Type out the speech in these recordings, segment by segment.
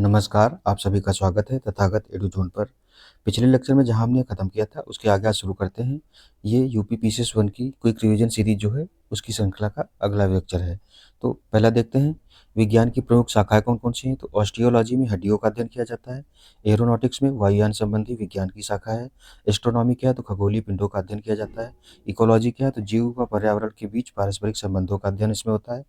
नमस्कार, आप सभी का स्वागत है तथागत एडुज़ोन पर। पिछले लेक्चर में जहाँ हमने ख़त्म किया था, उसके आगे आज शुरू करते हैं। ये यूपी पीसीएस 1 की क्विक रिवीजन सीरीज़ जो है, उसकी श्रृंखला का अगला लेक्चर है। तो पहला देखते हैं, विज्ञान की प्रमुख शाखाएँ कौन-कौन सी हैं? तो ऑस्टियोलॉजी में हड्डियों का अध्ययन किया जाता है। एरोनॉटिक्स में वायुयान संबंधी विज्ञान की शाखा है। एस्ट्रोनॉमी क्या है? तो खगोलीय पिंडों का अध्ययन किया जाता है। इकोलॉजी क्या है? तो जीव व पर्यावरण के बीच पारस्परिक संबंधों का अध्ययन इसमें होता है।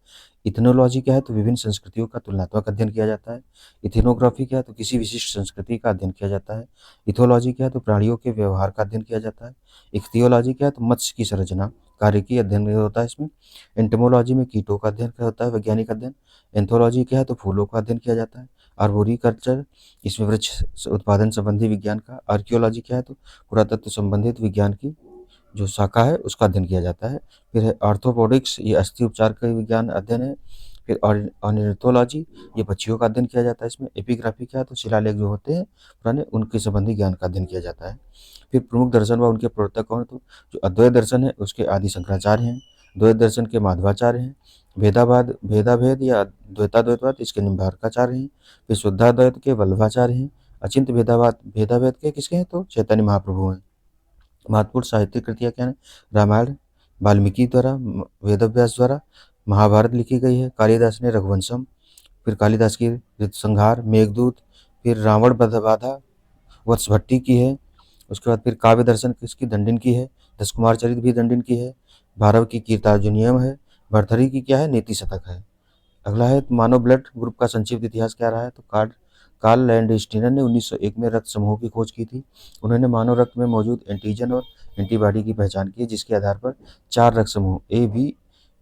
इथनोलॉजी क्या है? तो विभिन्न संस्कृतियों का तुलनात्मक अध्ययन किया जाता है। इथेनोग्राफी क्या है? तो किसी विशिष्ट संस्कृति का अध्ययन किया जाता है। इथोलॉजी क्या है? तो प्राणियों के व्यवहार का अध्ययन किया जाता है। इख्तियोलॉजी क्या है? तो मत्स्य की संरचना कार्य की अध्ययन होता है इसमें। एंटोमोलॉजी में कीटों का अध्ययन क्या होता है, वैज्ञानिक अध्ययन। एंथोलॉजी क्या है? तो फूलों का अध्ययन किया जाता है। आर्बोरिकल्चर, इसमें वृक्ष उत्पादन संबंधी विज्ञान का। आर्कियोलॉजी क्या है? तो पुरातत्व संबंधित विज्ञान की जो शाखा है उसका अध्ययन किया जाता है। फिर है आर्थ्रोपोडिक्स, ये अस्थि उपचार का विज्ञान अध्ययन है। फिर ऑर्निथोलॉजी, ये पक्षियों का अध्ययन किया जाता है इसमें। एपिग्राफी क्या है? तो शिलालेख जो होते हैं पुराने, उनके संबंधी ज्ञान का अध्ययन किया जाता है। फिर प्रमुख दर्शन व उनके प्रवर्तक कौन? तो जो अद्वैत दर्शन है उसके आदि शंकराचार्य हैं। द्वैत दर्शन के माधवाचार्य हैं। भेदाभेद या द्वैताद्वैतवाद इसके निम्बार्काचार्य हैं। फिर शुद्धाद्वैत के वल्लभाचार्य हैं। अचिंत्य भेदाभेद के किसके हैं? तो चैतन्य महाप्रभु हैं। महत्वपूर्ण साहित्यिक कृतियाँ क्या हैं? रामायण वाल्मीकि द्वारा, वेदव्यास द्वारा। महाभारत लिखी गई है। कालिदास ने रघुवंशम। फिर कालिदास की ऋतुसंहार, मेघदूत। फिर रावण वधबाधा वत्सभट्टी की है। उसके बाद फिर काव्य दर्शन किसकी? दंडिन की है। दस कुमार चरित भी दंडिन की है। भारव की कीर्तार्जुनीयम है। भर्तृहरि की क्या है? नीति शतक है। अगला है मानव ब्लड ग्रुप का संक्षिप्त इतिहास क्या रहा है? तो कार्ल लैंडस्टीनर ने 1901 में रक्त समूह की खोज की थी। उन्होंने मानव रक्त में मौजूद एंटीजन और एंटीबॉडी की पहचान की है, जिसके आधार पर 4 रक्त समूह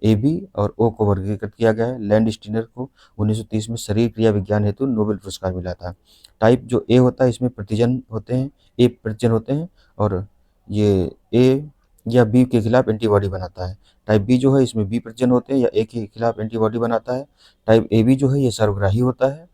ए बी और ओ को वर्गीकृत किया गया है। लैंडस्टीनर को 1930 में शरीर क्रिया विज्ञान हेतु नोबेल पुरस्कार मिला था। टाइप जो ए होता है, इसमें प्रतिजन होते हैं, ए प्रतिजन होते हैं, और ये ए या बी के खिलाफ एंटीबॉडी बनाता है। टाइप बी जो है, इसमें बी प्रतिजन होते हैं या ए के खिलाफ एंटीबॉडी बनाता है। टाइप ए बी जो है, ये सर्वग्राही होता है,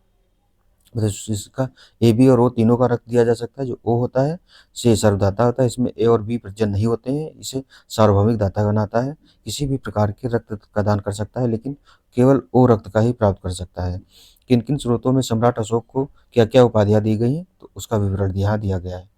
मतलब इसका ए बी और ओ तीनों का रक्त दिया जा सकता है। जो ओ होता है से सर्वदाता होता है, इसमें ए और बी प्रतिजन नहीं होते हैं, इसे सार्वभौमिक दाता बनाता है। किसी भी प्रकार के रक्त का दान कर सकता है, लेकिन केवल ओ रक्त का ही प्राप्त कर सकता है। किन किन स्रोतों में सम्राट अशोक को क्या क्या उपाधियां दी गई हैं? तो उसका विवरण यहाँ दिया गया है।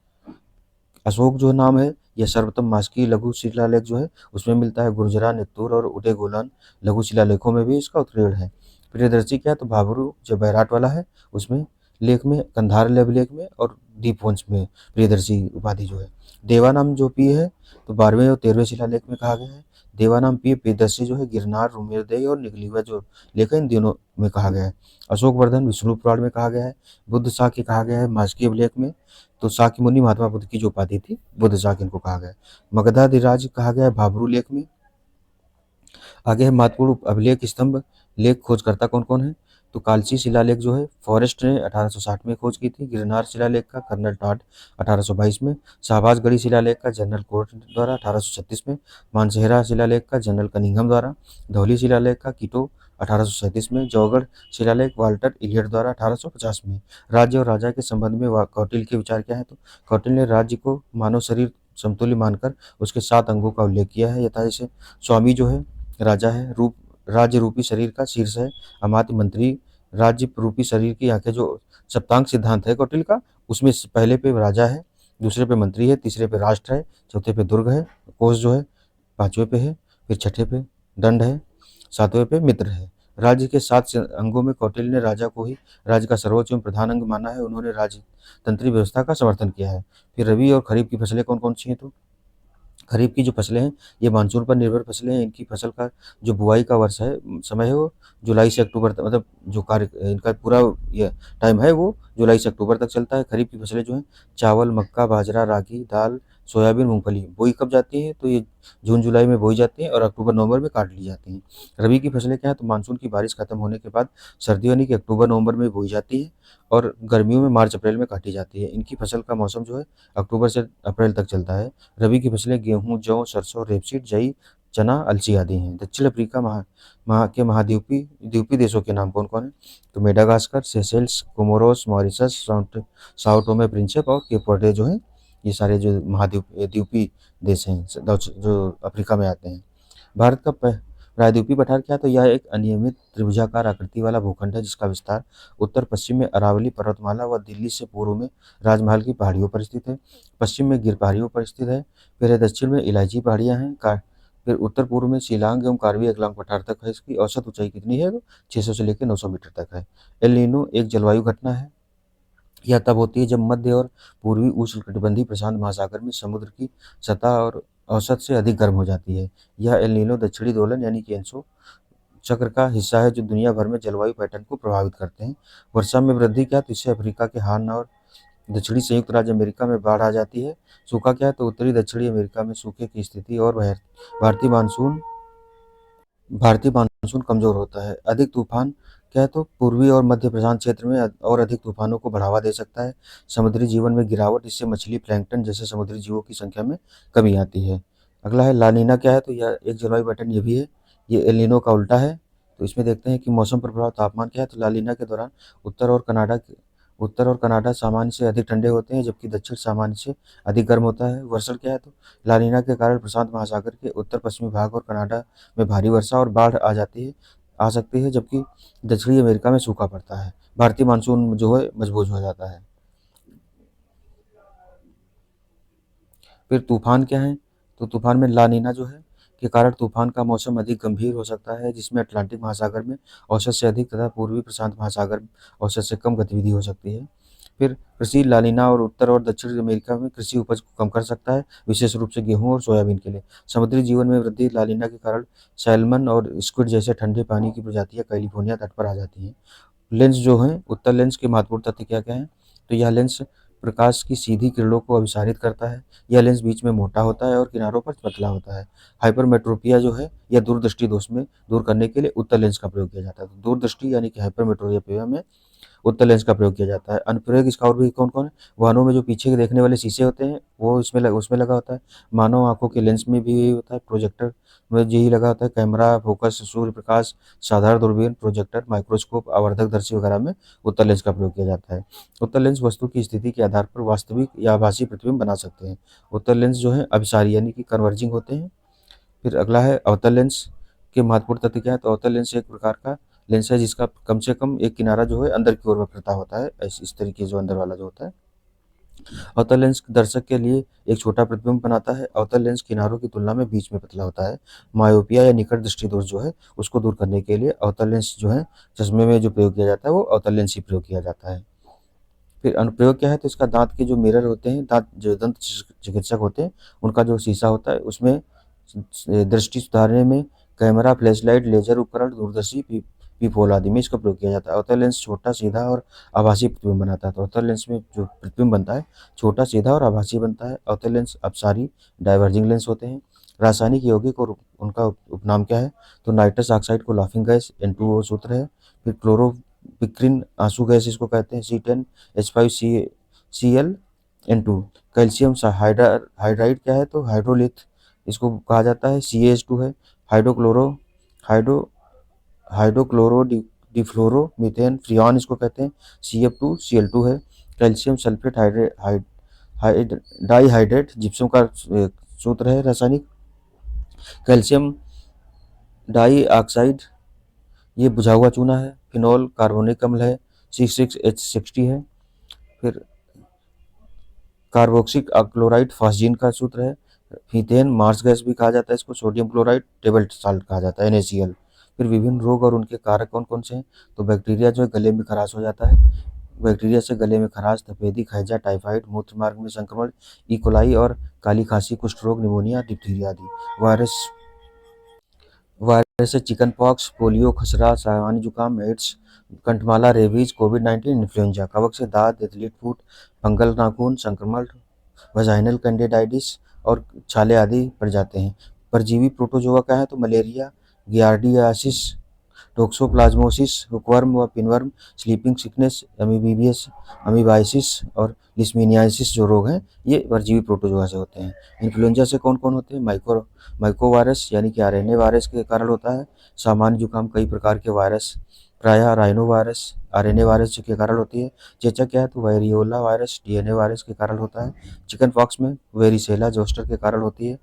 अशोक जो नाम है, यह सर्वोत्तम मास्की लघु शिलालेख जो है उसमें मिलता है। गुर्जरा, नित्तूर और उदयगोलन लघु शिलालेखों में भी इसका उत्कीर्ण है। प्रियदर्शी क्या है? तो भाबरू जो बैराट वाला है उसमें लेख में, कंधार लेख में और दीपवंश में प्रियदर्शी उपाधि जो है। देवानाम जो पी है, तो 12वें और 13वें शिलालेख में कहा गया है। देवानाम पी प्रियदर्शी जो है गिरनार, रुमेरदेही और निगलीवा जो लेख है, इन तीनों में कहा गया है। अशोक वर्धन विष्णु पुराण में कहा गया है। बुद्ध शाक्य कहा गया है मास्की अभिलेख में। तो शाक्य मुनि महात्मा बुद्ध की जो उपाधि थी, बुद्ध शाक्य इनको कहा गया है। मगधाधिराज कहा गया है भाबरू लेख में। आगे है महत्वपूर्ण अभिलेख स्तंभ लेख खोजकर्ता कौन कौन है? तो कालची शिलालेख जो है फॉरेस्ट ने 1860 में खोज की थी। गिरनार शिलालेख का कर्नल टॉड 1822 में। शाहबाजगढ़ी शिलालेख का जनरल कोर्ट द्वारा 1836 में। मानसेहरा शिलालेख का जनरल कनिंघम द्वारा। धौली शिलालेख का कीटो 1837 में। जौगढ़ शिलालेख वाल्टर इलियट द्वारा 1850 में। राज्य और राजा के संबंध में कौटिल्य के विचार क्या है? तो कौटिल्य ने राज्य को मानव शरीर समतुल्य मानकर उसके 7 अंगों का उल्लेख किया है। यथा जैसे स्वामी जो है राजा है, राज्य रूपी शरीर का शीर्ष है। अमात्य मंत्री राज्य रूपी शरीर की आंखें, जो सप्तांग सिद्धांत है कौटिल्य का, उसमें पहले पे राजा है, दूसरे पे मंत्री है, तीसरे पे राष्ट्र है, चौथे पे दुर्ग है, कोष जो है 5वें पे है, फिर छठे पे दंड है, 7वें पे मित्र है। राज्य के 7 अंगों में कौटिल्य ने राजा को ही राज्य का सर्वोच्च एवं प्रधान अंग माना है। उन्होंने राजतंत्री व्यवस्था का समर्थन किया है। फिर रबी और खरीफ की फसलें कौन कौन सी हैं? तो खरीफ की जो फसलें हैं, ये मानसून पर निर्भर फसलें हैं। इनकी फसल का जो बुआई का वर्ष है, समय है, वो जुलाई से अक्टूबर तक, मतलब जो कार्य इनका पूरा ये टाइम है वो जुलाई से अक्टूबर तक चलता है। खरीफ की फसलें जो हैं चावल, मक्का, बाजरा, रागी, दाल, सोयाबीन, मूंगफली बोई कब जाती है? तो ये जून जुलाई में बोई जाती है और अक्टूबर नवंबर में काट ली जाती हैं। रबी की फसलें क्या है? तो मानसून की बारिश खत्म होने के बाद सर्दियों यानी कि अक्टूबर नवंबर में बोई जाती है और गर्मियों में मार्च अप्रैल में काटी जाती है। इनकी फसल का मौसम जो है अक्टूबर से अप्रैल तक चलता है। रबी की फसलें गेहूँ, जौ, सरसों, रेपसीड, जई, चना, अलसी आदि हैं। दक्षिण अफ्रीका के द्वीपी देशों के नाम कौन-कौन हैं? तो Madagascar, Seychelles, Comoros, Mauritius, Sao Tome Principe और केप वर्डे जो हैं, ये सारे जो द्वीपी देश हैं जो अफ्रीका में आते हैं। भारत का प्रायद्वीपीय पठार क्या है, तो यह एक अनियमित त्रिभुजाकार आकृति वाला भूखंड है जिसका विस्तार उत्तर पश्चिम में अरावली पर्वतमाला व दिल्ली से पूर्व में राजमहल की पहाड़ियों पर स्थित है, पश्चिम में गिर पहाड़ियों पर स्थित है, फिर दक्षिण में इलायची पहाड़ियाँ हैं, फिर उत्तर पूर्व में शिलांग एवं कार्बी एंगलांग पठार तक है। इसकी औसत ऊंचाई कितनी है, तो 600 से लेकर 900 मीटर तक है। एल नीनो एक जलवायु घटना है। यह तब होती है जब मध्य और पूर्वी उष्णकटिबंधीय प्रशांत महासागर में समुद्र की सतह और औसत से अधिक गर्म हो जाती है। यह एल नीनो दक्षिणी दोलन यानी कि एनसो चक्र का हिस्सा है जो दुनिया भर में जलवायु पैटर्न को प्रभावित करते हैं। वर्षा में वृद्धि क्या है, तो इससे अफ्रीका के हार्न और दक्षिणी संयुक्त राज्य अमेरिका में बाढ़ आ जाती है। सूखा क्या है, तो उत्तरी दक्षिणी अमेरिका में सूखे की स्थिति और भारतीय मानसून भारतीय मानसून कमजोर होता है। अधिक तूफान क्या है, तो पूर्वी और मध्य प्रशांत क्षेत्र में और अधिक तूफानों को बढ़ावा दे सकता है। समुद्री जीवन में गिरावट, इससे मछली, प्लैंकटन जैसे समुद्री जीवों की संख्या में कमी आती है। अगला है लानीना क्या है, तो यह एक जलवायु पैटर्न ये भी है, ये एल नीनो का उल्टा है। तो इसमें देखते हैं कि मौसम पर प्रभाव तापमान क्या है, तो लानीना के दौरान उत्तर और कनाडा सामान्य से अधिक ठंडे होते हैं जबकि दक्षिण सामान्य से अधिक गर्म होता है। वर्षण क्या है, तो लानीना के कारण प्रशांत महासागर के उत्तर पश्चिमी भाग और कनाडा में भारी वर्षा और बाढ़ आ सकती है जबकि दक्षिणी अमेरिका में सूखा पड़ता है। भारतीय मानसून जो है मजबूत हो जाता है। फिर तूफान क्या है, तो तूफान में ला नीना जो है के कारण तूफान का मौसम अधिक गंभीर हो सकता है जिसमें अटलांटिक महासागर में औसत से अधिक तथा पूर्वी प्रशांत महासागर औसत से कम गतिविधि हो सकती है। फिर कृषि लानीना और उत्तर और दक्षिण अमेरिका में कृषि उपज को कम कर सकता है, विशेष रूप से गेहूं और सोयाबीन के लिए। समुद्री जीवन में वृद्धि लानीना के कारण सैल्मन और स्क्विड जैसे ठंडे पानी की प्रजातियां कैलिफोर्निया तट पर आ जाती हैं। लेंस जो हैं, उत्तर लेंस के महत्वपूर्ण तथ्य क्या-क्या हैं? तो यह लेंस प्रकाश की सीधी किरणों को अभिसारित करता है। यह लेंस बीच में मोटा होता है और किनारों पर पतला होता है। हाइपरमेट्रोपिया जो है, यह दूरदृष्टि दोष में दूर करने के लिए उत्तर लेंस का प्रयोग किया जाता है। तो दूरदृष्टि यानी कि हाइपरमेट्रोपिया में उत्तर लेंस का प्रयोग किया जाता है। अनुप्रयोग इसका और भी कौन-कौन है? वाहनों में जो पीछे के देखने वाले शीशे होते हैं, वो उसमें लगा होता है। मानव आँखों के लेंस में भी यही होता है। प्रोजेक्टर में यही लगा होता है। कैमरा, फोकस, सूर्य प्रकाश, साधारण दूरबीन, प्रोजेक्टर, माइक्रोस्कोप, आवर्धकदर्शी वगैरह में उत्तर लेंस का प्रयोग किया जाता है। उत्तर लेंस वस्तु की स्थिति के आधार पर वास्तविक या आभासी प्रतिबिंब बना सकते हैं। उत्तर लेंस जो है अभिसारी यानी कि कन्वर्जिंग होते हैं। फिर अगला है अवतल लेंस के महत्वपूर्ण तथ्य क्या है, तो अवतल लेंस एक प्रकार का लेंस है जिसका कम से कम एक किनारा जो है अंदर की ओर वक्रता होता है, इस तरीके जो अंदर वाला जो होता है। अवतल लेंस दर्शक के लिए एक छोटा प्रतिबिंब बनाता है। अवतल लेंस किनारों की तुलना में बीच में पतला होता है। मायोपिया या निकट दृष्टि दोष जो है उसको दूर करने के लिए अवतल लेंस जो है चश्मे में जो प्रयोग किया जाता है वो अवतल लेंस ही प्रयोग किया जाता है। फिर अनुप्रयोग क्या है, तो इसका दांत के जो मिरर होते हैं, दांत जो दंत चिकित्सक होते हैं उनका जो शीशा होता है उसमें दृष्टि सुधारने में कैमरा, फ्लैशलाइट, लेजर उपकरण, दूरदर्शी, पीपहोल आदि में इसका प्रयोग किया जाता है। अवतल लेंस छोटा, सीधा और आभासी प्रतिबिंब बनाता है। तो अवतल लेंस में जो प्रतिबिंब बनता है छोटा, सीधा और आभासी बनता है। अवतल लेंस अपसारी डाइवर्जिंग लेंस होते हैं। रासायनिक यौगिक और उनका उपनाम क्या है, तो नाइट्रस ऑक्साइड को लाफिंग गैस N2O सूत्र है। फिर क्लोरोपिक्रिन आंसू गैस इसको कहते हैं C10H5Cl N2। कैल्शियम हाइड्राइड क्या है, तो हाइड्रोलिथ इसको कहा जाता है। CaH2 है। हाइड्रोक्लोरो हाइड्रो हाइड्रोक्लोरो डिफ्लोरो मीथेन फ्रियॉन इसको कहते हैं। CF2Cl2 है। कैल्शियम सल्फेट डाइहाइड्रेट जिप्सम का सूत्र है रासायनिक। कैल्शियम डाइऑक्साइड ये बुझा हुआ चूना है। फिनोल कार्बोनिक अम्ल है। C6H60 है। फिर कार्बोक्सिक क्लोराइड फास्जीन का सूत्र है। मीथेन मार्स गैस भी कहा जाता है इसको। सोडियम क्लोराइड टेबल साल्ट कहा जाता है NaCl। फिर विभिन्न रोग और उनके कारक कौन कौन से हैं, तो बैक्टीरिया जो है गले में खराश हो जाता है। बैक्टीरिया से गले में खराश, तपेदिक, हैजा, टाइफाइड, मूत्र मार्ग में संक्रमण, ई. और काली खांसी, कुष्ठ रोग, निमोनिया, डिप्थीरिया आदि। वायरस वायरस से चिकन पॉक्स, पोलियो, खसरा, सामान्य जुकाम, एड्स, कंठमाला, रेबीज, कोविड-19, इन्फ्लुएंजा। कवक से दांत, एथलीट फुट, फंगल नाखून संक्रमण, वजाइनल कैंडिडाइटिस और छाले आदि पड़ जाते हैं। परजीवी प्रोटोजोआ क्या है, तो मलेरिया, गियार्डियासिस, टोक्सोप्लाज्मोसिस, हुकवर्म व पिनवर्म, स्लीपिंग सिकनेस, अमीबाइसिस और लिस्मीनियासिस जो रोग हैं ये परजीवी प्रोटोजोआ से होते हैं। इन्फ्लुएंजा से कौन कौन होते हैं, माइकोवायरस यानी कि RNA वायरस के कारण होता है। सामान्य जुकाम कई प्रकार के वायरस प्रायः राइनो वायरस RNA वायरस के कारण होती है। चेचक क्या है, तो वेरियोला वायरस DNA वायरस के कारण होता है। चिकन पॉक्स में वेरिसेला जोस्टर के कारण होती है।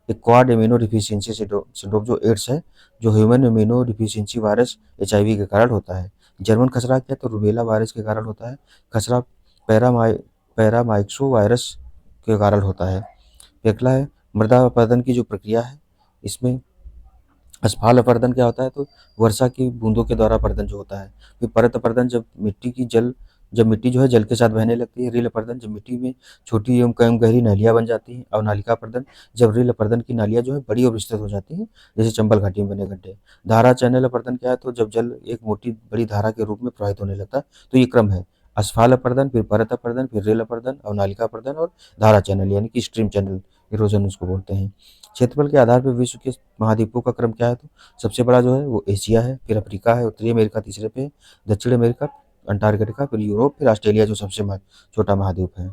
एक क्वाड इम्यूनो डिफिशियंसी सिंड्रोम जो एड्स है, जो human immuno deficiency virus HIV के कारण होता है। जर्मन खसरा क्या है, तो रूबेला वायरस के कारण होता है। खसरा पैरामाइ पैरामाइक्सो वायरस के कारण होता है। अगला है मृदा अपरदन की जो प्रक्रिया है, इसमें असफल अपर्दन क्या होता है, तो वर्षा की बूंदों के द्वारा अपर्दन जो होता है। फिर परत अपर्दन, जब मिट्टी जो है जल के साथ बहने लगती है। रील अपर्दन, जब मिट्टी में छोटी एवं कम गहरी नालियां बन जाती हैं। और नालिका अपर्दन, जब रील अपर्दन की नालियां जो है बड़ी और विस्तृत हो जाती हैं, जैसे चंबल घाटी में बने गड्ढे। धारा चैनल अपर्दन क्या है, तो जब जल एक मोटी बड़ी धारा के रूप में प्रवाहित होने लगता है। तो ये क्रम है असफाल अपर्दन, फिर परत अपर्दन, फिर रेल अपर्दन और नालिका अपर्दन और धारा चैनल यानी कि स्ट्रीम चैनल इरोजन उसको बोलते हैं। क्षेत्रफल के आधार पर विश्व के महाद्वीपों का क्रम क्या है, तो सबसे बड़ा जो है वो एशिया है, फिर अफ्रीका है, उत्तरी अमेरिका तीसरे पे है, दक्षिण अमेरिका, अंटार्कटिका, फिर यूरोप, फिर ऑस्ट्रेलिया जो सबसे छोटा महाद्वीप है।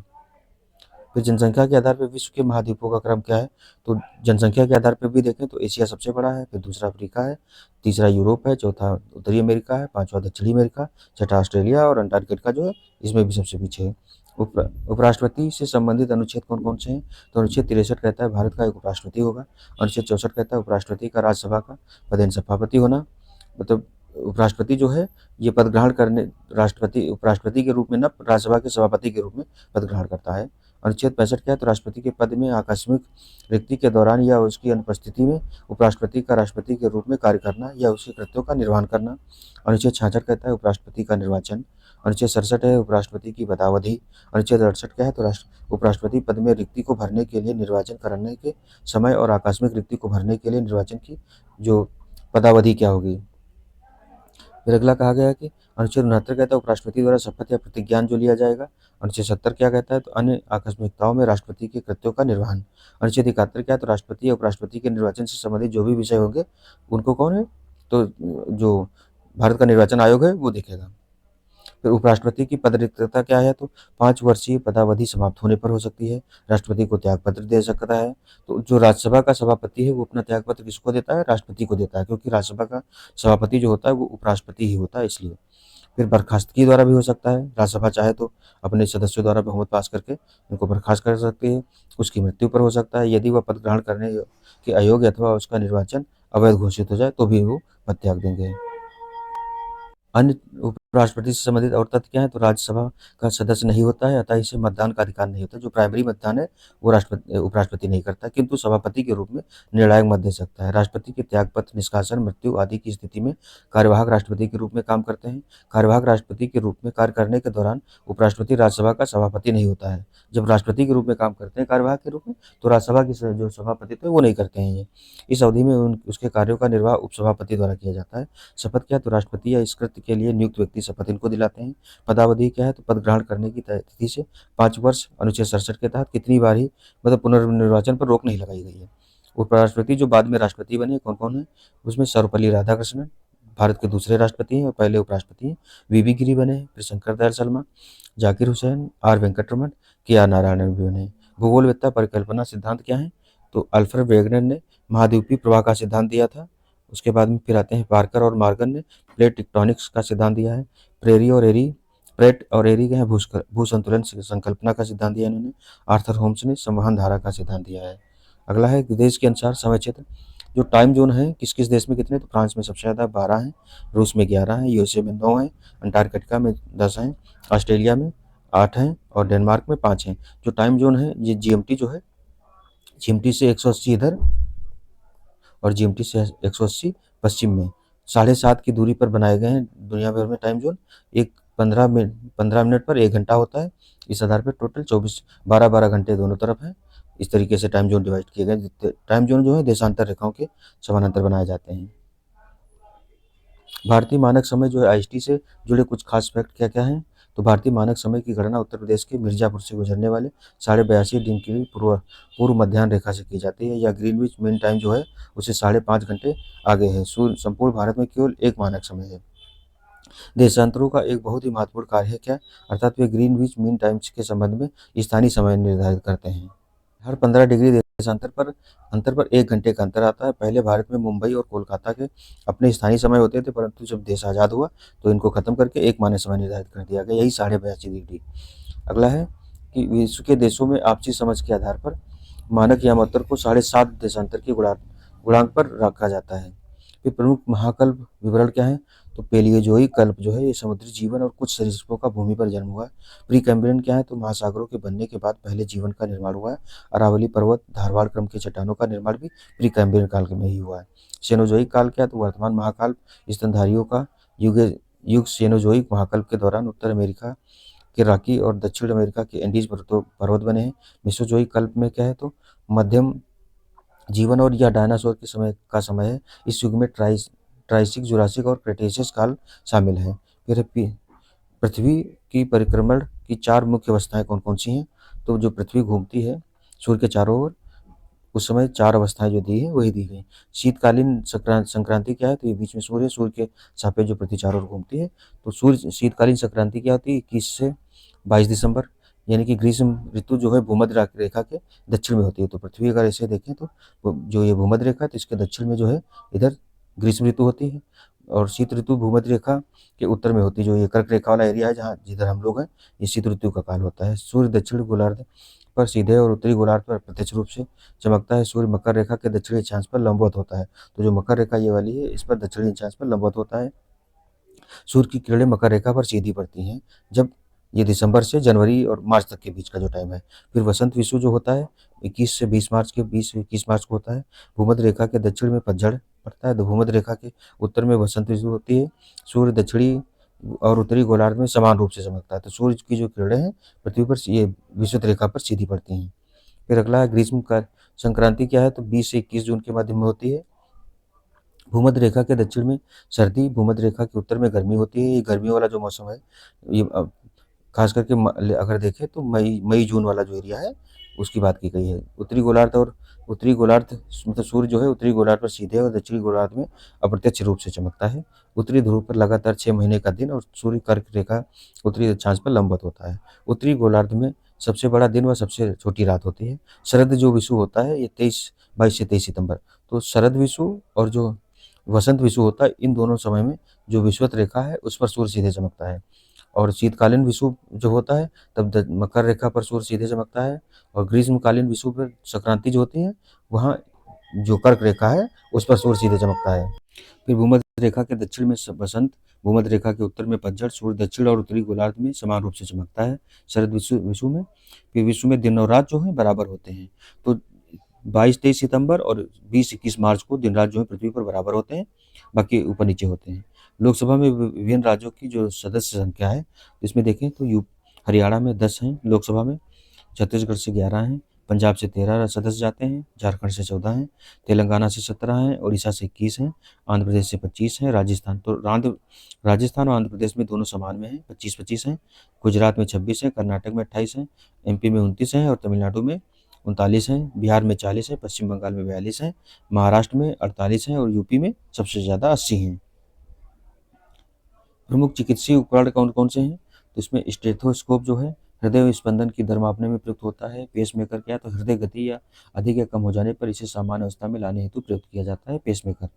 फिर जनसंख्या के आधार पर विश्व के महाद्वीपों का क्रम क्या है, तो जनसंख्या के आधार पर भी देखें तो एशिया सबसे बड़ा है, फिर दूसरा अफ्रीका है, तीसरा यूरोप है, चौथा उत्तरी अमेरिका है, पांचवा दक्षिणी अमेरिका, छठा ऑस्ट्रेलिया और अंटार्कटिका जो है इसमें भी सबसे पीछे है। उपराष्ट्रपति से संबंधित अनुच्छेद कौन कौन से हैं, तो अनुच्छेद 63 कहता है भारत का एक उपराष्ट्रपति होगा। अनुच्छेद 64 कहता है उपराष्ट्रपति का राज्यसभा का पदेन सभापति होना, मतलब उपराष्ट्रपति जो है ये पद ग्रहण करने राष्ट्रपति उपराष्ट्रपति के रूप में न राज्यसभा के सभापति के रूप में पद ग्रहण करता है। अनुच्छेद 65 क्या है, तो राष्ट्रपति के पद में आकस्मिक रिक्ति के दौरान या उसकी अनुपस्थिति में उपराष्ट्रपति का राष्ट्रपति के रूप में कार्य करना या उसके कृत्यों का निर्वहन करना। अनुच्छेद 66 कहता है उपराष्ट्रपति का निर्वाचन। अनुच्छेद 67 है उपराष्ट्रपति की पदावधि। अनुच्छेद 68 क्या है, तो उपराष्ट्रपति पद में रिक्ति को भरने के लिए निर्वाचन करने के समय और आकस्मिक रिक्ति को भरने के लिए निर्वाचन की जो पदावधि क्या होगी। फिर अगला कहा गया है कि अनुच्छेद 69 कहता है उपराष्ट्रपति द्वारा शपथ या प्रतिज्ञान जो लिया जाएगा। अनुच्छेद 70 क्या कहता है, तो अन्य आकस्मिकताओं में राष्ट्रपति के कृत्यों का निर्वहन। अनुच्छेद 71 क्या है, तो राष्ट्रपति या उपराष्ट्रपति के निर्वाचन से संबंधित जो भी विषय होंगे उनको कौन है, तो जो भारत का निर्वाचन आयोग है वो देखेगा। फिर उपराष्ट्रपति की पद रिक्तता क्या है, तो 5 वर्षीय पदावधि समाप्त होने पर हो सकती है। राष्ट्रपति को त्यागपत्र दे सकता है। तो जो राज्यसभा का सभापति है वो अपना त्यागपत्र किसको देता है, राष्ट्रपति को देता है, क्योंकि राज्यसभा का सभापति जो होता है वो उपराष्ट्रपति ही होता है इसलिए। फिर बर्खास्तगी द्वारा भी हो सकता है, राज्यसभा चाहे तो अपने सदस्यों द्वारा बहुमत पास करके उनको बर्खास्त कर सकती है। उसकी मृत्यु पर हो सकता है, यदि वह पद ग्रहण करने के अयोग्य अथवा उसका निर्वाचन अवैध घोषित हो जाए तो भी वो पद त्याग देंगे। अन्य उपराष्ट्रपति से संबंधित और तथ्य क्या है, तो राज्यसभा का सदस्य नहीं होता है, अतः इसे मतदान का अधिकार नहीं होता। जो प्राइमरी मतदान है वो उपराष्ट्रपति नहीं करता, किंतु सभापति के रूप में निर्णायक मत दे सकता है। राष्ट्रपति के त्यागपत्र, निष्कासन, मृत्यु आदि की स्थिति में कार्यवाहक राष्ट्रपति के रूप में काम करते हैं। कार्यवाहक राष्ट्रपति के रूप में कार्य करने के दौरान उपराष्ट्रपति राज्यसभा का सभापति नहीं होता है। जब राष्ट्रपति के रूप में काम करते हैं कार्यवाहक के रूप में, तो राज्यसभा की जो सभापति थे वो नहीं करते हैं ये। इस अवधि में उसके कार्यों का निर्वाह उपसभापति द्वारा किया जाता है। शपथ क्या है, तो राष्ट्रपति या इस कृत्य के लिए नियुक्त व्यक्ति शपथ इनको दिलाते हैं। पदावधि क्या है, तो पद ग्रहण करने की तिथि से 5 वर्ष। अनुच्छेद 67 के तहत कितनी बार ही मतलब पुनर्निर्वाचन पर रोक नहीं लगाई गई है। उपराष्ट्रपति जो बाद में राष्ट्रपति बने कौन कौन है, उसमें सर्वपल्ली राधाकृष्णन भारत के दूसरे राष्ट्रपति हैं और पहले उपराष्ट्रपति हैं। वीवी गिरी बने, फिर शंकर दयाल शर्मा, जाकिर हुसैन, आर वेंकटरमन, के आर नारायणन भी बने। भूगोलवेत्ता परिकल्पना सिद्धांत क्या है, तो अल्फ्रेड वेगनर ने महाद्वीपीय प्रवाह का सिद्धांत दिया था। उसके बाद में फिर आते हैं पार्कर और मॉर्गन ने प्लेट टेक्टोनिक्स का सिद्धांत दिया है। प्रेट और एरी के हैं भू संतुलन संकल्पना का सिद्धांत दिया इन्होंने। आर्थर होम्स ने संवहन धारा का सिद्धांत दिया है। अगला है देश के अनुसार समय क्षेत्र, जो टाइम जोन है किस किस देश में कितने, तो फ्रांस में सबसे ज़्यादा 12 हैं, रूस में 11 हैं, यूएसए में 9 हैं, अंटार्कटिका में 10 हैं, ऑस्ट्रेलिया में 8 हैं और डेनमार्क में 5 हैं। जो टाइम जोन है ये जीएमटी जो है, जीएमटी से 180 इधर और जीएमटी से 180 पश्चिम में 7.5 की दूरी पर बनाए गए हैं दुनिया भर में टाइम जोन। एक 15 मिनट पर 1 घंटा होता है। इस आधार पर टोटल 12 घंटे दोनों तरफ है। इस तरीके से टाइम जोन डिवाइड किए गए। टाइम जोन जो है देशांतर रेखाओं के समानांतर बनाए जाते हैं। भारतीय मानक समय जो है आईएसटी से जुड़े कुछ खास फैक्ट क्या क्या हैं, तो भारतीय मानक समय की गणना उत्तर प्रदेश के मिर्जापुर से गुजरने वाले 82.5 दिन की पूर्व मध्याह्न रेखा से की जाती है। या ग्रीनविच मीन टाइम जो है उसे 5.5 घंटे आगे है। संपूर्ण भारत में केवल एक मानक समय है। देशांतरों का एक बहुत ही महत्वपूर्ण कार्य है क्या, अर्थात वे ग्रीनविच मीन टाइम के संबंध में स्थानीय समय निर्धारित करते हैं। हर 15 डिग्री देशांतर पर 1 घंटे का अंतर आता है। पहले भारत में मुंबई और कोलकाता के अपने स्थानीय समय होते थे, परंतु जब देश आज़ाद हुआ तो इनको खत्म करके एक मानक समय निर्धारित कर दिया गया, यही 82.5 डिग्री। अगला है कि विश्व के देशों में आपसी समझ के आधार पर मानक यामात्रा को 7.5 देशांतर के गुणांक पर रखा जाता है। फिर प्रमुख महाकल्प विवरण क्या है? तो पेलियोजोइक कल्प जो है ये समुद्री जीवन और कुछ सरीसृपों का भूमि पर जन्म हुआ है। प्री कैम्ब्रियन क्या है? तो महासागरों के बनने के बाद पहले जीवन का निर्माण हुआ है। अरावली पर्वत धारवाड़ क्रम के चट्टानों का निर्माण भी प्री कैम्ब्रियन काल में ही हुआ है। सेनोजोइक काल क्या है? तो वर्तमान महाकाल्प स्तनधारियों का युग सेनोजोइक महाकल्प के दौरान उत्तर अमेरिका के रॉकी और दक्षिण अमेरिका के एंडीज पर्वत बने हैं। मेसोजोइक कल्प में क्या है? तो मध्यम जीवन और या डायनासोर के समय है। इस युग में ट्राइसिक, जुरासिक और क्रेटेशियस काल शामिल हैं। फिर पृथ्वी की परिक्रमण की 4 मुख्य अवस्थाएं कौन-कौन सी हैं? तो जो पृथ्वी घूमती है सूर्य के चारों ओर, उस समय 4 अवस्थाएं जो दी है वही दी गई। शीतकालीन संक्रांति क्या है? तो ये बीच में सूर्य के सापेक्ष जो पृथ्वी चारों ओर घूमती है। तो सूर्य शीतकालीन संक्रांति क्या होती है? 21 से 22 दिसंबर, यानी कि ग्रीष्म ऋतु जो है भूमध्य रेखा के दक्षिण में होती है। तो पृथ्वी अगर ऐसे देखें तो जो ये भूमध्य रेखा है तो इसके दक्षिण में जो है इधर ग्रीष्म ऋतु होती है, और शीत ऋतु भूमध्य रेखा के उत्तर में होती है। जो ये कर्क रेखा वाला एरिया है जहाँ जिधर हम लोग हैं, ये शीत ऋतु का काल होता है। सूर्य दक्षिण गोलार्ध पर सीधे और उत्तरी गोलार्ध पर प्रत्यक्ष रूप से चमकता है। सूर्य मकर रेखा के दक्षिणी अक्षांश पर लंबवत होता है। तो जो मकर रेखा ये वाली है इस पर दक्षिणी अक्षांश पर लंबवत होता है। सूर्य की किरणें मकर रेखा पर सीधी पड़ती हैं जब ये दिसंबर से जनवरी और मार्च तक के बीच का जो टाइम है। फिर वसंत विषु जो होता है 21 से 20 मार्च के 20 से 21 मार्च को होता है। भूमध्य रेखा के दक्षिण में पतझड़ पड़ता है, तो भूमध्य रेखा के उत्तर में वसंत विषु होती है। सूर्य दक्षिणी और उत्तरी गोलार्ध में समान रूप से चमकता है। तो सूर्य की जो किरणें हैं पृथ्वी पर ये विषुवत रेखा पर सीधी पड़ती हैं। फिर अगला है ग्रीष्म का संक्रांति क्या है? तो 20 से 21 जून के मध्य में होती है। भूमध्य रेखा के दक्षिण में सर्दी, भूमध्य रेखा के उत्तर में गर्मी होती है। ये गर्मियों वाला जो मौसम है ये खास करके अगर देखें तो मई जून वाला जो एरिया है उसकी बात की गई है। उत्तरी गोलार्ध मतलब सूर्य जो है उत्तरी गोलार्ध पर सीधे और दक्षिणी गोलार्ध में अप्रत्यक्ष रूप से चमकता है। उत्तरी ध्रुव पर लगातार 6 महीने का दिन और सूर्य कर्क रेखा उत्तरी अक्षांश पर लंबवत होता है। उत्तरी गोलार्ध में सबसे बड़ा दिन व सबसे छोटी रात होती है। शरद जो विषु होता है ये 22 से 23 सितंबर। तो शरद विषु और जो वसंत विषु होता है इन दोनों समय में जो विषुवत रेखा है उस पर सूर्य सीधे चमकता है। और शीतकालीन विषुव जो होता है तब मकर रेखा पर सूर्य सीधे चमकता है। और ग्रीष्मकालीन विषुव पर संक्रांति जो होती है वहाँ जो कर्क रेखा है उस पर सूर्य सीधे चमकता है। फिर भूमध्य रेखा के दक्षिण में वसंत, भूमध्य रेखा के उत्तर में पतझड़, सूर्य दक्षिण और उत्तरी गोलार्ध में समान रूप से चमकता है शरद विषु में। फिर विषु में दिन और रात जो है बराबर होते हैं। तो 22-23 सितंबर और 20-21 मार्च को दिन रात जो है पृथ्वी पर बराबर होते हैं, बाकी ऊपर नीचे होते हैं। लोकसभा में विभिन्न राज्यों की जो सदस्य संख्या है इसमें देखें तो हरियाणा में 10 हैं लोकसभा में, छत्तीसगढ़ से 11 हैं, पंजाब से 13 सदस्य जाते हैं, झारखंड से 14 हैं, तेलंगाना से 17 हैं, उड़ीसा से 21 हैं, आंध्र प्रदेश से 25 हैं, राजस्थान और आंध्र प्रदेश में दोनों समान में हैं, 25-25 हैं, गुजरात में 26 हैं, कर्नाटक में 28 हैं, एमपी में 29 हैं और तमिलनाडु में 39 हैं, बिहार में 40 हैं, पश्चिम बंगाल में 42 हैं, महाराष्ट्र में 48 हैं और यूपी में सबसे ज़्यादा 80 हैं। प्रमुख चिकित्सीय उपकरण कौन-कौन से हैं? तो इसमें स्टेथोस्कोप जो है हृदय स्पंदन की दर मापने में प्रयुक्त होता है। पेसमेकर क्या है? तो हृदय गति या अधिक या कम हो जाने पर इसे सामान्य अवस्था में लाने हेतु प्रयुक्त किया जाता है पेसमेकर।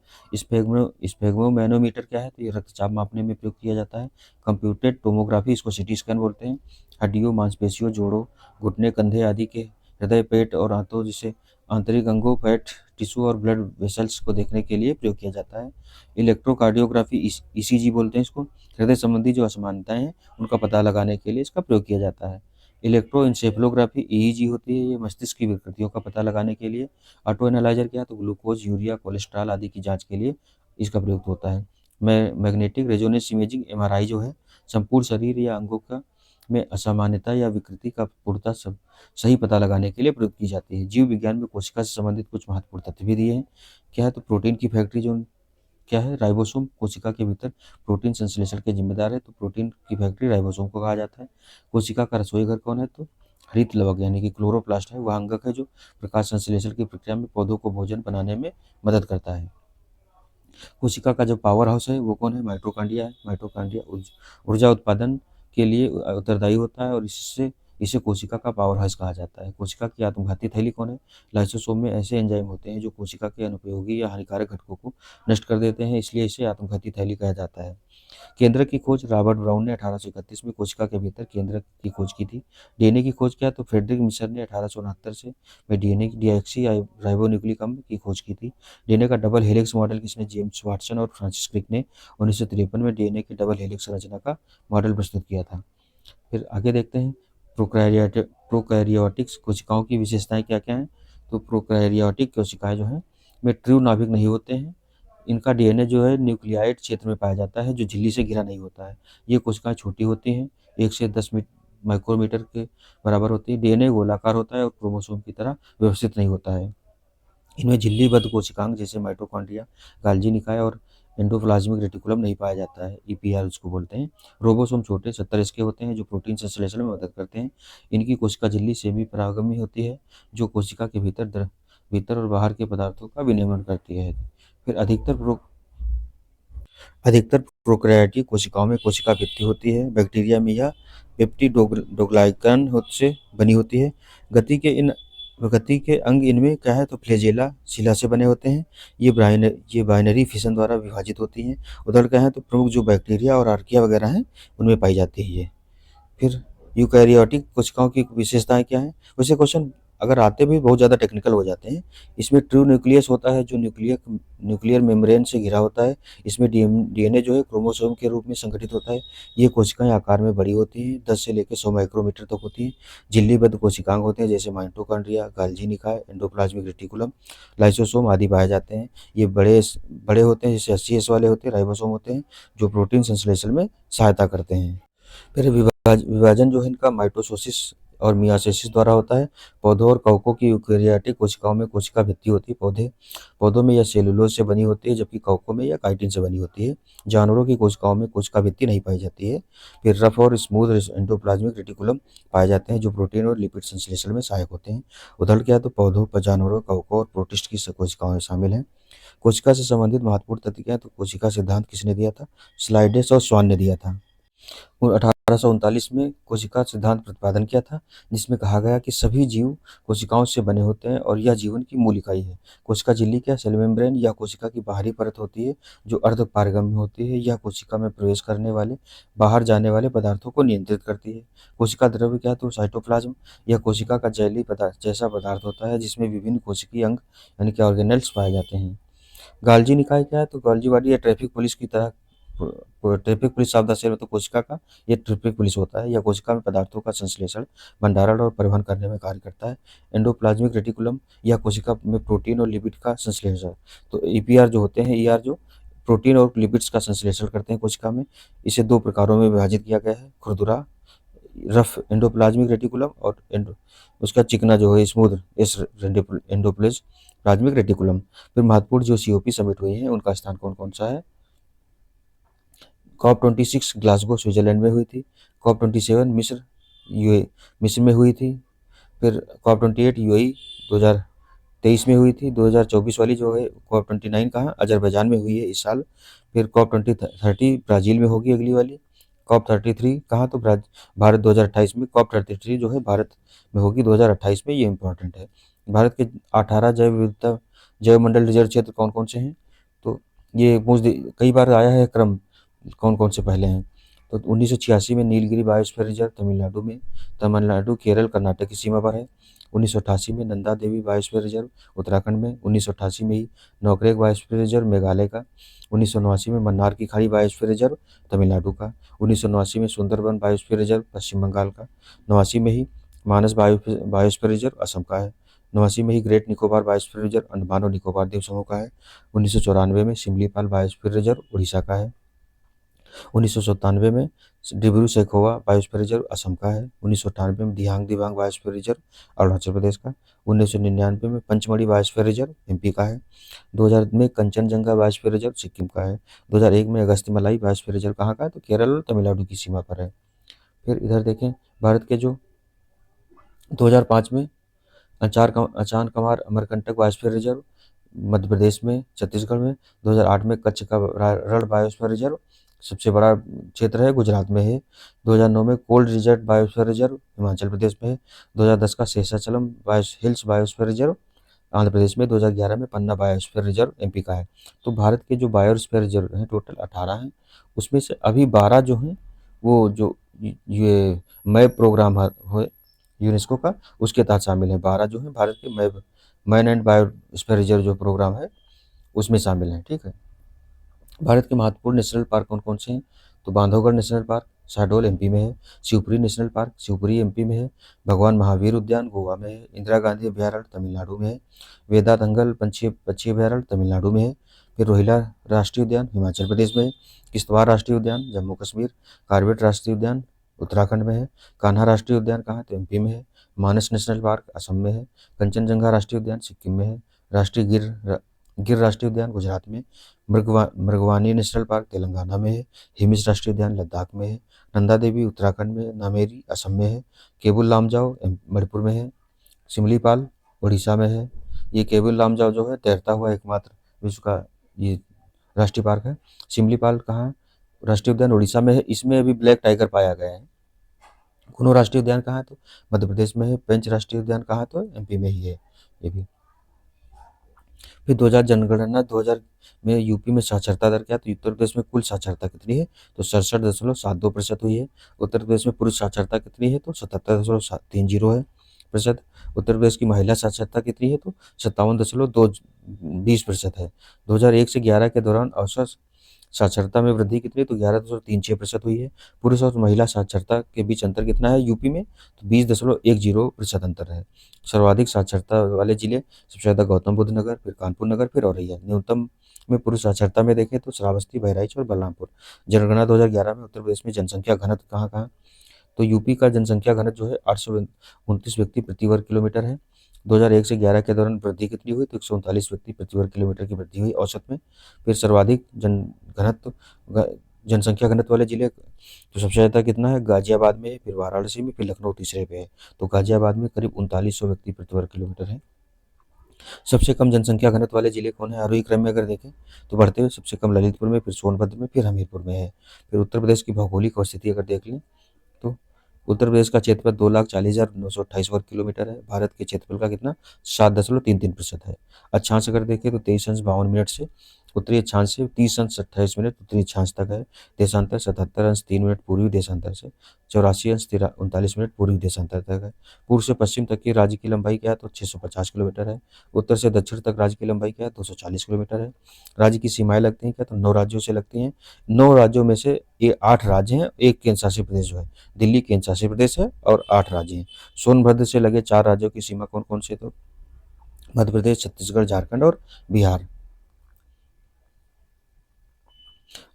स्फेग्मोमैनोमीटर क्या है? तो ये रक्तचाप मापने में प्रयुक्त किया जाता है। कंप्यूटेड टोमोग्राफी इसको सीटी स्कैन बोलते हैं। हड्डियों, मांसपेशियों, जोड़ों, घुटने, कंधे आदि के हृदय, पेट और आंतों जैसे आंतरिक अंगों, फैट टिश्यू और ब्लड वेसल्स को देखने के लिए प्रयोग किया जाता है। इलेक्ट्रोकार्डियोग्राफी ईसीजी बोलते हैं इसको। हृदय संबंधी जो असमानताएं हैं उनका पता लगाने के लिए इसका प्रयोग किया जाता है। इलेक्ट्रोइंसेफेलोग्राफी ईईजी होती है, ये मस्तिष्क की विकृतियों का पता लगाने के लिए। ऑटो एनालाइजर क्या है? तो ग्लूकोज, यूरिया, कोलेस्ट्रॉल आदि की जांच के लिए इसका प्रयोग होता है। मैग्नेटिक रेजोनेंस इमेजिंग एमआरआई जो है संपूर्ण शरीर या अंगों का में असामान्यता या विकृति का पूर्णतः सही पता लगाने के लिए प्रयोग की जाती है। जीव विज्ञान में कोशिका से संबंधित कुछ महत्वपूर्ण तथ्य भी दिए हैं। क्या है? तो प्रोटीन की फैक्ट्री जो क्या है? राइबोसोम कोशिका के भीतर प्रोटीन संश्लेषण के जिम्मेदार है, तो प्रोटीन की फैक्ट्री राइबोसोम को कहा जाता है। कोशिका का रसोई घर कौन है? तो हरित लवक यानी कि क्लोरोप्लास्ट है, वह अंगक है जो प्रकाश संश्लेषण की प्रक्रिया में पौधों को भोजन बनाने में मदद करता है। कोशिका का जो पावर हाउस है वो कौन है? माइटोकॉन्ड्रिया है। माइटोकॉन्ड्रिया ऊर्जा उत्पादन के लिए उत्तरदायी होता है और इसे कोशिका का पावर हाउस कहा जाता है। कोशिका की आत्मघाती थैली कौन है? लाइसोसोम में ऐसे एंजाइम होते हैं जो कोशिका के अनुपयोगी या हानिकारक घटकों को नष्ट कर देते हैं, इसलिए इसे आत्मघाती थैली कहा जाता है। केंद्र की खोज रॉबर्ट ब्राउन ने 1831 में कोशिका के भीतर केंद्र की खोज की थी। डीएनए की खोज क्या, तो फ्रेडरिक मिशर ने 1869 से में डीएनए की डीऑक्सी राइबोन्यूक्लिक अम्ल की खोज की थी। डीएनए का डबल हेलिक्स मॉडल किसने, जेम्स वाटसन और फ्रांसिस क्रिक ने 1953 में डीएनए की डबल हेलिक्स संरचना का मॉडल प्रस्तुत किया था। फिर आगे देखते हैं प्रोकैरियोटिक्स कोशिकाओं की विशेषताएं क्या क्या हैं। तो प्रोकैरियोटिक कोशिकाएं जो हैं में ट्रू नाभिक नहीं होते हैं। इनका डीएनए जो है न्यूक्लियाइड क्षेत्र में पाया जाता है जो झिल्ली से घिरा नहीं होता है। ये कोशिकाएं छोटी होती हैं, 1 से 10 माइक्रोमीटर के बराबर होती है। डीएनए गोलाकार होता है और क्रोमोसोम की तरह व्यवस्थित नहीं होता है। इनमें झिल्लीबद्ध कोशिकांग जैसे माइटोकॉन्ड्रिया, गाल्जी निकाय और एंडोप्लाज्मिक रेटिकुलम नहीं पाया जाता है, ईपीआर उसको बोलते हैं। रोबोसोम छोटे 70 के होते हैं जो प्रोटीन संश्लेषण में मदद करते हैं। इनकी कोशिका झिल्ली सेमी परागमी होती है जो कोशिका के भीतर और बाहर के पदार्थों का विनिमय करती है। फिर अधिकतर प्रोकैरियोटिक कोशिकाओं में कोशिका भित्ति होती है। बैक्टीरिया में यह पेप्टिडोग्लाइकन से बनी होती है। गति के अंग इनमें क्या है, तो फ्लैजेला शिला से बने होते हैं। ये बाइनरी फिशन द्वारा विभाजित होती हैं। उदाहरण क्या है, तो प्रमुख जो बैक्टीरिया और आर्किया वगैरह हैं उनमें पाई जाती है ये। फिर यूकैरियोटिक कोशिकाओं की विशेषताएं क्या हैं। वैसे क्वेश्चन अगर आते भी बहुत ज़्यादा टेक्निकल हो जाते हैं। इसमें ट्रू न्यूक्लियस होता है जो न्यूक्लियर मेम्ब्रेन से घिरा होता है। इसमें डीएनए जो है क्रोमोसोम के रूप में संगठित होता है। ये कोशिकाएं आकार में बड़ी होती हैं, 10 से लेकर 100 माइक्रोमीटर तक होती हैं। झिल्लीबद्ध कोशिकांग होते हैं जैसे माइटोकॉन्ड्रिया, गाल्जी निकाय, एंडोप्लाज्मिक रेटिकुलम, लाइसोसोम आदि पाए जाते हैं। ये बड़े होते हैं जैसे 80S वाले होते हैं। राइबोसोम होते हैं जो प्रोटीन संश्लेषण में सहायता करते हैं। फिर विभाजन जो है इनका माइटोसिस और मियासिस द्वारा होता है। पौधों और कवकों की यूकैरियोटिक कोशिकाओं में कोशिका भित्ति होती है। पौधों में यह सेलुलोज से बनी होती है जबकि कवकों में यह काइटिन से बनी होती है। जानवरों की कोशिकाओं में कोशिका भित्ति नहीं पाई जाती है। फिर रफ और स्मूथ एंडोप्लाज्मिक रेटिकुलम पाए जाते हैं जो प्रोटीन और लिपिड संश्लेषण में सहायक होते हैं। उदाहरण क्या है, तो पौधों पर जानवरों, कवकों और प्रोटिस्ट की कोशिकाएं शामिल हैं। कोशिका से संबंधित महत्वपूर्ण तथ्य क्या है, तो कोशिका सिद्धांत किसने दिया था, स्लाइडेस और स्वान ने दिया था। और 1839 में कोशिका सिद्धांत प्रतिपादन किया था जिसमें कहा गया कि सभी जीव कोशिकाओं से बने होते हैं और यह जीवन की मूल इकाई है। कोशिका झिल्ली क्या, सेल मेम्ब्रेन या कोशिका की बाहरी परत होती है जो अर्ध पारगम्य होती है। यह कोशिका में प्रवेश करने वाले, बाहर जाने वाले पदार्थों को नियंत्रित करती है। कोशिका द्रव्य क्या, तो साइटोप्लाज्म यह कोशिका का जैली पदार्थ जैसा पदार्थ होता है जिसमें विभिन्न कोशिकीय अंग यानी कि ऑर्गेनेल्स पाए जाते हैं। गाल्जी निकाय क्या है, तो गाल्जी बॉडी या ट्रैफिक पुलिस की तरह ट्रैफिक पुलिस शब्द से तो कोशिका का ये ट्रैफिक पुलिस होता है। यह कोशिका में पदार्थों का संश्लेषण, भंडारण और परिवहन करने में कार्य करता है। एंडोप्लाज्मिक रेटिकुलम यह कोशिका में प्रोटीन और लिपिड का संश्लेषण, तो ईपीआर जो होते हैं, ईआर जो प्रोटीन और लिपिड्स का संश्लेषण करते हैं कोशिका में। इसे 2 प्रकारों में विभाजित किया गया है, खुरदुरा रफ एंडोप्लाज्मिक रेटिकुलम और उसका चिकना जो है स्मूथ एंडोप्लाज्मिक रेटिकुलम। फिर महत्वपूर्ण जो सीओपी समिट हुई है उनका स्थान कौन कौन सा है। COP26 ग्लासगो स्विट्जरलैंड में हुई थी। COP27 मिस्र में हुई थी। फिर COP28 यूएई 2023 में हुई थी। 2024 वाली जो है COP29 कहाँ, अजरबैजान में हुई है इस साल। फिर COP30 ब्राज़ील में होगी अगली वाली। COP33 कहाँ, तो भारत 2028 में। COP33 जो है भारत में होगी 2028 में, ये इंपॉर्टेंट है। भारत के 18 जैव मंडल रिजर्व क्षेत्र कौन कौन से हैं, तो ये कई बार आया है क्रम कौन कौन से पहले हैं। तो 1986 में नीलगिरी बायोस्फीयर रिजर्व तमिलनाडु केरल कर्नाटक की सीमा पर है। 1988 में नंदा देवी बायोस्फीयर रिजर्व उत्तराखंड में। 1988 में ही नौकरेक बायोस्फीयर रिजर्व मेघालय का। 1989 में मन्नार की खाड़ी बायोस्फीयर रिजर्व तमिलनाडु का। 1989 में सुंदरबन बायोस्फीयर रिजर्व पश्चिम बंगाल का। 89 में ही मानस बायोस्फीयर रिजर्व असम का है। 89 में ही great Nicobar biosphere reserve Andaman और निकोबार द्वीप समूह का है। 1994 में सिमलीपाल बायोस्फीयर रिजर्व उड़ीसा का है। 1997 में डिब्रू सैखोवा बायोस्फीयर रिजर्व असम का है। 1998 में दिहांग दिबांग बायोस्फीयर रिजर्व अरुणाचल प्रदेश का। 1999 में पंचमढ़ी बायोस्फीयर रिजर्व एमपी का है। 2000 में कंचनजंगा बायोस्फीयर रिजर्व सिक्किम का है। 2001 में अगस्त्यमलाई बायोस्फीयर रिजर्व कहाँ का है, तो केरल और तमिलनाडु की सीमा पर है। फिर इधर देखें भारत के जो 2005 में अचान कमार अमरकंटक बायोस्फीयर रिजर्व मध्य प्रदेश में, छत्तीसगढ़ में। 2008 में कच्छ का रण बायोस्फीयर रिजर्व सबसे बड़ा क्षेत्र है, गुजरात में है। 2009 में cold desert biosphere reserve Himachal Pradesh में है। 2010 का Seshachalam hills biosphere reserve Andhra Pradesh में 2011 में पन्ना बायोस्फीयर रिजर्व एमपी का है। तो भारत के जो बायोस्फीयर रिजर्व हैं टोटल 18 हैं, उसमें से अभी 12 जो हैं वो जो ये मय प्रोग्राम है यूनेस्को का, उसके तहत शामिल हैं। 12 जो हैं भारत के मैन एंड बायोस्फीयर रिजर्व जो प्रोग्राम है उसमें शामिल हैं। ठीक है। भारत के महत्वपूर्ण नेशनल पार्क कौन कौन से हैं? तो Bandhavgarh national park Shahdol MP में है, Shivpuri national park Shivpuri MP में है, भगवान महावीर उद्यान गोवा में है, इंदिरा गांधी अभयारण्य तमिलनाडु में है, वेदांतंगल पंछी पक्षी अभयारण्य तमिलनाडु में है, फिर रोहिला राष्ट्रीय उद्यान हिमाचल प्रदेश में है, किश्तवाड़ राष्ट्रीय उद्यान जम्मू कश्मीर, कार्बेट राष्ट्रीय उद्यान उत्तराखंड में है, कान्हा राष्ट्रीय उद्यान कहाँ है? तो एमपी में है, मानस नेशनल पार्क असम में है, कंचनजंगा राष्ट्रीय उद्यान सिक्किम में है, राष्ट्रीय गिर राष्ट्रीय उद्यान गुजरात में, मृगवानी नेशनल पार्क तेलंगाना में है, हिमिस राष्ट्रीय उद्यान लद्दाख में है, नंदा देवी उत्तराखंड में है, नामेरी असम में है, केबुल लामजाओ मणिपुर में है, सिमलीपाल उड़ीसा में है। ये केबुल लामजाओ जो है तैरता हुआ एकमात्र विश्व का ये राष्ट्रीय पार्क है। सिमलीपाल कहाँ है? राष्ट्रीय उद्यान उड़ीसा में है। इसमें अभी ब्लैक टाइगर पाया गया है। कुनो राष्ट्रीय उद्यान कहाँ है? तो मध्य प्रदेश में है। पेंच राष्ट्रीय उद्यान कहाँ है? तो एमपी में ही है ये भी। फिर 2000 जनगणना 2000 में यूपी में साक्षरता दर क्या है? तो उत्तर प्रदेश में कुल साक्षरता कितनी है? तो 67.72% हुई है। उत्तर प्रदेश में पुरुष साक्षरता कितनी है? तो 77.30 है प्रतिशत। उत्तर प्रदेश की महिला साक्षरता कितनी है? तो 57.20% है। 2001 से 11 के दौरान औसत साक्षरता में वृद्धि कितनी है? तो 11.36% हुई है। पुरुष और महिला साक्षरता के बीच अंतर कितना है यूपी में? तो 20.10% अंतर है। सर्वाधिक साक्षरता वाले जिले सबसे ज़्यादा गौतम बुद्ध नगर, फिर कानपुर नगर, फिर औरैया। न्यूनतम में पुरुष साक्षरता में देखें तो श्रावस्ती, बहराइच और बलरामपुर। जनगणना 2011 में उत्तर प्रदेश में जनसंख्या घनत्व कहाँ कहाँ? तो यूपी का जनसंख्या घनत्व जो है 829 व्यक्ति प्रति वर्ग किलोमीटर है। 2001 से 11 के दौरान वृद्धि कितनी हुई? तो 139 व्यक्ति प्रति वर्ग किलोमीटर की वृद्धि हुई औसत में। फिर सर्वाधिक जनसंख्या घनत्व वाले जिले तो सबसे ज़्यादा कितना है? गाजियाबाद में, फिर वाराणसी में, फिर लखनऊ तीसरे पे है। तो गाजियाबाद में करीब 3900 व्यक्ति प्रति वर्ग किलोमीटर है। सबसे कम जनसंख्या घनत्व वाले जिले कौन है? आरोही क्रम में अगर देखें तो बढ़ते हुए सबसे कम ललितपुर में, फिर सोनभद्र में, फिर हमीरपुर में है। फिर उत्तर प्रदेश की भौगोलिक स्थिति अगर देख लें तो उत्तर प्रदेश का क्षेत्रफल 2,40,928 वर्ग किलोमीटर है। भारत के क्षेत्रफल का कितना? 7.33% है। अक्षांश अगर देखें तो 23:52 से उत्तरी अक्षांश से 30:28 उत्तरी अक्षांश तक है। देशांतर 77:03 पूर्वी देशांतर से, 84:39 पूर्वी देशांतर तक है। पूर्व से पश्चिम तक की राज्य की लंबाई क्या है? तो 650 किलोमीटर है। उत्तर से दक्षिण तक राज्य की लंबाई क्या है? 240 किलोमीटर है। राज्य की सीमाएं लगती हैं क्या? तो 9 राज्यों से लगती हैं। 9 राज्यों में से ये 8 राज्य हैं, एक केंद्र शासित प्रदेश जो है दिल्ली केंद्र शासित प्रदेश है, और 8 राज्य हैं। सोनभद्र से लगे 4 राज्यों की सीमा कौन कौन से? तो मध्य प्रदेश, छत्तीसगढ़, झारखंड और बिहार।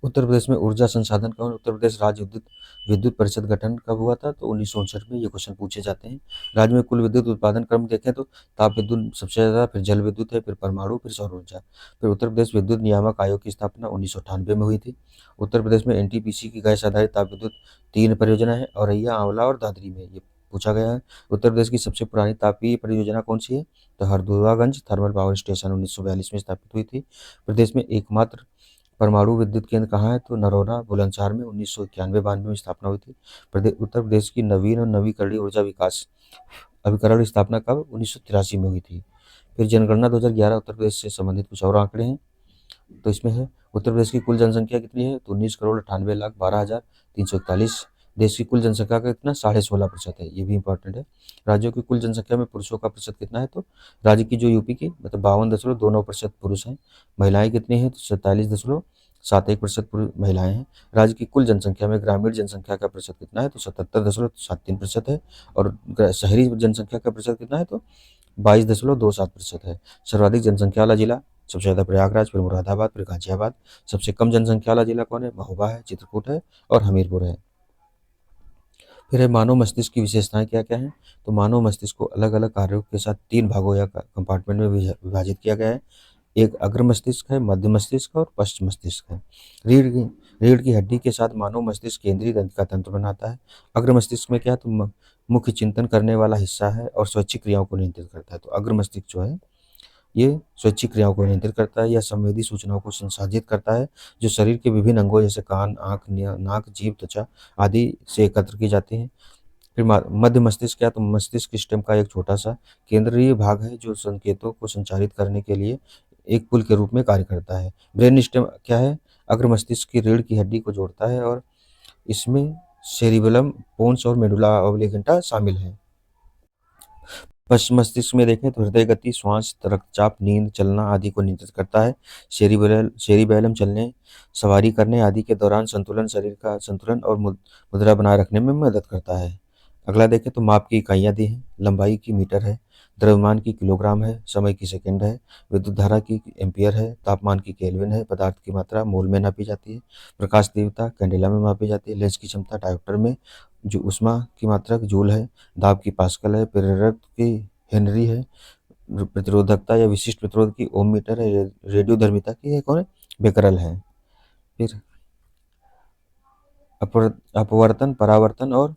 उत्तर प्रदेश में ऊर्जा संसाधन कौन? उत्तर प्रदेश राज्य विद्युत विद्युत परिषद गठन कब हुआ था? तो 1959 में। ये क्वेश्चन पूछे जाते हैं। राज्य में कुल विद्युत उत्पादन क्रम देखें तो ताप विद्युत सबसे ज़्यादा, फिर जल विद्युत है, फिर परमाणु, फिर सौर ऊर्जा। फिर उत्तर प्रदेश विद्युत नियामक आयोग की स्थापना 1998 में हुई थी। उत्तर प्रदेश में एनटीपीसी की गैस आधारित ताप विद्युत 3 परियोजना है, औरैया, आंवला और दादरी में। ये पूछा गया है। उत्तर प्रदेश की सबसे पुरानी तापीय परियोजना कौन सी है? तो हरदुआगंज थर्मल पावर स्टेशन 1942 में स्थापित हुई थी। प्रदेश में एकमात्र परमाणु विद्युत केंद्र कहाँ है? तो नरोरा बुलंदशहर में 1991-92 में स्थापना हुई थी। उत्तर प्रदेश की नवीन और नवीकरणीय ऊर्जा विकास अभिकरण स्थापना कब? 1983 में हुई थी। फिर जनगणना 2011 उत्तर प्रदेश से संबंधित कुछ और आंकड़े हैं। तो इसमें है उत्तर प्रदेश की कुल जनसंख्या कितनी है? तो 19,98,12,341। देश की कुल जनसंख्या का कितना? 16.5% है। ये भी इंपॉर्टेंट है। राज्यों की कुल जनसंख्या में पुरुषों का प्रतिशत कितना है? तो राज्य की जो यूपी की मतलब 52.29% पुरुष हैं। महिलाएं कितनी हैं? तो 47.71% महिलाएं हैं। राज्य की कुल जनसंख्या में ग्रामीण जनसंख्या का प्रतिशत कितना है? तो 77.73% है। और शहरी जनसंख्या का प्रतिशत कितना है? तो 22.27% है। सर्वाधिक जनसंख्या वाला जिला सबसे ज़्यादा प्रयागराज, फिर मुरादाबाद, फिर गाजियाबाद। सबसे कम जनसंख्या वाला जिला कौन है? महोबा है, चित्रकूट है और हमीरपुर है। फिर है मानव मस्तिष्क की विशेषताएं क्या क्या हैं? तो मानव मस्तिष्क को अलग अलग कार्यों के साथ 3 भागों या कंपार्टमेंट में विभाजित किया गया है। एक अग्र मस्तिष्क है, मध्य मस्तिष्क और पश्च मस्तिष्क है। रीढ़ की हड्डी के साथ मानव मस्तिष्क केंद्रीय का तंत्र बनाता है। अग्र मस्तिष्क में क्या है? तो मुख्य चिंतन करने वाला हिस्सा है और स्वैच्छिक क्रियाओं को नियंत्रित करता है। तो अग्र मस्तिष्क जो है ये स्वैच्छिक क्रियाओं को नियंत्रित करता है या संवेदी सूचनाओं को संसाधित करता है, जो शरीर के विभिन्न अंगों जैसे कान, आँख, नाक, जीभ, त्वचा आदि से एकत्र की जाती हैं। फिर मध्य मस्तिष्क क्या है, तो मस्तिष्क सिस्टम का एक छोटा सा केंद्रीय भाग है जो संकेतों को संचारित करने के लिए एक पुल के रूप में कार्य करता है। ब्रेन स्टेम क्या है, अग्र मस्तिष्क की रीढ़ की हड्डी को जोड़ता है और इसमें सेरिबेलम, पोन्स और मेडुला ऑब्लिगेंटा शामिल है। पश्चिम मस्तिष्क में देखें तो हृदय गति, श्वास, रक्तचाप, नींद, चलना आदि को नियंत्रित करता है। सेरिबैलम चलने, सवारी करने आदि के दौरान संतुलन, शरीर का संतुलन और मुद्रा बनाए रखने में मदद करता है। अगला देखें तो माप की इकाइयाँ दी हैं। लंबाई की मीटर है, द्रव्यमान की किलोग्राम है, समय की सेकंड है, विद्युत धारा की एम्पियर है, तापमान की केल्विन है, पदार्थ की मात्रा मोल में नापी जाती है, प्रकाश तीव्रता कैंडेला में मापी जाती है, लेंस की क्षमता डायोप्टर में, जो ऊष्मा की मात्रक जूल है, दाब की पास्कल है, प्रेरक की हेनरी है, प्रतिरोधकता या विशिष्ट प्रतिरोध की ओम मीटर है, रेडियोधर्मिता की है कौन है, बेकरल है। फिर अपवर्तन, परावर्तन और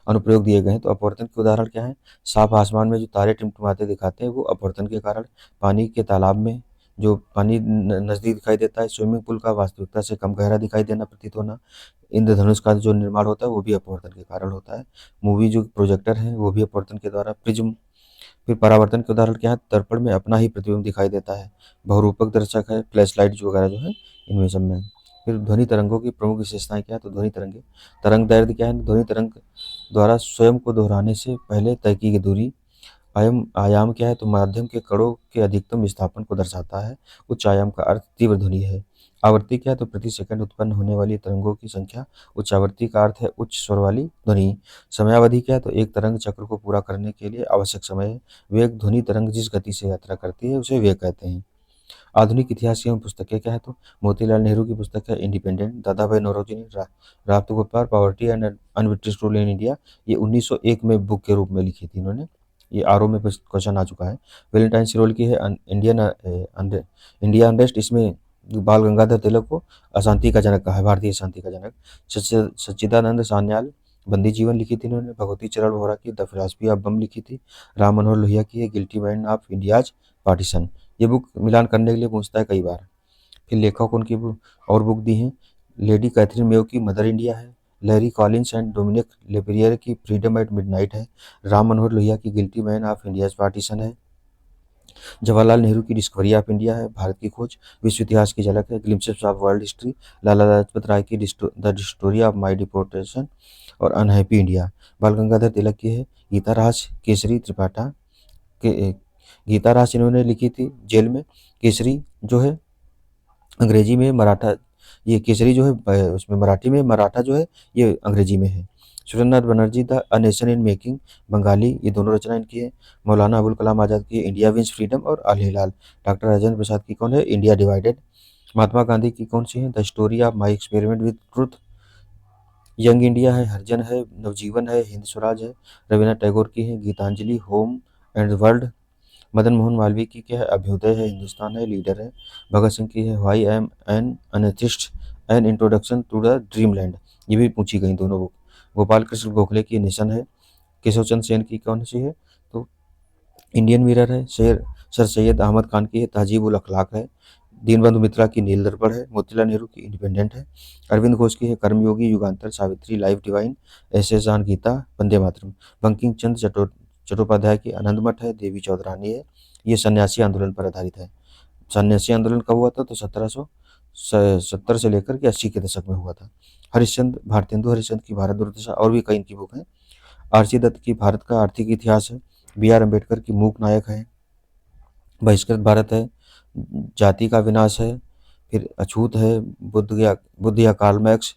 अनुप्रयोग दिए गए हैं। तो अपवर्तन के उदाहरण क्या है, साफ आसमान में जो तारे टिमटिमाते दिखाते हैं वो अपवर्तन के कारण, पानी के तालाब में जो पानी नजदीक दिखाई देता है, स्विमिंग पूल का वास्तविकता से कम गहरा दिखाई देना, प्रतीत होना, इंद्रधनुष का जो निर्माण होता है वो भी अपवर्तन के कारण होता है। मूवी जो प्रोजेक्टर है वो भी अपवर्तन के द्वारा, प्रिज्म। फिर परावर्तन के उदाहरण क्या है, दर्पण में अपना ही प्रतिबिंब दिखाई देता है, बहुरूपक दर्शक है, फ्लैश लाइट जो वगैरह जो है इनमें सब में। फिर ध्वनि तरंगों की प्रमुख विशेषताएं क्या है, तो ध्वनि तरंगे, तरंग दैर्ध्य क्या है, ध्वनि तरंग द्वारा स्वयं को दोहराने से पहले तय की गई दूरी। आयाम क्या है, तो माध्यम के कणों के अधिकतम विस्थापन को दर्शाता है। उच्च आयाम का अर्थ तीव्र ध्वनि है। आवृत्ति क्या है, तो प्रति सेकंड उत्पन्न होने वाली तरंगों की संख्या। उच्च आवृत्ति का अर्थ है उच्च स्वर वाली ध्वनि। समयावधि क्या है, तो एक तरंग चक्र को पूरा करने के लिए आवश्यक समय है। वेग, ध्वनि तरंग जिस गति से यात्रा करती है उसे वेग कहते हैं। आधुनिक इतिहास एवं पुस्तकें क्या है, तो मोतीलाल नेहरू की पुस्तक है इंडिपेंडेंट, दादा भाई नौरोजी ने राफ्ट गोपाल, पॉवर्टी एंड अनविक्टेड रूल इन इंडिया, ये 1901 में बुक के रूप में लिखी थी इन्होंने। ये आरओ में क्वेश्चन आ चुका है। वैलेंटाइन सिरोल की है इंडिया अनरेस्ट, इसमें बाल गंगाधर तिलक को अशांति का जनक कहा है, भारतीय शांति का जनक। सच्चिदानंद सान्याल, बंदी जीवन लिखी थी इन्होंने। भगवती चरण वोहरा की द फिलॉसफी ऑफ बम लिखी थी। राम मनोहर लोहिया की है guilty mind of India's partition. ये बुक मिलान करने के लिए पूछता है कई बार। फिर लेखक उनकी और बुक दी हैं, लेडी कैथरीन मेयो की मदर इंडिया है, लैरी कॉलिंस एंड डोमिनिक लेपेरियर की फ्रीडम एट मिडनाइट है, राम मनोहर लोहिया की guilty man of India's partition है, जवाहरलाल नेहरू की डिस्कवरी ऑफ इंडिया है, भारत की खोज, विश्व इतिहास की झलक है, glimpses of world history, Lala Lajpat Rai की the story of my deportation और अनहैप्पी इंडिया। बाल गंगाधर तिलक की है गीता राज केसरी त्रिपाठा के, गीता राज इन्होंने लिखी थी जेल में। केसरी जो है अंग्रेजी में, मराठा, ये केसरी जो है उसमें मराठी में, मराठा जो है ये अंग्रेजी में है। Surendranath Banerjee the a nation in making, Bengali, ये दोनों रचना इनकी है। मौलाना अबुल कलाम आज़ाद की इंडिया विंस फ्रीडम और अल हिलाल। डॉक्टर राजेंद्र प्रसाद की कौन है, इंडिया डिवाइडेड। महात्मा गांधी की कौन सी है, the story of my experiment with truth. Young India है, हरिजन है, नवजीवन है, हिंद स्वराज है। रविन्द्रनाथ टैगोर की है Gitanjali, home and world. Madan Mohan Malaviya की क्या है, अभ्युदय है, हिंदुस्तान है, लीडर है। भगत सिंह की है why I am an atheist, an introduction to the dreamland, ये भी पूछी गई दोनों बुक। गोपाल कृष्ण गोखले की नेशन है। केशव चंद्र सेन की कौन सी है, तो इंडियन मिरर है। सर सैयद अहमद खान की है तहजीब उल अखलाक है। दीनबंधु मित्रा की नील दर्पण है। मोतीलाल नेहरू की इंडिपेंडेंट है। अरविंद घोष की है कर्मयोगी, युगांतर, सावित्री, लाइफ डिवाइन, एस जान गीता, वंदे मातरम। बंकिम चंद्र चट्टोपाध्याय की आनंद मठ है। देवी चौधरानी है, ये सन्यासी आंदोलन पर आधारित है। सन्यासी आंदोलन कब हुआ था, तो 1770 से लेकर के 80 के दशक में हुआ था। हरिश्चंद्र, भारतेंदु हरिश्चंद्र की भारत दुर्दशा, और भी कई इनकी बुक हैं। आरसी दत्त की भारत का आर्थिक इतिहास है। बी आर अम्बेडकर की मूक नायक है। बहिष्कृत भारत है। जाति का विनाश है। फिर अछूत है, बुद्ध या कार्ल मैक्स।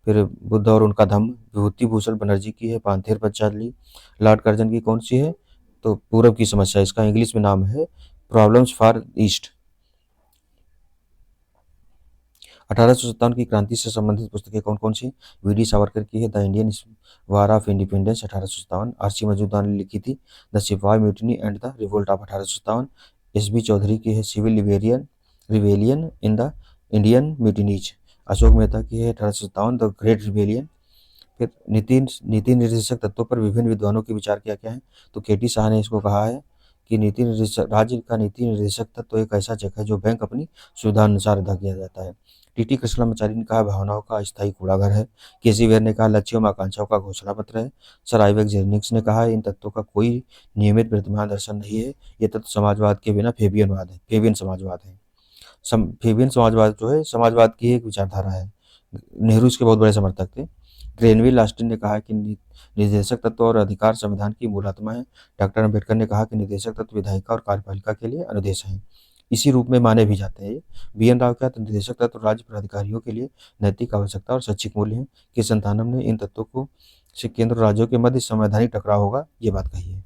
फिर बुद्ध और उनका धम्म। विभूति भूषण बनर्जी की है पांथेर पंचाली। लॉर्ड कर्जन की कौन सी है, तो पूरब की समस्या, इसका इंग्लिश में नाम है प्रॉब्लम्स फॉर ईस्ट। 1857 की क्रांति से संबंधित पुस्तकें कौन कौन सी, वी डी सावरकर की है the Indian war of independence 1857, R C. Majumdar ने लिखी थी the sipahi mutiny and the revolt of 1857। S B. Chaudhuri की है civil rebellion in the Indian mutinies. Ashok Mehta की है 1857 द ग्रेट रिवेलियन। फिर नीति निर्देशक तत्वों पर विभिन्न विद्वानों के विचार क्या क्या है, तो के टी शाह ने इसको कहा है कि राज्य का नीति निर्देशक तत्व एक ऐसा चेक है जो बैंक अपनी सुविधा अनुसार अदा किया जाता है। टीटी कृष्णमाचारी ने कहा भावनाओं का अस्थायी कूड़ाघर है। केसी वेयर ने कहा लक्ष्यों में आकांक्षाओं का घोषणा पत्र है। सर आइवैक जेनिंग्स ने कहा इन तत्वों का कोई नियमित वर्तमान दर्शन नहीं है। ये तत्व समाजवाद के बिना फेबियन समाजवाद है। फेबियन समाजवाद जो है समाजवाद की एक विचारधारा है। नेहरू इसके बहुत बड़े समर्थक थे। ग्रेनविल लास्टिन ने कहा कि निर्देशक तत्व और अधिकार संविधान की मूल आत्मा है। डॉक्टर अम्बेडकर ने कहा कि निर्देशक तत्व विधायिका और कार्यपालिका के लिए अनुदेश हैं। इसी रूप में माने भी जाते हैं। बी एन राव क्या तो निर्देशक तत्व राज्य प्राधिकारियों के लिए नैतिक आवश्यकता और शैक्षिक मूल्य हैं कि संतानम ने इन तत्वों को से केंद्र और राज्यों के मध्य संवैधानिक टकराव होगा, ये बात कही है।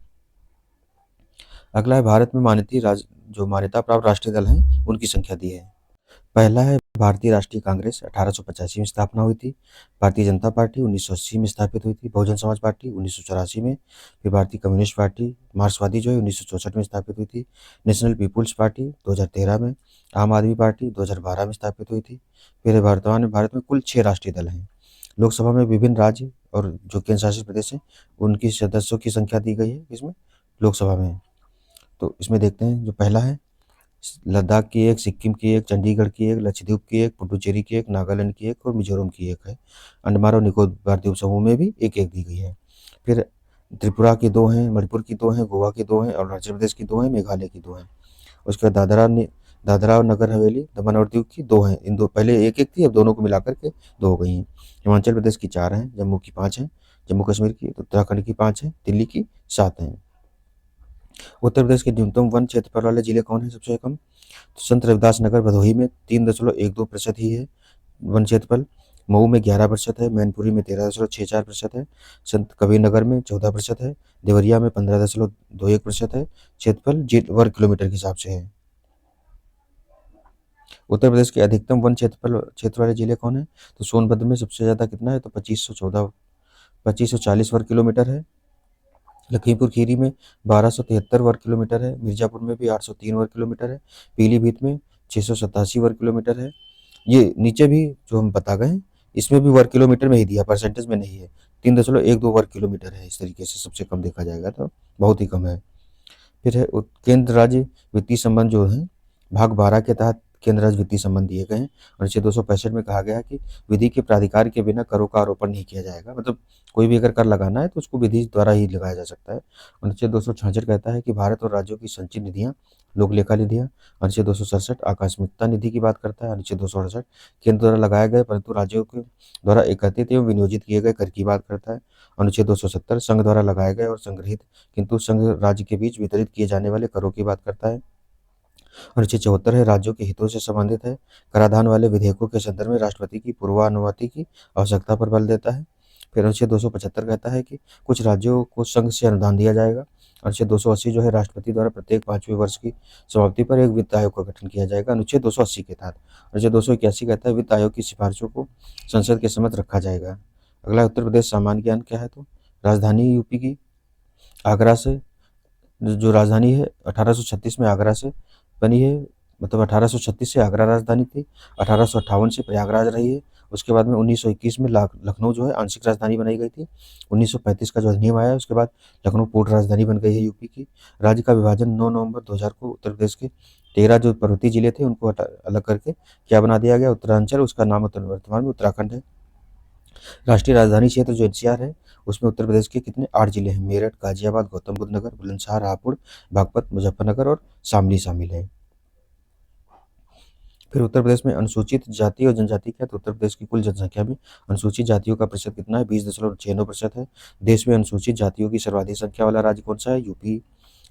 अगला है भारत में जो मान्यता प्राप्त राष्ट्रीय दल हैं उनकी संख्या दी है। पहला है भारतीय राष्ट्रीय कांग्रेस 1885 में स्थापना हुई थी। भारतीय जनता पार्टी 1980 में स्थापित हुई थी। बहुजन समाज पार्टी 1984 में। फिर भारतीय कम्युनिस्ट पार्टी मार्क्सवादी जो है 1964 में स्थापित हुई थी। नेशनल पीपुल्स पार्टी 2013 में। आम आदमी पार्टी 2012 में स्थापित हुई थी। फिर वर्तमान भारत में कुल 6 राष्ट्रीय दल हैं। लोकसभा में विभिन्न राज्य और जो केंद्र शासित प्रदेश हैं उनकी सदस्यों की संख्या दी गई है इसमें लोकसभा में। तो इसमें देखते हैं जो पहला है लद्दाख की एक, सिक्किम की एक, चंडीगढ़ की एक, लक्षद्वीप की एक, पुडुचेरी की एक, नागालैंड की एक और मिजोरम की एक है। अंडमान और निकोबार द्वीप समूह में भी एक एक दी गई है। फिर त्रिपुरा की 2 हैं, मणिपुर की 2 हैं, गोवा की 2 हैं और अरुणाचल प्रदेश की 2 हैं, मेघालय की 2 हैं। उसके बाद दादरा और नगर हवेली, दमन और दीव की 2 हैं। इन दो पहले एक एक थी, अब दोनों को मिलाकर के 2 हो गई हैं। हिमाचल प्रदेश की 4 हैं, जम्मू की 5 हैं, जम्मू कश्मीर की, उत्तराखंड की 5 हैं, दिल्ली की 7 हैं। उत्तर प्रदेश के न्यूनतम वन क्षेत्रफल वाले जिले कौन है सबसे कम? तो संत रविदास नगर भदोही में 3.12% ही है वन क्षेत्रफल। मऊ में 11% है। मैनपुरी में 13.64% है। संत कबीर नगर में 14% है। देवरिया में 15.21% है। क्षेत्रफल वर्ग किलोमीटर के हिसाब से है। उत्तर प्रदेश के अधिकतम वन क्षेत्र वाले जिले कौन है? तो सोनभद्र में सबसे ज्यादा कितना है? तो 2540 वर्ग किलोमीटर है। लखीमपुर खीरी में 1273 वर्ग किलोमीटर है। मिर्जापुर में भी 803 वर्ग किलोमीटर है। पीलीभीत में 687 वर्ग किलोमीटर है। ये नीचे भी जो हम बता गए हैं इसमें भी वर्ग किलोमीटर में ही दिया, परसेंटेज में नहीं है। 3.12 वर्ग किलोमीटर है। इस तरीके से सबसे कम देखा जाएगा तो बहुत ही कम है। फिर है केंद्र राज्य वित्तीय संबंध जो है भाग 12 के तहत केंद्र राज्य वित्तीय संबंध दिए गए हैं। अनुच्छेद 265 में कहा गया है कि विधि के प्राधिकार के बिना करों का आरोपण नहीं किया जाएगा। मतलब कोई भी अगर कर लगाना है तो उसको विधि द्वारा ही लगाया जा सकता है। अनुच्छेद 266 कहता है कि भारत और राज्यों की संचित निधियां लोक लेखा निधियां। अनुच्छेद 267 आकस्मिकता निधि की बात करता है। अनुच्छेद 268 केंद्र द्वारा लगाए गए परंतु राज्यों के द्वारा एकत्रित एवं विनियोजित किए गए कर की बात करता है। अनुच्छेद 270 संघ द्वारा लगाए गए और संग्रहित किंतु संघ राज्य के बीच वितरित किए जाने वाले करों की बात करता है। अनुच्छेद 74 है राज्यों के हितों से संबंधित है। कराधान वाले विधेयकों के संदर्भ में राष्ट्रपति की पूर्वानुमति की आवश्यकता पर बल देता है। फिर अनुच्छेद 275 कहता है कि कुछ राज्यों को संघ से अनुदान दिया जाएगा। अनुच्छेद 280 जो है राष्ट्रपति द्वारा प्रत्येक 5वें वर्ष की समाप्ति पर एक वित्त आयोग का गठन किया जाएगा। अनुच्छेद 280 के तहत अनुच्छेद 281 कहता है वित्त आयोग की सिफारिशों को संसद के समक्ष रखा जाएगा। अगला उत्तर प्रदेश सामान्य ज्ञान क्या है? तो राजधानी यूपी की आगरा से जो राजधानी है 1836 में आगरा से बनी है। मतलब 1836 से आगरा राजधानी थी। 1858 से प्रयागराज रही है। उसके बाद में 1921 में लखनऊ जो है आंशिक राजधानी बनाई गई थी। 1935 का जो अधिनियम आया उसके बाद लखनऊ पूर्ण राजधानी बन गई है यूपी की। राज्य का विभाजन 9 नवंबर 2000 को उत्तर प्रदेश के 13 जो पर्वतीय जिले थे उनको अलग करके क्या बना दिया गया? उत्तरांचल। उसका नाम वर्तमान में उत्तराखंड है। राष्ट्रीय राजधानी क्षेत्र जो एनसीआर है उसमें उत्तर प्रदेश के कितने 8 जिले हैं? मेरठ, गाजियाबाद, गौतम बुद्ध नगर, बुलंदशहर, हापुड़, बागपत, मुजफ्फरनगर और शामली शामिल है। फिर उत्तर प्रदेश में अनुसूचित जाति और जनजाति क्या? तो उत्तर प्रदेश की कुल जनसंख्या में अनुसूचित जातियों का प्रतिशत कितना है? 20.96% है। देश में अनुसूचित जातियों की सर्वाधिक संख्या वाला राज्य कौन सा है? यूपी।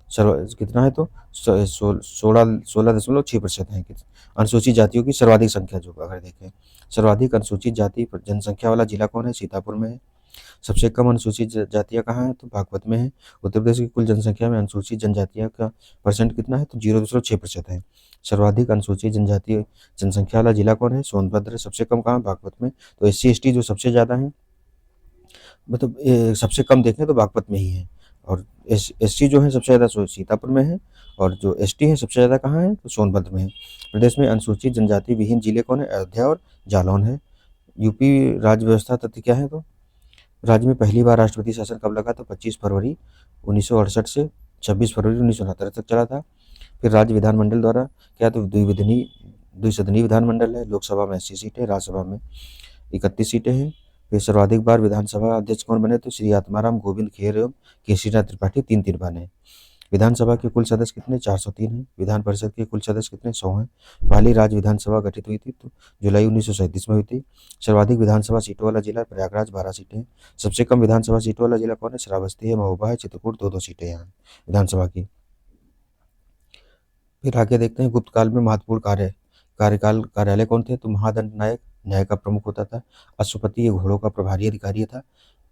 कितना है? तो 16.6% है अनुसूचित जातियों की सर्वाधिक संख्या। जो अगर देखें सर्वाधिक अनुसूचित जाति जनसंख्या वाला जिला कौन है? सीतापुर में है। सबसे कम अनुसूचित जातियां कहाँ है? तो बागपत में है। उत्तर प्रदेश की कुल जनसंख्या में अनुसूचित जनजातियों का परसेंट कितना है? तो 0.6% है। सर्वाधिक अनुसूचित जनजातीय जनसंख्या वाला जिला कौन है? सोनभद्र। सबसे कम कहाँ? बागपत में। तो SC ST जो सबसे ज्यादा है मतलब सबसे कम देखें तो बागपत में ही है। और SC जो है सबसे ज्यादा सीतापुर में है। और जो ST है सबसे ज्यादा कहाँ है? तो सोनभद्र में है। प्रदेश में अनुसूचित जनजाति विहीन जिले कौन है? अयोध्या और जालौन है। यूपी राज्य व्यवस्था तथ्य क्या है? तो राज्य में पहली बार राष्ट्रपति शासन कब लगा? तो 25 फरवरी 1968 से 26 फरवरी 1969 तक चला था। फिर राज्य विधानमंडल द्वारा क्या? तो द्विविधीय द्विसदनीय विधानमंडल है। लोकसभा में 80 सीटें, राज्यसभा में 31 सीटें हैं। फिर सर्वाधिक बार विधानसभा अध्यक्ष कौन बने? तो श्री आत्माराम गोविंद खेर एवं केशरीनाथ त्रिपाठी 3 बने। विधानसभा के कुल सदस्य कितने? 403 हैं। विधान परिषद के कुल सदस्य कितने? 100 हैं। पहली राज्य विधानसभा गठित हुई थी तो जुलाई 1937 में हुई थी। सर्वाधिक विधानसभा सीटों वाला जिला प्रयागराज 12 सीटें हैं। सबसे कम विधानसभा सीटों वाला जिला कौन है? श्रावस्ती है, महोबा है, चित्रकूट 2-2 सीटें यहाँ विधानसभा की। फिर आगे देखते हैं गुप्त काल में महत्वपूर्ण कार्यालय कौन थे? तो महादंड नायक न्याय का प्रमुख होता था। अश्वपति ये घोड़ों का प्रभारी अधिकारी था।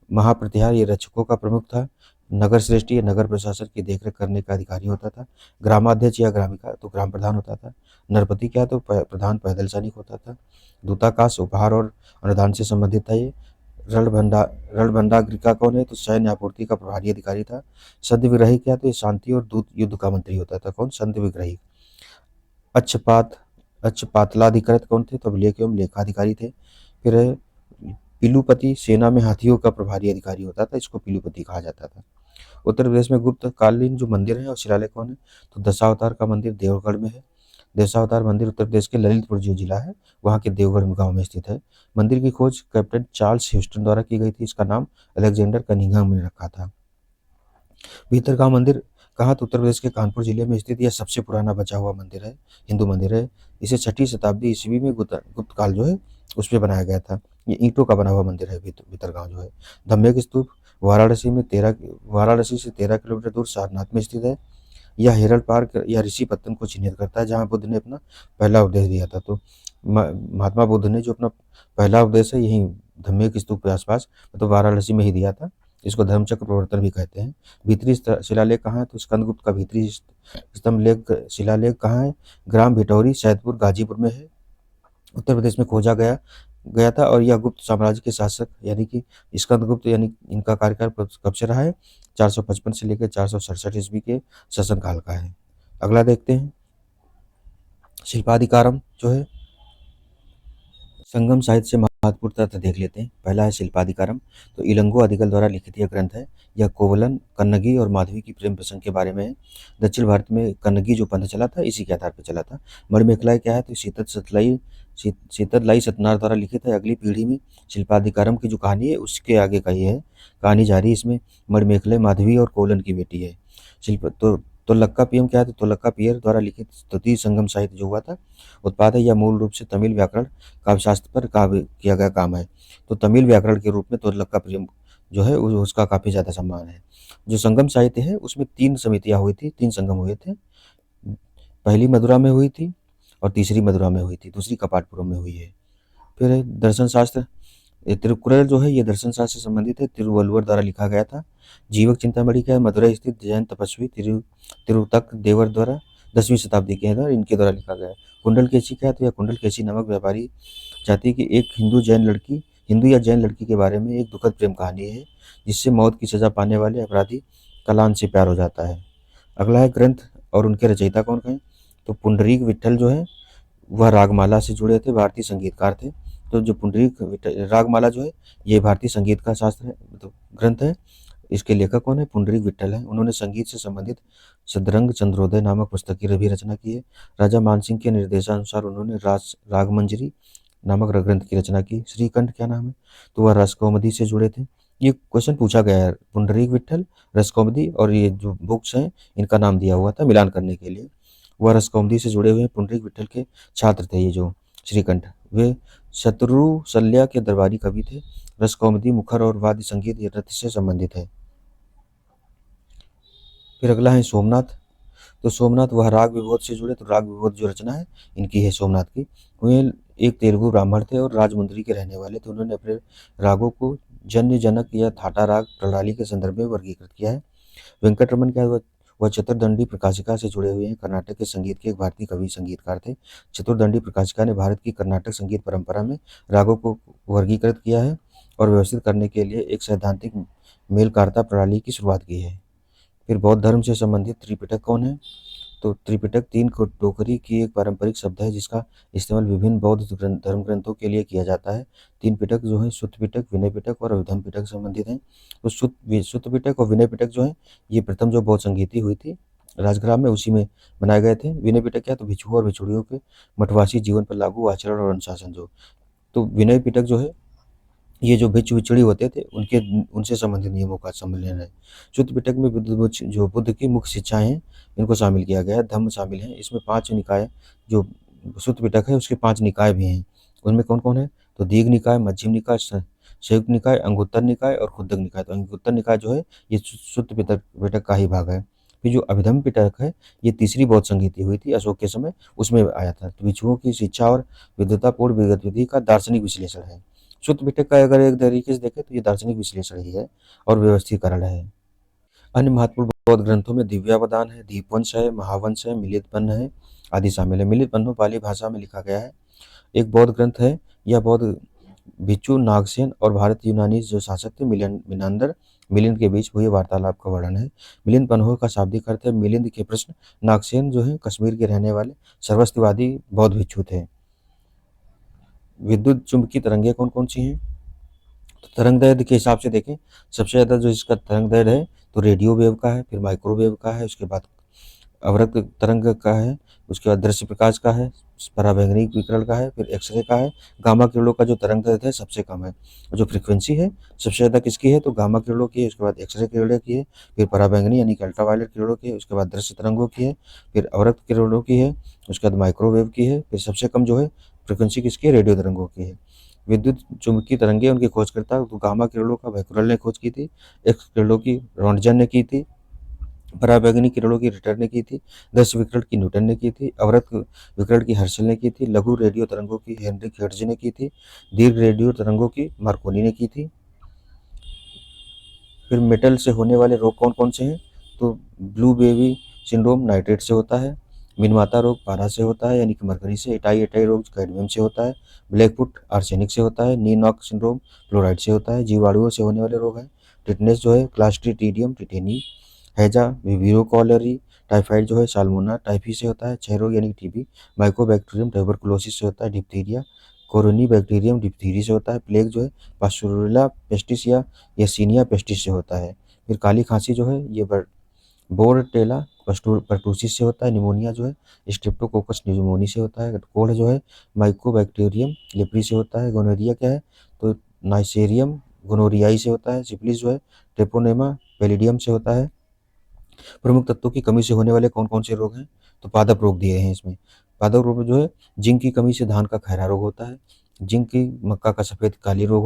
महाप्रतिहार ये रक्षकों का प्रमुख था। नगर श्रेष्ठी ये नगर प्रशासन की देखरेख करने का अधिकारी होता था। ग्रामाध्यक्ष या ग्रामिका तो ग्राम प्रधान होता था। नरपति क्या तो प्रधान पैदल सैनिक होता था। दूताकाश उपहार और अनुदान से संबंधित था। ये रणभंडारिका कौन है? तो सैन्य आपूर्ति का प्रभारी अधिकारी था। संधि विग्रही क्या? तो ये शांति और दूत युद्ध का मंत्री होता था। कौन? संधि विग्रही। अच्छपातलाधिकृत कौन थे? तो अभिलेख एवं लेखाधिकारी थे। फिर पीलूपति सेना में हाथियों का प्रभारी अधिकारी होता था, इसको पीलूपति कहा जाता था। उत्तर प्रदेश में गुप्त कालीन जो मंदिर है और शिलालेख कौन है? तो दशावतार का मंदिर देवगढ़ में है। दशावतार मंदिर उत्तर प्रदेश के ललितपुर जो जिला है वहाँ के देवगढ़ गांव में स्थित है। मंदिर की खोज कैप्टन चार्ल्स ह्यूस्टन द्वारा की गई थी। इसका नाम अलेक्जेंडर कनिंघम ने रखा था। भीतरगांव मंदिर कहाँ? तो उत्तर प्रदेश के कानपुर जिले में स्थित यह सबसे पुराना बचा हुआ मंदिर है, हिंदू मंदिर है। इसे 6वीं शताब्दी ईस्वी में गुप्त काल जो है उसमें बनाया गया था। ये ईंटों का बना हुआ मंदिर है भीतरगांव जो है। धम्मेक स्तूप वाराणसी से 13 किलोमीटर दूर सारनाथ में स्थित है। यह हेरल्ड पार्क या ऋषि पत्तन को चिन्हित करता है जहाँ बुद्ध ने अपना पहला उपदेश दिया था। तो महात्मा बुद्ध ने जो अपना पहला उपदेश है यही धम्मेक स्तूप के आसपास मतलब वाराणसी में ही दिया था। इसको धर्मचक्र प्रवर्तन भी कहते हैं। भीतरी शिलालेख कहाँ है? तो स्कंदगुप्त का भीतरी स्तंभ लेख शिलालेख कहाँ है? ग्राम भिटौरी सैदपुर गाजीपुर में है। उत्तर प्रदेश में खोजा गया था और यह गुप्त साम्राज्य के शासक यानी कि स्कंदगुप्त यानी इनका कार्यकाल कब से रहा है? 455 से लेकर 467 ईस्वी के शासनकाल का है। अगला देखते हैं शिल्पाधिकारम जो है संगम साहित्य से महत्वपूर्ण तथ्य देख लेते हैं। पहला है शिल्पाधिकारम। तो इलंगो अदिगल द्वारा लिखित यह ग्रंथ है। यह कोवलन कन्नगी और माधवी की प्रेम प्रसंग के बारे में है। दक्षिण भारत में कन्नगी जो पंथ चला था इसी के आधार पर चला था। मणिमेखला क्या है? तो शीतललाई सतनार द्वारा लिखित है। अगली पीढ़ी में शिल्पाधिकारम की जो कहानी है उसके आगे का ये है कहानी जारी। इसमें मणिमेखला माधवी और कोवलन की बेटी है। शिल्प तो लक्का पीएम क्या है? तो तुलक्का पियर द्वारा लिखित स्तुति संगम साहित्य जो हुआ था उत्पाद है। यह मूल रूप से तमिल व्याकरण काव्यशास्त्र पर काव्य किया गया काम है। तो तमिल व्याकरण के रूप में तुलक्का प्रियम जो है उसका काफ़ी ज़्यादा सम्मान है। जो संगम साहित्य है उसमें 3 समितियाँ हुई थी, 3 संगम हुए थे। पहली मदुरा में हुई थी और तीसरी मदुरा में हुई थी, दूसरी कपाटपुरम में हुई है। फिर दर्शन शास्त्र तिरुकुरल जो है ये दर्शन शास्त्र से संबंधित है। तिरुवल्लुवर द्वारा लिखा गया था। जीवक चिंतामणि क्या है? मदुरई स्थित जैन तपस्वी तिरुतक देवर द्वारा 10वीं शताब्दी के अंदर इनके द्वारा लिखा गया है। कुंडलकेशी क्या है? तो यह कुंडलकेशी नामक व्यापारी जाति की एक हिंदू या जैन लड़की के बारे में एक दुखद प्रेम कहानी है जिससे मौत की सजा पाने वाले अपराधी कलान से प्यार हो जाता है। अगला है ग्रंथ और उनके रचयिता कौन हैं? तो पुंडरीक विट्ठल जो है वह रागमाला से जुड़े थे, भारतीय संगीतकार थे। तो जो पुंडरीक रागमाला जो है ये भारतीय संगीत का शास्त्र है मतलब ग्रंथ है। इसके लेखक कौन है? पुंडरीक विट्ठल है। उन्होंने संगीत से संबंधित सदरंग चंद्रोदय नामक पुस्तक की भी रचना की है। राजा मानसिंह के निर्देशानुसार उन्होंने रागमंजरी नामक ग्रंथ की रचना की। श्रीकंठ क्या नाम है? तो वह रसकौमुदी से जुड़े थे। ये क्वेश्चन पूछा गया है। पुंडरीक विट्ठल, रसकौमुदी और ये जो बुक्स हैं इनका नाम दिया हुआ था मिलान करने के लिए। वह रसकौमुदी से जुड़े हुए पुंडरीक विट्ठल के छात्र थे ये जो श्रीकंठ। वे शत्रुशल्या के दरबारी कवि थे। रसकौमुदी मुखर और वाद्य संगीत ये नृत्य से संबंधित है। फिर अगला है सोमनाथ। तो सोमनाथ वह राग विभोद से जुड़े। तो राग विभोद जो रचना है इनकी है सोमनाथ की। वे एक तेलुगु ब्राह्मण थे और राजमुंदरी के रहने वाले थे। उन्होंने अपने रागों को जन्य जनक या थाटा राग प्रणाली के संदर्भ में वर्गीकृत किया है। वेंकटरमन क्या वह चतुर्दंडी प्रकाशिका से जुड़े हुए हैं। कर्नाटक के संगीत के एक भारतीय कवि संगीतकार थे। चतुर्दंडी प्रकाशिका ने भारत की कर्नाटक संगीत परंपरा में रागों को वर्गीकृत किया है और व्यवस्थित करने के लिए एक सैद्धांतिक मेलकार्ता प्रणाली की शुरुआत की है। फिर बौद्ध धर्म से संबंधित त्रिपिटक कौन है? तो त्रिपिटक 3 टोकरी की एक पारंपरिक शब्द है जिसका इस्तेमाल विभिन्न बौद्ध धर्म ग्रंथों के लिए किया जाता है। 3 पिटक जो है सुत्त पिटक, विनय पिटक और अभिधम्म पिटक संबंधित हैं। तो सुत्त पिटक और विनय पिटक जो है ये प्रथम जो बौद्ध संगीति हुई थी राजग्राम में उसी में बनाए गए थे। विनय पिटक क्या, तो भिक्षुओं और भिक्षुणियों के मठवासी जीवन पर लागू आचरण और अनुशासन जो, तो विनय पिटक जो है ये जो भिक्षु भिक्षुणी होते थे उनके उनसे संबंधित नियमों का सम्मेलन है। शुद्ध पिटक में बुद्ध की मुख्य शिक्षाएं हैं इनको शामिल किया गया है। धम्म शामिल है, इसमें 5 निकाय, जो शुद्ध पिटक है उसके 5 निकाय भी हैं। उनमें कौन कौन है, तो दीघ निकाय, मध्यम निकाय, संयुक्त निकाय, अंगुत्तर निकाय और खुद्दक निकाय। तो अंगुत्तर निकाय जो है ये शुद्ध पिटक पिटक का ही भाग है। फिर जो अभिधम्म पिटक है ये तीसरी बौद्ध संहिता हुई थी अशोक के समय, उसमें आया था। तो भिक्षुओं की शिक्षा और विद्वतापूर्ण गतिविधि का दार्शनिक विश्लेषण है। शुद्ध पिटक का अगर एक तरीके से देखें तो ये दार्शनिक विश्लेषण ही है और व्यवस्थीकरण है। अन्य महत्वपूर्ण बौद्ध ग्रंथों में दिव्यावदान है, दीपवंश है, महावंश है, मिलितपन्न है आदि शामिल है। मिलितपन्न पाली भाषा में लिखा गया है, एक बौद्ध ग्रंथ है। यह बौद्ध भिक्षु नागसेन और भारत यूनानी जो शासक थे मिनांदर मिलिंद के बीच हुए वार्तालाप का वर्णन है। मिलिंद पन्हो का शाब्दिक अर्थ है मिलिंद के प्रश्न। नागसेन जो है कश्मीर के रहने वाले सर्वस्तिवादी बौद्ध भिक्षु थे। विद्युत चुंबकीय तरंगे कौन कौन सी हैं, तो तरंग दैर्ध्य के हिसाब से देखें, सबसे ज़्यादा जो इसका तरंग दैर्ध्य है तो रेडियो वेव का है, फिर माइक्रोवेव का है, उसके बाद अवरक्त तरंग का है, उसके बाद दृश्य प्रकाश का है, पराबैंगनी विकिरण का है, फिर एक्सरे का है। गामा किरणों का जो तरंग दैर्ध्य है सबसे कम है। जो फ्रीक्वेंसी है सबसे ज़्यादा किसकी है, तो गामा किरणों की है, उसके बाद एक्सरे किरणों की है, फिर पराबैंगनी यानी कि अल्ट्रावायलेट किरणों की है, उसके बाद दृश्य तरंगों की है, फिर अवरक्त किरणों की है, उसके बाद माइक्रोवेव की है, फिर सबसे कम जो है फ्रिक्वेंसी किसकी है, रेडियो तरंगों की है। विद्युत चुंबकीय तरंगे उनकी खोजकर्ता तो गामा किरणों का बैकुरल ने खोज की थी, एक्स किरणों की रोंटजन ने की थी, पराबैंगनी किरणों की रिटर ने की थी, दृश्य विकिरण की न्यूटन ने की थी, अवरक्त विकिरण की हर्शल ने की थी, लघु रेडियो तरंगों की हेनरिक हर्ट्ज ने की थी, दीर्घ रेडियो तरंगों की मार्कोनी ने की थी। फिर मेटल से होने वाले रोग कौन कौन से हैं, तो ब्लू बेबी सिंड्रोम नाइट्रेट से होता है, मिनमाता रोग पारा से होता है यानी कि मरकरी से, इटाई इटाई रोग कैडमियम से होता है, ब्लैकफुट आर्सेनिक से होता है, नी नॉक सिंड्रोम फ्लोराइड से होता है। जीवाणुओं से होने वाले रोग हैं, टिटनेस जो है क्लास्ट्रीडियम टिटेनी, हैजा विविरो कॉलरी, टाइफाइड जो है साल्मोना टाइफी से होता है, क्षय रोग यानी टीबी माइकोबैक्टीरियम ट्यूबरकुलोसिस से होता है, डिप्थीरिया कोरोनी बैक्टीरियम डिप्थीरी से होता है, प्लेग जो है पास्चुरेला पेस्टिस या येसिनिया पेस्टिस से होता है। फिर काली खांसी जो है ये बोरटेला पर्टूसिस से होता है, निमोनिया जो है स्ट्रेप्टोकोकस निमोनी से होता है, कोढ़ जो है माइकोबैक्टीरियम लेप्री से होता है, गोनोरिया क्या है तो नाइसेरियम गोनोरियाई से होता है, सिफिलिस जो है ट्रेपोनेमा पैलिडियम से होता है। प्रमुख तत्वों की कमी से होने वाले कौन कौन से रोग हैं, तो पादप रोग दिए हैं इसमें। पादप रोग में जो है जिंक की कमी से धान का खैरा रोग होता है, जिंक की मक्का का सफ़ेद कली रोग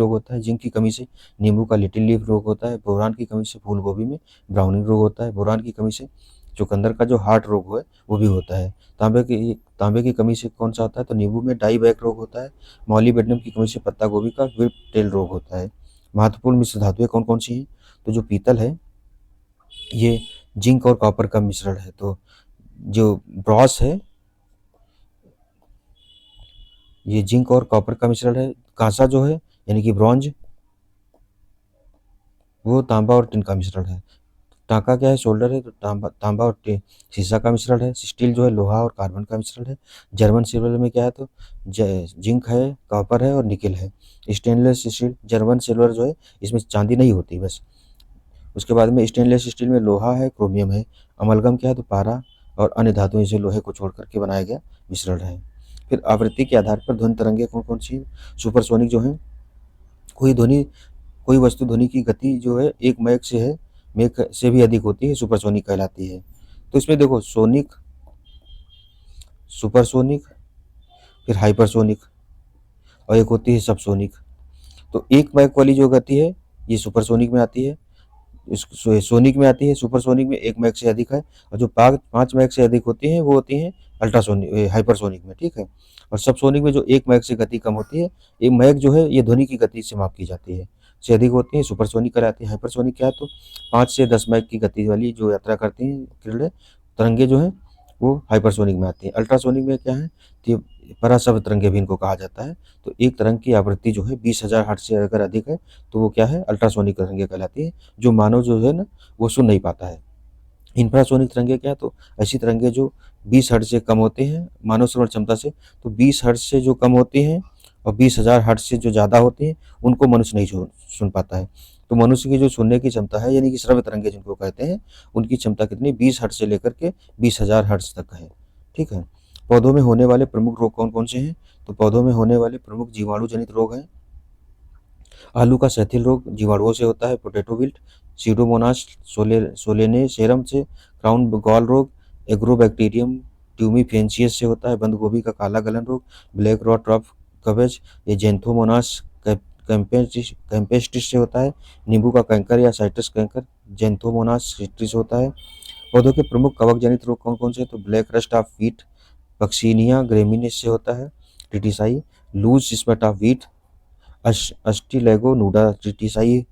होता है, जिंक की कमी से नींबू का लिटिल लीफ रोग होता है, बोरान की कमी से फूल गोभी में ब्राउनिंग रोग होता है, बोरान की कमी से चुकंदर का जो हार्ट रोग है वो भी होता है। तांबे की कमी से कौन सा होता है, तो नींबू में डाई बैक रोग होता है, मॉलीबेडनम की कमी से पत्ता गोभी का विप टेल रोग होता है। महत्वपूर्ण मिश्र धातुएं कौन कौन सी हैं, तो जो पीतल है ये जिंक और कॉपर का मिश्रण है, तो जो ब्रॉस है ये जिंक और कॉपर का मिश्रण है। कांसा जो है यानी कि ब्रॉन्ज वो तांबा और टिन का मिश्रण है। टांका क्या है, शोल्डर है तो तांबा और शीशा का मिश्रण है। स्टील जो है लोहा और कार्बन का मिश्रण है। जर्मन सिल्वर में क्या है, तो जिंक है, कॉपर है और निकेल है। स्टेनलेस स्टील जर्मन सिल्वर जो है इसमें चांदी नहीं होती बस। उसके बाद में स्टेनलेस स्टील में लोहा है, क्रोमियम है। अमलगम क्या है, तो पारा और अन्य धातुओं से लोहे को छोड़ करके बनाया गया मिश्रण है। फिर आवृत्ति के आधार पर ध्वनि तरंगे कौन कौन सी, सुपरसोनिक जो है कोई वस्तु ध्वनि की गति जो है एक मैक से है, मैक से भी अधिक होती है, सुपरसोनिक कहलाती है। तो इसमें देखो सोनिक, सुपरसोनिक, फिर हाइपरसोनिक और एक होती है सबसोनिक। तो एक मैक वाली जो गति है ये सुपरसोनिक में आती है, सोनिक में आती है। सुपरसोनिक में एक मैक से अधिक है, और जो 5 मैक से अधिक होती हैं वो होती हैं अल्ट्रासोनिक हाइपरसोनिक में, ठीक है। और सबसोनिक में जो एक मैक से गति कम होती है, एक मैक जो है ये ध्वनि की गति से माप की जाती है, से अधिक होती है सुपरसोनिक कहलाती है। हाइपरसोनिक क्या है, तो 5 से 10 मैक की गति वाली जो यात्रा करती हैं किरणें तरंगे जो हैं वो हाइपरसोनिक में आती है। अल्ट्रासोनिक में क्या है, तो पराशब्द तरंगे भी इनको कहा जाता है। तो एक तरंग की आवृत्ति जो है 20,000 हर्ट्ज से अगर अधिक है तो वो क्या है, अल्ट्रासोनिक तरंगे कहलाती है, जो मानव जो है ना वो सुन नहीं पाता है। इंफ्रासोनिक तरंगे क्या है, तो ऐसी तरंगे जो 20 हर्ट्ज से कम होते हैं मानव श्रवण क्षमता से, तो 20 हर्ट्ज से जो कम होती हैं और 20,000 हर्ट्ज से जो ज़्यादा होती हैं उनको मनुष्य नहीं सुन पाता है। तो मनुष्य की जो सुनने की क्षमता है, यानी कि श्रव्य तरंगे जिनको कहते हैं, उनकी क्षमता कितनी 20 हर्ट्ज से लेकर के 20,000 हर्ट्ज तक है। ठीक है। पौधों में होने वाले प्रमुख रोग कौन कौन से हैं? तो पौधों में होने वाले प्रमुख जीवाणु जनित रोग हैं। आलू का सैथिल रोग जीवाणुओं से होता है, पोटैटो विल्ट, सीडोमोनास सोलेनेसेरम से, क्राउन गॉल रोग एग्रोबैक्टीरियम ट्यूमिफेसियस से होता है, बंद गोभी का काला गलन रोग ब्लैक रॉट रफ कवच ये जेंथोमोनास कैम्पेस्टिस से होता है, नींबू का कैंकर या साइट्रस कैंकर जेंथोमोनास सिट्रिस होता है। पौधों के प्रमुख कवक जनित रोग कौन कौन से? तो black rust of wheat Puccinia graminis से होता है, टिटिसाई loose smut of wheat Ustilago nuda टिटिसाई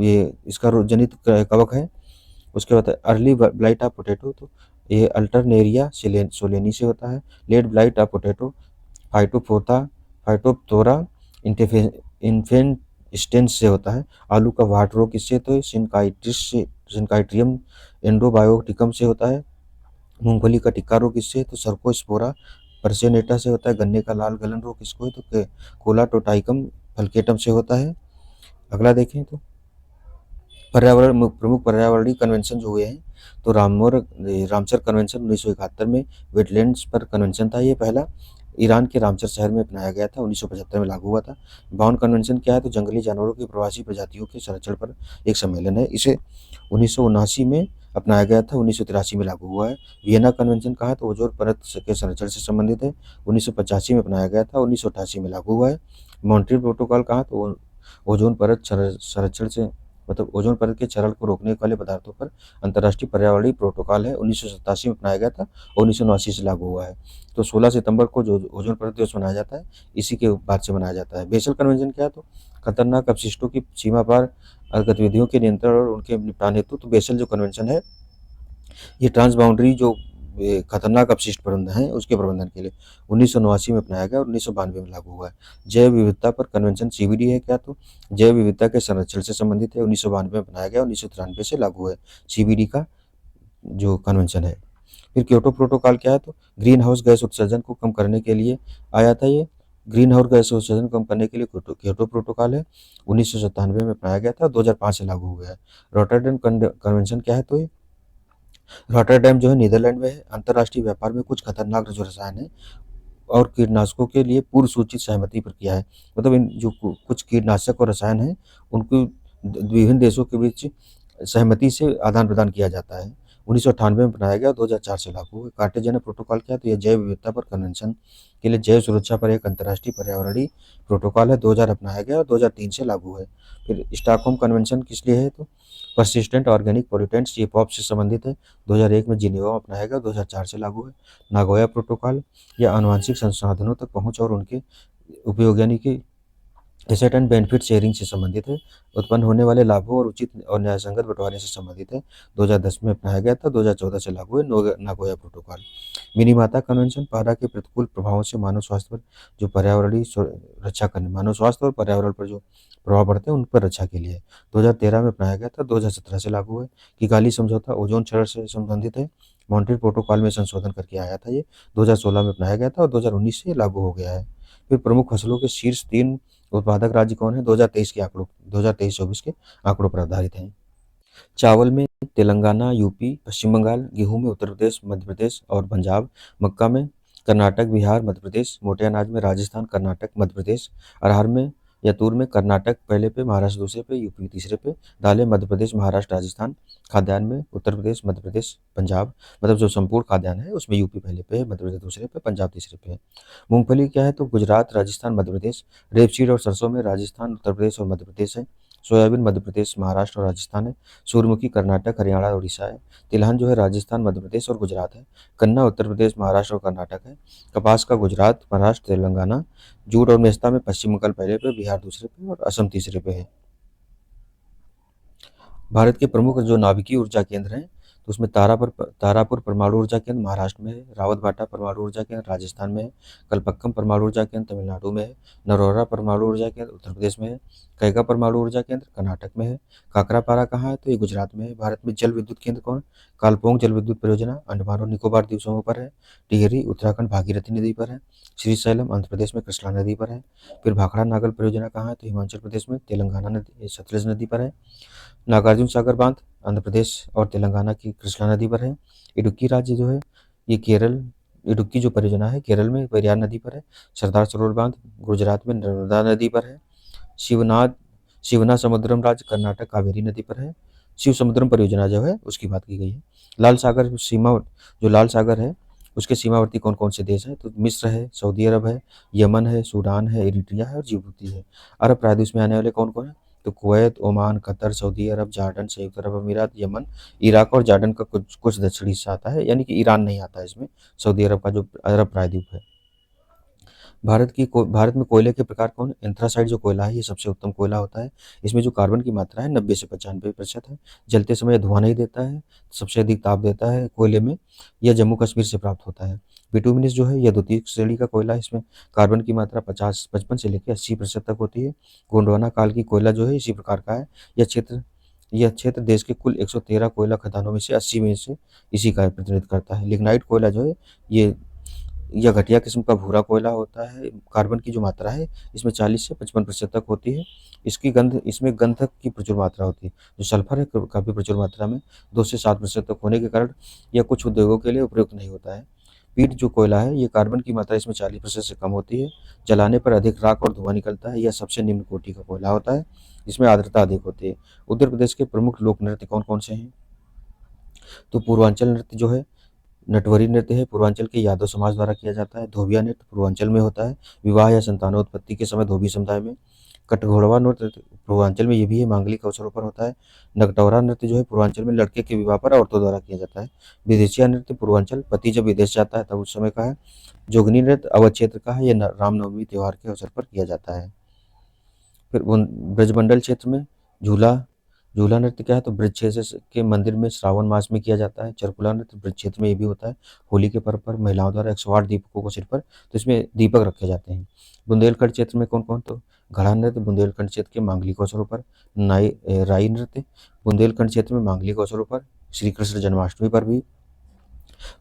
ये इसका जनित कवक है। उसके बाद अर्ली ब्लाइट ऑफ पोटैटो, तो ये अल्टरनेरिया सोलेनी से होता है। Late blight of potato Phytophthora infestans से होता है। आलू का वाट रोग किससे? तो सिनकाइट्रियम एंडोबायोटिकम से होता है। मूंगफली का टिक्का रोग किससे? तो सर्कोस्पोरा परसेनेटा से होता है। गन्ने का लाल गलन रोग किसको है? तो कोलाटोटाइकम फल्केटम से होता है। अगला देखें तो प्रमुख पर्यावरणीय कन्वेंशन जो हुए हैं, तो रामसर कन्वेंशन 1971 में वेटलैंड्स पर कन्वेंशन था। ये पहला ईरान के रामसर शहर में अपनाया गया था, 1975 में लागू हुआ था। बाउन कन्वेंशन क्या है? तो जंगली जानवरों की प्रवासी प्रजातियों के संरक्षण पर एक सम्मेलन है। इसे 1979 में अपनाया गया था, 1983 में लागू हुआ है। वियना कन्वेंशन कहा? तो ओजोन परत के संरक्षण से संबंधित है, 1985 में अपनाया गया था, 1988 में लागू हुआ है। मॉन्ट्रियल प्रोटोकॉल कहा? तो ओजोन परत संरक्षण से मतलब ओजोन परत के क्षरण को रोकने वाले पदार्थों पर अंतर्राष्ट्रीय पर्यावरणीय प्रोटोकॉल है, 1987 में अपनाया गया था, 1979 से लागू हुआ है। तो 16 सितंबर को जो ओजोन परत दिवस मनाया जाता है, इसी के बाद से मनाया जाता है। बेसल कन्वेंशन क्या है? तो खतरनाक अपशिष्टों की सीमा पार गतिविधियों के नियंत्रण और उनके निपटान हेतु तो बेसल जो कन्वेंशन है, ये ट्रांसबाउंड्री जो खतरनाक अपशिष्ट प्रबंधन है उसके प्रबंधन के लिए 1989 में अपनाया गया और 1992 में लागू हुआ है। जैव विविधता पर कन्वेंशन सीबीडी है क्या? तो जैव विविधता के संरक्षण से संबंधित है, 1992 में अपनाया गया, 1993 से लागू है सीबीडी का जो कन्वेंशन है। फिर क्योटो प्रोटोकॉल क्या है? तो ग्रीन हाउस गैस उत्सर्जन को कम करने के लिए आया था। ये ग्रीन हाउस गैस उत्सर्जन कम करने के लिए क्योटो प्रोटोकॉल है, 1997 में अपनाया गया था, 2005 से लागू हो गया है। रॉटरडैम कन्वेंशन क्या है? तो ये रॉटरडैम जो है नीदरलैंड में है। अंतर्राष्ट्रीय व्यापार में कुछ खतरनाक जो रसायन है और कीटनाशकों के लिए पूर्व सूचित सहमति प्रक्रिया है। मतलब इन जो कुछ कीटनाशक और रसायन हैं, उनको विभिन्न देशों के बीच सहमति से आदान प्रदान किया जाता है। 1998 में बनाया गया, 2004 से लागू हुआ। कार्टेजियन प्रोटोकॉल क्या है? तो यह जैव विविधता पर कन्वेंशन के लिए जैव सुरक्षा पर एक अंतर्राष्ट्रीय पर्यावरणीय प्रोटोकॉल है, 2000 अपनाया गया और 2003 से लागू है। फिर स्टॉकहोम कन्वेंशन किस लिए है? तो परसिस्टेंट ऑर्गेनिक पोल्यूटेंट्स ये पॉप से संबंधित है, 2001 में जिनेवा में अपनाया गया, 2004 से लागू है। नागोया प्रोटोकॉल या आनुवंशिक संसाधनों तक पहुंच और उनके उपयोग यानी कि एसेट एंड बेनिफिट शेयरिंग से संबंधित है। उत्पन्न होने वाले लाभों और उचित और न्यायसंगत बंटवारे से संबंधित है, 2010 में अपनाया गया था, 2014 से लागू है नागोया प्रोटोकॉल। मिनीमाता कन्वेंशन पारा के प्रतिकूल प्रभावों से मानव स्वास्थ्य पर जो पर्यावरणीय रक्षा करने मानव स्वास्थ्य और पर्यावरण पर जो प्रभाव पड़ते हैं उन पर रक्षा के लिए 2013 में अपनाया गया था, 2017 से लागू है। किगाली समझौता ओजोन क्षरण से संबंधित है, मॉन्ट्रियल प्रोटोकॉल में संशोधन करके आया था। ये 2016 में अपनाया गया था और 2019 से लागू हो गया है। फिर प्रमुख फसलों के शीर्ष 3 उत्पादक राज्य कौन है? 2023 के आंकड़ों 2023-24 के आंकड़ों पर आधारित हैं। चावल में तेलंगाना, यूपी, पश्चिम बंगाल, गेहूं में उत्तर प्रदेश, मध्य प्रदेश और पंजाब, मक्का में कर्नाटक, बिहार, मध्य प्रदेश, मोटे अनाज में राजस्थान, कर्नाटक, मध्य प्रदेश, अरहर में या तूर में कर्नाटक पहले पे, महाराष्ट्र दूसरे पे, यूपी तीसरे पे, दालें मध्य प्रदेश, महाराष्ट्र, राजस्थान, खाद्यान्न में उत्तर प्रदेश, मध्य प्रदेश, पंजाब, मतलब जो संपूर्ण खाद्यान्न है उसमें यूपी पहले पे है, मध्य प्रदेश दूसरे पे, पंजाब तीसरे पे है। मूंगफली क्या है? तो गुजरात, राजस्थान, मध्य प्रदेश। रेपसीड और सरसों में राजस्थान, उत्तर प्रदेश और मध्य प्रदेश है। सोयाबीन मध्य प्रदेश, महाराष्ट्र और राजस्थान है। सूर्यमुखी कर्नाटक, हरियाणा और उड़ीसा है। तिलहन जो है राजस्थान, मध्य प्रदेश और गुजरात है। गन्ना उत्तर प्रदेश, महाराष्ट्र और कर्नाटक है। कपास का गुजरात, महाराष्ट्र, तेलंगाना। जूट और मेस्ता में पश्चिम बंगाल पहले पे, बिहार दूसरे पे और असम तीसरे पे है। भारत के प्रमुख जो नाभिकीय ऊर्जा केंद्र हैं, तो उसमें तारापुर परमाणु ऊर्जा केंद्र महाराष्ट्र में है, रावतभाटा परमाणु ऊर्जा केंद्र राजस्थान में है, कलपक्कम परमाणु ऊर्जा केंद्र तमिलनाडु में है, नरौरा परमाणु ऊर्जा केंद्र उत्तर प्रदेश में है, कैगा परमाणु ऊर्जा केंद्र कर्नाटक में है, काकरापारा कहाँ है तो ये गुजरात में है। भारत में जल विद्युत केंद्र कौन? कालपोंग जल विद्युत परियोजना अंडमान और निकोबार द्वीप समूह पर है, टिहरी उत्तराखंड भागीरथी नदी पर है, श्रीशैलम आंध्र प्रदेश में कृष्णा नदी पर है। फिर भाखड़ा नागल परियोजना कहाँ है तो हिमाचल प्रदेश में तेलंगाना नदी सतलज नदी पर है। नागार्जुन सागर बांध आंध्र प्रदेश और तेलंगाना की कृष्णा नदी पर है। इडुक्की राज्य जो है ये केरल, इडुक्की जो परियोजना है केरल में पेरियार नदी पर है। सरदार सरोवर बांध गुजरात में नर्मदा नदी पर है। शिवनाथ शिवना समुद्रम राज्य कर्नाटक कावेरी नदी पर है। शिव समुद्रम परियोजना जो है उसकी बात की गई है। लाल सागर सीमा, जो लाल सागर है उसके सीमावर्ती कौन कौन से देश हैं तो मिस्र है, सऊदी अरब है, यमन है, सूडान है, इरिट्रिया है और जिबूती है। अरब प्रायद्वीप में आने वाले कौन कौन है तो कुवैत, ओमान, कतर, सऊदी अरब, जॉर्डन, संयुक्त अरब अमीरात, यमन, इराक और जॉर्डन का कुछ कुछ दक्षिणी हिस्सा आता है, यानी कि ईरान नहीं आता है इसमें। सऊदी अरब का जो अरब प्रायद्वीप है। भारत में कोयले के प्रकार कौन? एंथ्रासाइट जो कोयला है ये सबसे उत्तम कोयला होता है। इसमें जो कार्बन की मात्रा है 90 से 95% है। जलते समय धुआं नहीं देता है, सबसे अधिक ताप देता है कोयले में। यह जम्मू कश्मीर से प्राप्त होता है। बिटुमिनस जो है यह द्वितीय श्रेणी का कोयला है। इसमें कार्बन की मात्रा 55 से लेकर 80% तक होती है। गोंडवाना काल की कोयला जो है इसी प्रकार का है। यह क्षेत्र देश के कुल 113 कोयला खदानों में से 80 में से इसी का प्रतिनिधित्व करता है। लिग्नाइट कोयला जो है ये यह घटिया किस्म का भूरा कोयला होता है। कार्बन की जो मात्रा है इसमें 40 से 55% तक होती है। इसमें गंधक की प्रचुर मात्रा होती है। जो सल्फर है काफ़ी प्रचुर मात्रा में 2 से 7% तक होने के कारण यह कुछ उद्योगों के लिए उपयुक्त नहीं होता है। पीट जो कोयला है ये कार्बन की मात्रा इसमें 40% से कम होती है। जलाने पर अधिक राख और धुआं निकलता है। यह सबसे निम्न कोटि का कोयला होता है। इसमें आर्द्रता अधिक होती है। उत्तर प्रदेश के प्रमुख लोक नृत्य कौन कौन से हैं तो पूर्वांचल नृत्य जो है नटवरी नृत्य है, पूर्वांचल के यादव समाज द्वारा किया जाता है। धोबिया नृत्य पूर्वांचल में होता है, विवाह या संतानोत्पत्ति के समय धोबी समुदाय में। कटघोड़वा नृत्य पूर्वांचल में ये भी है, मांगलिक अवसरों पर होता है। नगटौरा नृत्य जो है पूर्वांचल में लड़के के विवाह पर औरतों द्वारा किया जाता है। विदेशिया नृत्य पूर्वांचल पति जब विदेश जाता है तब उस समय का है। जोगनी नृत्य अवध क्षेत्र का है, यह रामनवमी त्योहार के अवसर पर किया जाता है। फिर ब्रजमंडल क्षेत्र में झूला झूला नृत्य क्या है तो ब्रज क्षेत्र के मंदिर में श्रावण मास में किया जाता है। चरकुला नृत्य ब्रज क्षेत्र में ये भी होता है। होली के पर्व पर महिलाओं द्वारा 108 दीपकों को सिर पर तो इसमें दीपक रखे जाते हैं। बुंदेलखंड क्षेत्र में कौन कौन तो घड़ा नृत्य बुंदेलखंड क्षेत्र के मांगलिक अवसरों पर। राई नृत्य बुंदेलखंड क्षेत्र में मांगलिक अवसरों पर, श्री कृष्ण जन्माष्टमी पर भी।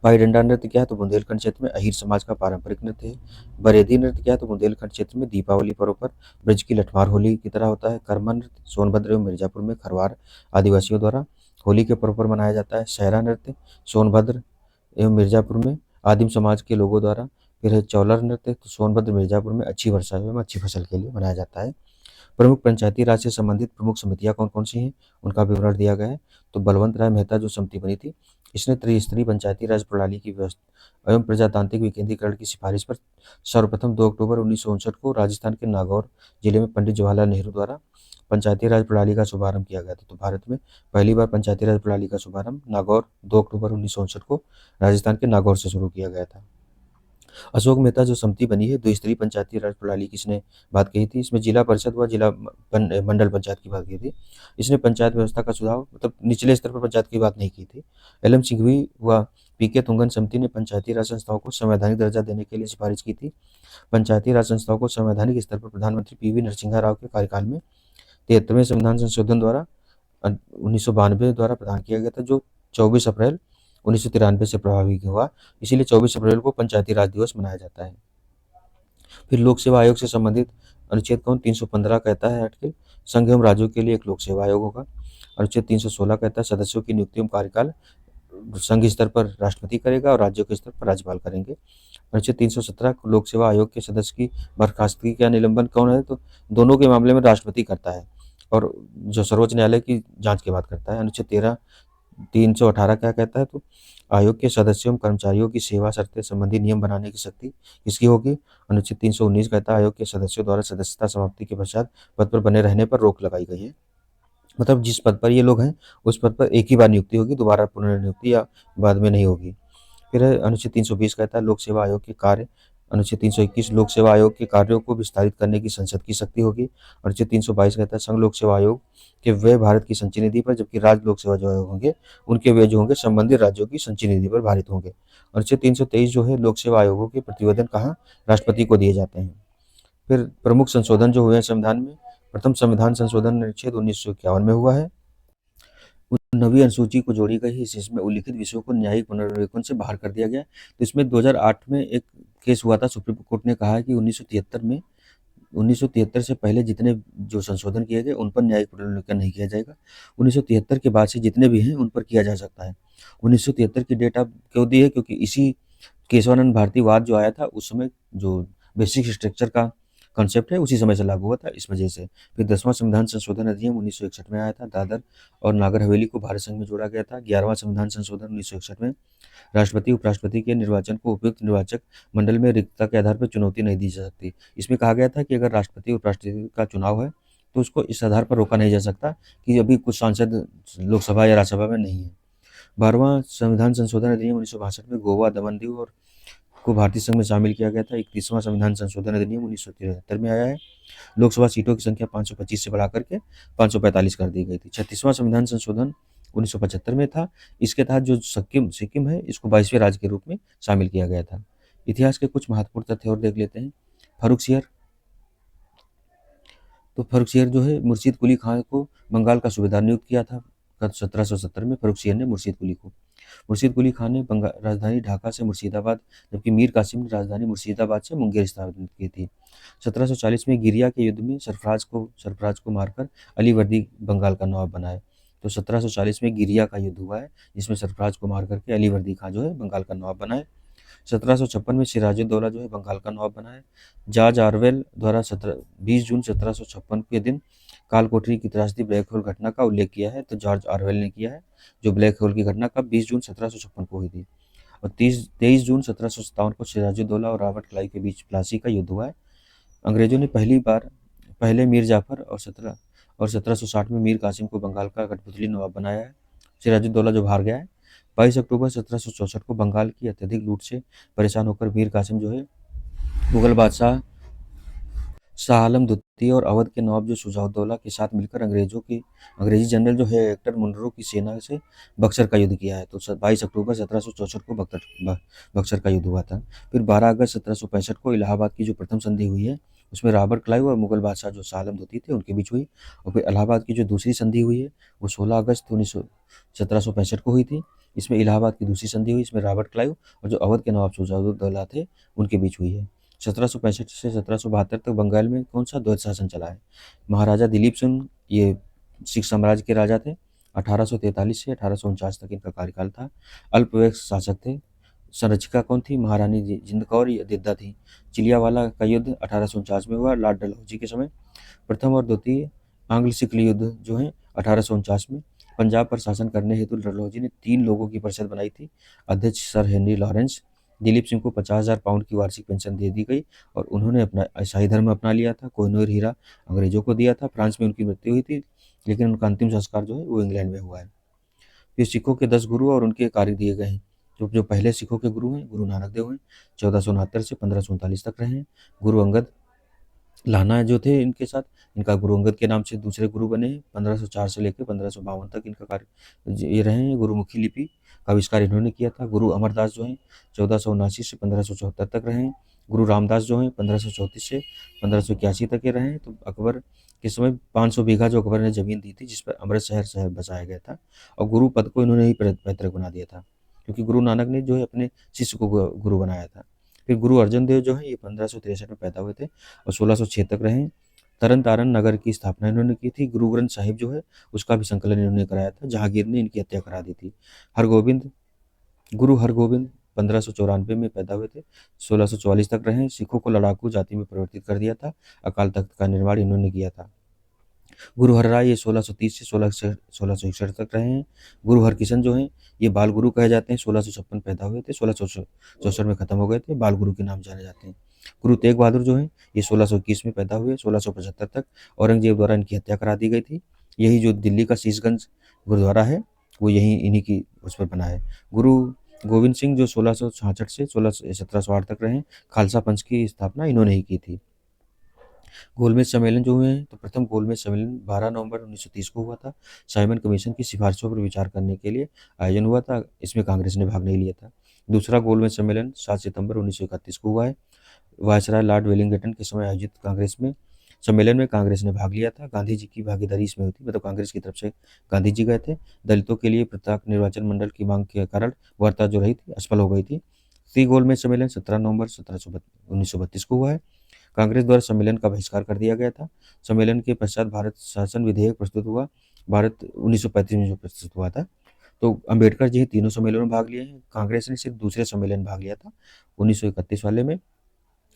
भाई डंडा नृत्य क्या है तो बुंदेलखंड क्षेत्र में अहीर समाज का पारंपरिक नृत्य है। बरेदी नृत्य क्या है तो बुंदेलखंड क्षेत्र में दीपावली पर्व पर ब्रज की लठमार होली की तरह होता है। कर्मा नृत्य सोनभद्र एवं मिर्जापुर में खरवार आदिवासियों द्वारा होली के पर्व पर मनाया जाता है। सहरा नृत्य सोनभद्र एवं मिर्जापुर में आदिम समाज के लोगों द्वारा। फिर है चौलर नृत्य तो सोनभद्र मिर्जापुर में अच्छी वर्षा एवं अच्छी फसल के लिए मनाया जाता है। प्रमुख पंचायती राज से संबंधित प्रमुख समितियां कौन कौन सी हैं उनका विवरण दिया गया है। तो बलवंत राय मेहता जो समिति बनी थी इसने त्रिस्तरीय पंचायती राज प्रणाली की व्यवस्था एवं प्रजातांत्रिक विकेंद्रीकरण की सिफारिश पर सर्वप्रथम 2 अक्टूबर 1959 को राजस्थान के नागौर जिले में पंडित जवाहरलाल नेहरू द्वारा पंचायती राज प्रणाली का शुभारंभ किया गया था। तो भारत में पहली बार पंचायती राज प्रणाली का शुभारंभ नागौर 2 अक्टूबर 1959 को राजस्थान के नागौर से शुरू किया गया था। अशोक मेहता जो समिति बनी है द्विस्तरीय पंचायती राज प्रणाली की इसने बात कही थी। इसमें जिला परिषद व जिला मंडल पंचायत की बात की थी। इसने पंचायत व्यवस्था का सुधार मतलब निचले स्तर पर पंचायत की बात नहीं की थी। एल.एम. सिंघवी व पी.के. तुंगन समिति ने पंचायती राज संस्थाओं को संवैधानिक दर्जा देने के लिए सिफारिश की थी। पंचायती राज संस्थाओं को संवैधानिक स्तर पर प्रधानमंत्री पी.वी. नरसिम्हा राव के कार्यकाल में 73वें संविधान संशोधन द्वारा 1992 द्वारा प्रदान किया गया था, जो 24 अप्रैल 1993 से प्रभावी हुआ। इसीलिए 24 अप्रैल को पंचायती राज दिवस मनाया जाता है। फिर लोक सेवा आयोग से संबंधित अनुच्छेद कौन 315 कहता है आर्टिकल संघ एवं राज्यों के लिए एक लोक सेवा आयोग होगा। अनुच्छेद 316 कहता है सदस्यों की नियुक्ति एवं कार्यकाल संघ स्तर पर राष्ट्रपति करेगा और राज्यों के स्तर पर राज्यपाल करेंगे। अनुच्छेद 317 लोक सेवा आयोग के सदस्य की बर्खास्तगी या निलंबन कौन है तो दोनों के मामले में राष्ट्रपति करता है और जो सर्वोच्च न्यायालय की जांच के बाद करता है। अनुच्छेद 318 क्या कहता है तो आयोग के सदस्यों कर्मचारियों की सेवा शर्तें संबंधी नियम बनाने की शक्ति किसकी होगी। अनुच्छेद 319 कहता है आयोग के सदस्यों द्वारा सदस्यता समाप्ति के पश्चात पद पर बने रहने पर रोक लगाई गई है। मतलब जिस पद पर ये लोग हैं उस पद पर एक ही बार नियुक्ति होगी, दोबारा पुनर्नियुक्ति या बाद में नहीं होगी। फिर अनुच्छेद 320 कहता है लोक सेवा आयोग के कार्य अनुच्छेद 321 लोक सेवा आयोग के कार्यों को विस्तारित करने की संसद की शक्ति होगी। अनुच्छेद 322 कहता है संघ लोक सेवा आयोग के व्यय भारत की संचयी निधि पर, जबकि राज्य लोक सेवा जो आयोग होंगे उनके व्यय जो होंगे संबंधित राज्यों की संचयी निधि पर भारित होंगे। अनुच्छेद 323 जो है लोक सेवा आयोगों के प्रतिवेदन कहाँ राष्ट्रपति को दिए जाते हैं। फिर प्रमुख संशोधन जो हुए हैं संविधान में, प्रथम संविधान संशोधन अनुच्छेद 1951 में हुआ है। नवी अनुसूची को जोड़ी गई इसमें उल्लिखित विषयों को न्यायिक पुनर्विवेचन से बाहर कर दिया गया। तो इसमें 2008 में एक केस हुआ था, सुप्रीम कोर्ट ने कहा है कि 1973 से पहले जितने जो संशोधन किए गए उन पर न्यायिक पुनर्विवेचन नहीं किया जाएगा। 1973 के बाद से जितने भी हैं उन पर किया जा सकता है। 1973 की डेट आप क्यों दी है, क्योंकि इसी केशवानंद भारती वाद जो आया था उस समय जो बेसिक स्ट्रक्चर का कॉन्सेप्ट है उसी समय से लागू हुआ था, इस वजह से। फिर 10वां संविधान संशोधन अधिनियम 1961 में आया था, दादर और नागर हवेली को भारत संघ में जोड़ा गया था। 11वां संविधान संशोधन 1961 में राष्ट्रपति उपराष्ट्रपति के निर्वाचन को उपयुक्त निर्वाचक मंडल में रिक्तता के आधार पर चुनौती नहीं दी जा सकती। इसमें कहा गया था कि अगर राष्ट्रपति उपराष्ट्रपति का चुनाव है तो उसको इस आधार पर रोका नहीं जा सकता कि अभी कुछ सांसद लोकसभा या राज्यसभा में नहीं है। 12वां संविधान संशोधन अधिनियम 1962 में गोवा, दमन दीव और को भारतीय संघ में शामिल किया गया था। 31वां संविधान संशोधन अधिनियम 1973 में आया है। लोकसभा सीटों की संख्या 525 से बढ़ाकर के 545 कर दी गई थी। 36वां संविधान संशोधन 1975 में था। इसके तहत जो सिक्किम है इसको 22वें राज्य के रूप में शामिल किया गया था। इतिहास के कुछ महत्वपूर्ण तथ्य और देख लेते हैं। फर्रुखसियर, तो फर्रुखसियर जो है मुर्शीद कुली खां को बंगाल का सूबेदार नियुक्त किया था। 1770 में फर्रुखसियर ने मुर्शीद कुली खान ने राजधानी ढाका से मुर्शिदाबाद, जबकि मीर कासिम ने राजधानी मुर्शिदाबाद से मुंगेर स्थापित की थी। 1740 में गिरिया के युद्ध में सरफराज को मारकर अली वर्दी बंगाल का नवाब बनाए। तो 1740 में गिरिया का युद्ध हुआ है जिसमें सरफराज को मार करके अली वर्दी खां जो है बंगाल का नवाब बनाए। 1756 में सिराजुद्दौला जो है बंगाल का नवाब बनाए। जॉर्ज ऑरवेल द्वारा 20 जून 1756 के दिन काल कोठरी की त्रासदी ब्लैक होल घटना का उल्लेख किया है, तो जॉर्ज ऑरवेल ने किया है। जो ब्लैक होल की घटना कब 20 जून 1756 को हुई थी। और 23 जून 1757 को सिराजुद्दौला और रॉबर्ट क्लाइव के बीच प्लासी का युद्ध हुआ है। अंग्रेजों ने पहले मीर जाफर और 1760 में मीर कासिम को बंगाल का कठपुतली नवाब बनाया है। सिराजुद्दौला जो हार गया है। 22 अक्टूबर 1764 को बंगाल की अत्यधिक लूट से परेशान होकर मीर कासिम जो है मुगल बादशाह शाह आलम द्वितीय और अवध के नवाब जो शुजाउद्दौला के साथ मिलकर अंग्रेजी जनरल जो है हेक्टर मुनरो की सेना से बक्सर का युद्ध किया है। तो 22 अक्टूबर 1764 को बक्सर का युद्ध हुआ था। फिर 12 अगस्त 1765 को इलाहाबाद की जो प्रथम संधि हुई है उसमें रॉबर्ट क्लाइव और मुगल बादशाह जो शाह आलम द्वितीय थे उनके बीच हुई। और फिर इलाहाबाद की जो दूसरी संधि हुई है वो 16 अगस्त 1765 को हुई थी। इसमें इलाहाबाद की दूसरी संधि हुई, इसमें रॉबर्ट क्लाइव और जो अवध के नवाब शुजाउद्दौला थे उनके बीच हुई है। 1765 से 1772 तक बंगाल में कौन सा द्वैत शासन चला है। महाराजा दिलीप सिंह ये सिख साम्राज्य के राजा थे। 1843 से 1849 तक इनका कार्यकाल था। अल्पवयस्क शासक थे। संरक्षिका कौन थी, महारानी जिंद कौर दिद्दा थी। चिलियावाला का युद्ध 1849 में हुआ लॉर्ड डलहौजी के समय। प्रथम और द्वितीय आंग्ल सिख युद्ध जो है 1849 में। पंजाब पर शासन करने हेतु डलहौजी ने 3 लोगों की परिषद बनाई थी। अध्यक्ष sir Henry Lawrence. Dilip Singh को 50,000 पाउंड की वार्षिक पेंशन दे दी गई और उन्होंने अपना ईसाई धर्म अपना लिया था। कोहिनूर हीरा अंग्रेजों को दिया था। फ्रांस में उनकी मृत्यु हुई थी, लेकिन उनका अंतिम संस्कार जो है वो इंग्लैंड में हुआ है। फिर सिखों के 10 गुरु और उनके कार्य दिए गए हैं। जो पहले सिखों के गुरु हैं गुरु नानक देव हैं, 1469 से 1539 तक रहे हैं। गुरु अंगद लाना जो थे इनके साथ, इनका गुरु अंगद के नाम से दूसरे गुरु बने हैं। 1504 से लेकर 1552 तक इनका कार्य ये रहे हैं। गुरुमुखी लिपि का आविष्कार इन्होंने किया था। गुरु अमरदास जो हैं 1479 से 1574 तक रहे हैं। गुरु रामदास जो हैं 1534 से 1581 तक के रहे हैं। तो अकबर के समय 500 बीघा जो अकबर ने जमीन दी थी जिस पर अमृत शहर बसाया गया था, और गुरु पद को इन्होंने ही पैतृक बना दिया था, क्योंकि गुरु नानक ने जो है अपने शिष्य को गुरु बनाया था। फिर गुरु अर्जन देव जो है ये 1563 में पैदा हुए थे और 1606 तक रहे। तरन तारण नगर की स्थापना इन्होंने की थी। गुरु ग्रंथ साहिब जो है उसका भी संकलन इन्होंने कराया था। जहांगीर ने इनकी हत्या करा दी थी। गुरु हरगोबिंद 1594 में पैदा हुए थे, 1644 तक रहे। सिखों को लड़ाकू जाति में परिवर्तित कर दिया था। अकाल तख्त का निर्माण इन्होंने किया था। गुरु हरराय ये 1630 से 1661 तक रहे हैं। गुरु हरकिशन जो हैं ये बाल गुरु कहे जाते हैं। 1656 पैदा हुए थे, 1664 में खत्म हो गए थे। बाल गुरु के नाम जाने जाते हैं। गुरु तेग बहादुर जो हैं ये 1621 में पैदा हुए, 1675 तक औरंगजेब द्वारा इनकी हत्या करा दी गई थी। यही जो दिल्ली का शीशगंज गुरुद्वारा है वो यही इन्हीं की उस पर बना है। गुरु गोविंद सिंह जो 1666 से 1708 तक रहे, खालसा पंथ की स्थापना इन्होंने ही की थी। गोलमेज सम्मेलन जो हुए हैं, तो प्रथम गोलमेज सम्मेलन 12 नवंबर 1930 को हुआ था। साइमन कमीशन की सिफारिशों पर विचार करने के लिए आयोजन हुआ था। इसमें कांग्रेस ने भाग नहीं लिया था। दूसरा गोलमेज सम्मेलन 7 सितंबर 1931 को हुआ है। वायसराय लॉर्ड वेलिंगटन के समय आयोजित सम्मेलन में कांग्रेस ने भाग लिया था। गांधी जी की भागीदारी इसमें हुई थी, मतलब कांग्रेस की तरफ से गांधी जी गए थे। दलितों के लिए पृथक निर्वाचन मंडल की मांग के कारण वार्ता जो रही थी असफल हो गई थी। सी गोलमेज सम्मेलन 17 नवंबर 1932 को हुआ है। कांग्रेस द्वारा सम्मेलन का बहिष्कार कर दिया गया था। सम्मेलन के पश्चात भारत शासन विधेयक प्रस्तुत हुआ। भारत 1935 में जो प्रस्तुत हुआ था। तो अंबेडकर जी तीनों सम्मेलनों में भाग लिए हैं। कांग्रेस ने सिर्फ दूसरे सम्मेलन में भाग लिया था 1931 वाले में।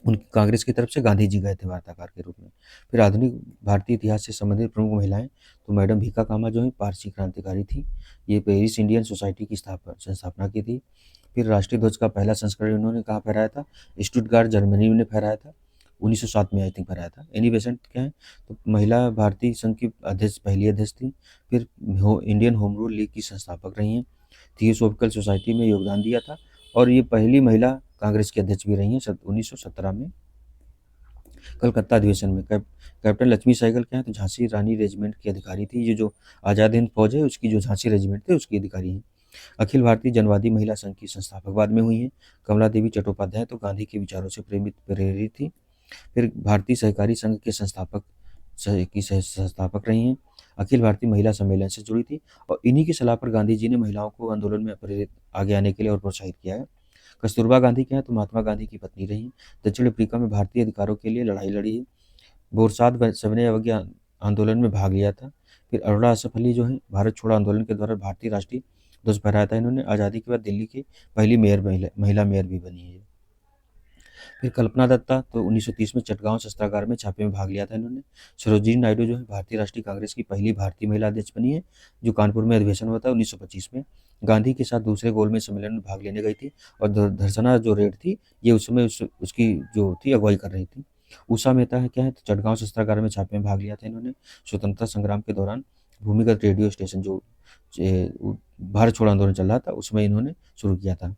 उनकी कांग्रेस की तरफ से गांधी जी गए थे वार्ताकार के रूप में। फिर आधुनिक भारतीय इतिहास से संबंधित प्रमुख महिलाएं, तो मैडम भीखा कामा जो है पारसी क्रांतिकारी थी। ये पेरिस इंडियन सोसाइटी की संस्थापना की थी। फिर राष्ट्रीय ध्वज का पहला संस्करण इन्होंने कहाँ फहराया था? स्टुटगार्ट जर्मनी में फहराया था। 1907 में आई थिंक फहराया था। एनी बेसेंट क्या है, तो महिला भारतीय संघ की अध्यक्ष, पहली अध्यक्ष थी। फिर इंडियन होम रूल लीग की संस्थापक रही हैं। थियोसॉफिकल सोसाइटी में योगदान दिया था। और ये पहली महिला कांग्रेस की अध्यक्ष भी रही हैं 1917 में। कलकत्ता अधिवेशन में कैप्टन लक्ष्मी सहगल क्या है, तो झांसी रानी रेजिमेंट की अधिकारी थी। ये जो आज़ाद हिंद फौज है उसकी जो झांसी रेजिमेंट थे उसकी अधिकारी हैं। अखिल भारतीय जनवादी महिला संघ की संस्थापक बाद में हुई हैं। कमला देवी चट्टोपाध्याय तो गांधी के विचारों से प्रेरित थी। फिर भारतीय सहकारी संघ के संस्थापक रही हैं। अखिल भारतीय महिला सम्मेलन से जुड़ी थी। और इन्हीं की सलाह पर गांधी जी ने महिलाओं को आंदोलन में प्रेरित आगे आने के लिए और प्रोत्साहित किया है। कस्तूरबा गांधी क्या है, तो महात्मा गांधी की पत्नी रही। दक्षिण अफ्रीका में भारतीय अधिकारों के लिए लड़ाई लड़ी है। बोरसाद सविनय अवज्ञा आंदोलन में भाग लिया था। फिर अरोड़ा असफ अली जो है भारत छोड़ो आंदोलन के दौरान भारतीय राष्ट्रीय ध्वज फहराया था इन्होंने। आज़ादी के बाद दिल्ली की पहली महिला मेयर भी बनी है। फिर कल्पना दत्ता तो 1930 में चटगांव शस्त्रागार में छापे में भाग लिया था इन्होंने। सरोजिनी नायडू जो है भारतीय राष्ट्रीय कांग्रेस की पहली भारतीय महिला अध्यक्ष बनी है, जो कानपुर में अधिवेशन हुआ था 1925 में। गांधी के साथ दूसरे गोलमेज सम्मेलन में भाग लेने गई थी। और धर्सना जो रेड थी, ये उस समय उसकी जो थी अगुवाई कर रही थी। उषा मेहता है क्या है, तो चटगांव शस्त्रागार में छापे में भाग लिया था इन्होंने। स्वतंत्रता संग्राम के दौरान भूमिगत रेडियो स्टेशन जो भारत छोड़ो आंदोलन चल रहा था उसमें इन्होंने शुरू किया था।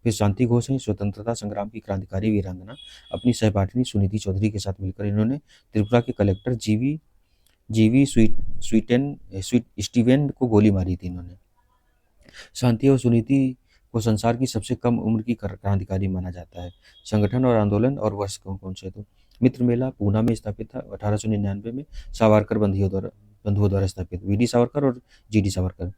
फिर शांति घोष है स्वतंत्रता संग्राम की क्रांतिकारी वीरांगना। अपनी सहपाठिनी सुनीति चौधरी के साथ मिलकर इन्होंने त्रिपुरा के कलेक्टर जीवी स्टीवेन को गोली मारी थी इन्होंने। शांति और सुनीति को संसार की सबसे कम उम्र की क्रांतिकारी माना जाता है। संगठन और आंदोलन और वर्ष कौन कौन से, तो मित्र मेला पूना में स्थापित था 1899 में सावरकर बंधुओं द्वारा स्थापित। वीडी सावरकर और जीडी सावरकर।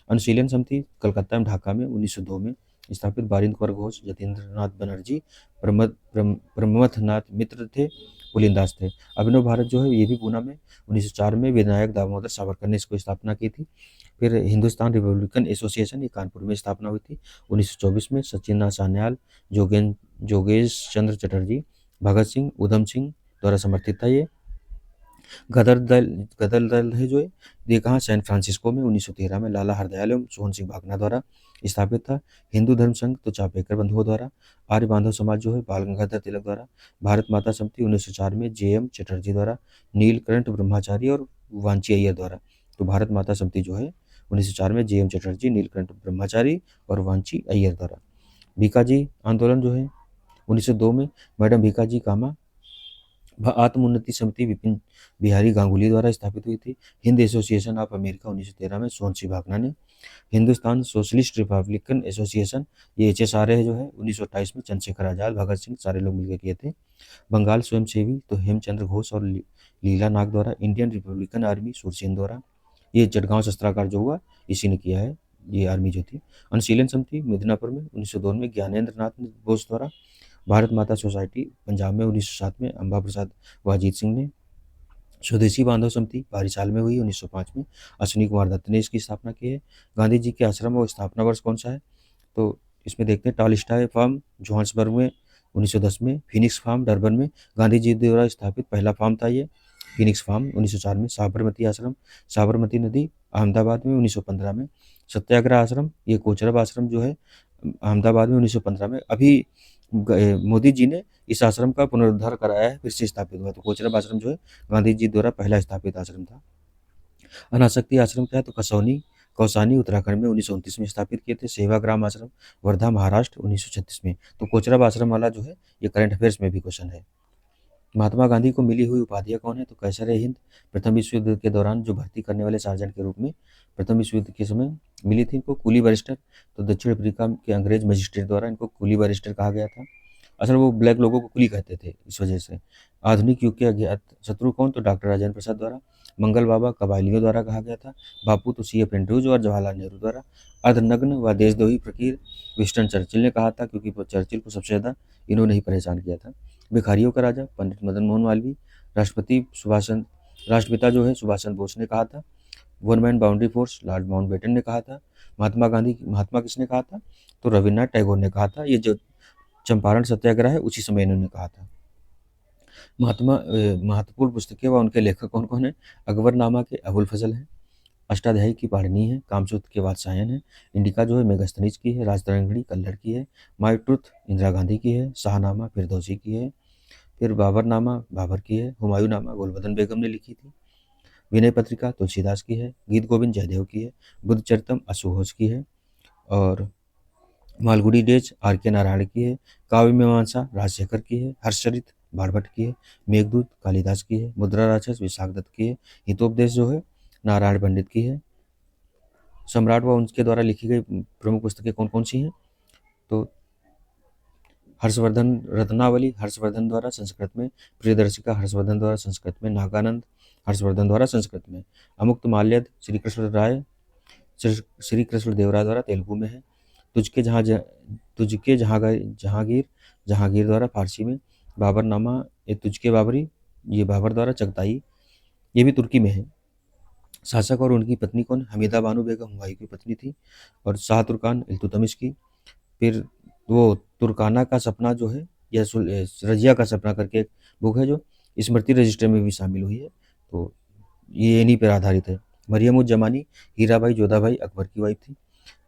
अनुशीलन समिति कलकत्ता में ढाका में 1902 में स्थापित। बारिंद कुंवर घोष, जतेंद्र नाथ बनर्जी, प्रमथनाथ मित्र थे, पुलिनदास थे। अभिनव भारत जो है ये भी पूना में 1904 में विनायक दामोदर सावरकर ने इसको स्थापना की थी। फिर हिंदुस्तान रिपब्लिकन एसोसिएशन ये कानपुर में स्थापना हुई थी 1924 में। सचिन सान्याल, जोगेश चंद्र चटर्जी, भगत सिंह, उधम सिंह द्वारा समर्थित था ये। गदर दल है जो ये कहाँ, सैन फ्रांसिस्को में 1913 में लाला हरदयाल एवं सोहन सिंह भागना द्वारा स्थापित था। हिंदू धर्म संघ तो चापेकर बंधुओं द्वारा। आर्य बांधव समाज जो है बाल गंगाधर तिलक द्वारा। भारत माता समिति 1904 में JM चटर्जी द्वारा। नीलकंठ ब्रह्मचारी और वांची अय्यर द्वारा। तो भारत माता समिति जो है 1904 में JM चटर्जी, नीलकंठ ब्रह्मचारी और वांची अय्यर द्वारा। भीकाजी आंदोलन जो है 1902 में मैडम भीकाजी कामा आत्म उन्नति समिति विपिन बिहारी गांगुली द्वारा स्थापित हुई थी। हिंद एसोसिएशन ऑफ अमेरिका 1913 में सोहन सिंह भागना ने। हिंदुस्तान सोशलिस्ट रिपब्लिकन एसोसिएशन ये HSRA जो है 1928 में चंद्रशेखर आजाद, भगत सिंह सारे लोग मिलकर किए थे। बंगाल स्वयंसेवी तो हेमचंद्र घोष और लीला नाग द्वारा। इंडियन रिपब्लिकन आर्मी सूरसेन द्वारा। ये चटगांव शस्त्रागार जो हुआ इसी ने किया है, ये आर्मी जो थी। अनुशीलन समिति मिदनापुर में 1902 में ज्ञानेंद्र नाथ बोस द्वारा। भारत माता सोसाइटी पंजाब में 1907 में अम्बा प्रसाद व अजीत सिंह ने। स्वदेशी बांधव समिति बारिशाल में हुई 1905 में। अश्विनी कुमार दत्त ने इसकी स्थापना की है। गांधी जी के आश्रम और स्थापना वर्ष कौन सा है, तो इसमें देखते हैं टॉलस्टॉय फार्म जोहान्सबर्ग में 1910 में। फिनिक्स फार्म डरबन में गांधी जी द्वारा स्थापित पहला फार्म था ये फिनिक्स फार्म 1904 में। साबरमती आश्रम साबरमती नदी अहमदाबाद में 1915 में। सत्याग्रह आश्रम ये कोचरब आश्रम जो है अहमदाबाद में 1915 में। अभी मोदी जी ने इस आश्रम का पुनरुद्धार कराया है, फिर से स्थापित हुआ। तो कोचरब आश्रम जो है गांधी जी द्वारा पहला स्थापित आश्रम था। अनासक्ति आश्रम क्या है, तो कौसानी उत्तराखंड में 1929 में स्थापित किए थे। सेवाग्राम आश्रम वर्धा महाराष्ट्र 1936 में। तो कोचरब आश्रम वाला जो है ये करंट अफेयर्स में भी क्वेश्चन है। महात्मा गांधी को मिली हुई उपाधियां कौन है? तो कैसर हिंद प्रथम विश्व युद्ध के दौरान जो भर्ती करने वाले सार्जेंट के रूप में प्रथम विश्व युद्ध के समय मिली थी इनको। कूली बैरिस्टर, तो दक्षिण अफ्रीका के अंग्रेज मजिस्ट्रेट द्वारा इनको कूली बैरिस्टर कहा गया था। असल वो ब्लैक लोगों को कुली कहते थे इस वजह से। आधुनिक युग के अज्ञात शत्रु कौन? तो डॉक्टर राजेंद्र प्रसाद द्वारा। मंगल बाबा कबायलियों द्वारा कहा गया था। बापू तो सी एफ एंड्रूज और जवाहरलाल नेहरू द्वारा। अर्धनग्न व देशद्रोही फकीर विंस्टन चर्चिल ने कहा था, क्योंकि चर्चिल को सबसे ज़्यादा इन्होंने ही परेशान किया था। भिखारियों का राजा पंडित मदन मोहन मालवीय। राष्ट्रपति राष्ट्रपिता जो है सुभाष चंद्र बोस ने कहा था। One man boundary force Lord Mountbatten ने कहा था। महात्मा किसने कहा था? तो रविन्द्रनाथ टैगोर ने कहा था। ये जो चंपारण सत्याग्रह है उसी समय इन्होंने कहा था। महत्वपूर्ण पुस्तकें व उनके लेखक कौन कौन है? अकबरनामा के अबुल फजल हैं। अष्टाध्यायी की पाणिनि है। कामसूत्र के वात्सायन है। इंडिका जो है मेगास्थनीज की है। राजतरंगिणी कल्लर की है। माई ट्रुथ इंदिरा गांधी की है। शाहनामा फिरदौसी की है। फिर बाबरनामा बाबर की है। हुमायूंनामा गुलबदन बेगम ने लिखी थी। विनय पत्रिका तुलसीदास की है। गीत गोविंद जयदेव की है। बुद्ध चरितम असुघोष की है। और मालगुडी डेज आर के नारायण की है। काव्य मीमांसा राजशेखर की है। हर्षचरित बाणभट्ट की है। मेघदूत कालिदास की है। मुद्रा राक्षस विशाख दत्त की है। हितोपदेश जो है नारायण पंडित की है। सम्राट व उनके द्वारा लिखी गई प्रमुख पुस्तकें कौन कौन सी हैं? तो हर्षवर्धन रत्नावली हर्षवर्धन द्वारा संस्कृत में। प्रियदर्शिका हर्षवर्धन द्वारा संस्कृत में। नागानंद हर्षवर्धन द्वारा संस्कृत में। अमुक्त माल्यद श्री कृष्ण देवराय द्वारा तेलुगु में है। तुझके जहांगीर जहांगीर द्वारा फारसी में। बाबरनामा ये तुझके बाबरी ये बाबर द्वारा चगताई ये भी तुर्की में है। शासक और उनकी पत्नी कौन? हमीदा बानो बेगम हुमायूं की पत्नी थी। और शाह तुर्कान इल्तुतमिश की। फिर वो तुर्काना का सपना जो है या रजिया का सपना करके एक बुक है जो स्मृति रजिस्टर में भी शामिल हुई है। तो ये इन्हीं पर आधारित है। मरियम उज जमानी हीराबाई जोधाबाई अकबर की वाइफ थी।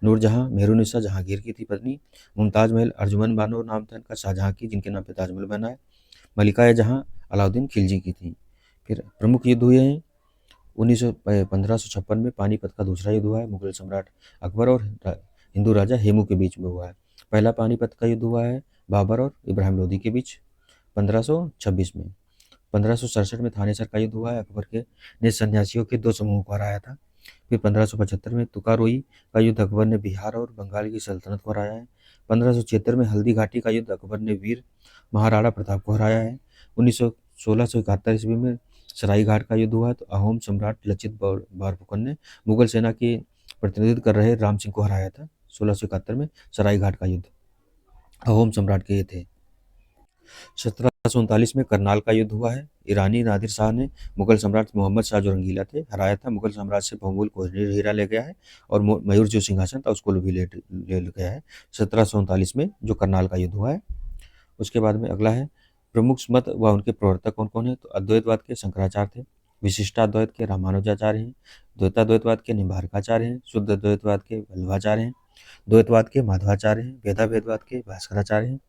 नूरजहां मेहरुनिसा जहांगीर की थी पत्नी। मुमताज महल अर्जुमन बानो नाम था इनका शाहजहां की, जिनके नाम पे ताजमहल बना है। मलिका जहां अलाउद्दीन खिलजी की थी। फिर प्रमुख युद्ध हुए हैं 1556 में पानीपत का दूसरा युद्ध हुआ है। मुगल सम्राट अकबर और हिंदू राजा हेमू के बीच में हुआ है। पहला पानीपत का युद्ध हुआ है बाबर और इब्राहिम लोदी के बीच 1526 में। 1567 में थानेसर का युद्ध हुआ है। अकबर के ने सन्यासियों के दो समूहों को हराया था। फिर 1575 में तुकारोई का युद्ध अकबर ने बिहार और बंगाल की सल्तनत को हराया है। 1576 में हल्दी घाटी का युद्ध अकबर ने वीर महाराणा प्रताप को हराया है। 1671 ईस्वी में सराई घाट का युद्ध हुआ है। तो अहोम सम्राट लचित बोरफुकन ने मुगल सेना के प्रतिनिधित्व कर रहे राम सिंह को हराया था 1671 में सराई घाट का युद्ध अहोम सम्राट के ये थे। 1739 में करनाल का युद्ध हुआ है। ईरानी नादिर शाह ने मुगल सम्राट मोहम्मद शाह जो रंगीला थे हराया था। मुगल सम्राट से बहुमूल कोहिनूर हीरा ले गया है और मयूर जो सिंहासन था उसको भी ले गया है 1739 में जो करनाल का युद्ध हुआ है। उसके बाद में अगला है प्रमुख मत व उनके प्रवर्तक कौन कौन है? तो अद्वैतवाद के शंकराचार्य थे। विशिष्टाद्वैत के रामानुजाचार्य हैं। द्वैताद्वैतवाद के निम्बार्काचार्य हैं। शुद्ध अद्वैतवाद के वल्लभाचार्य हैं। द्वैतवाद के माधवाचार्य हैं। भेदाभेदवाद के भास्कराचार्य हैं।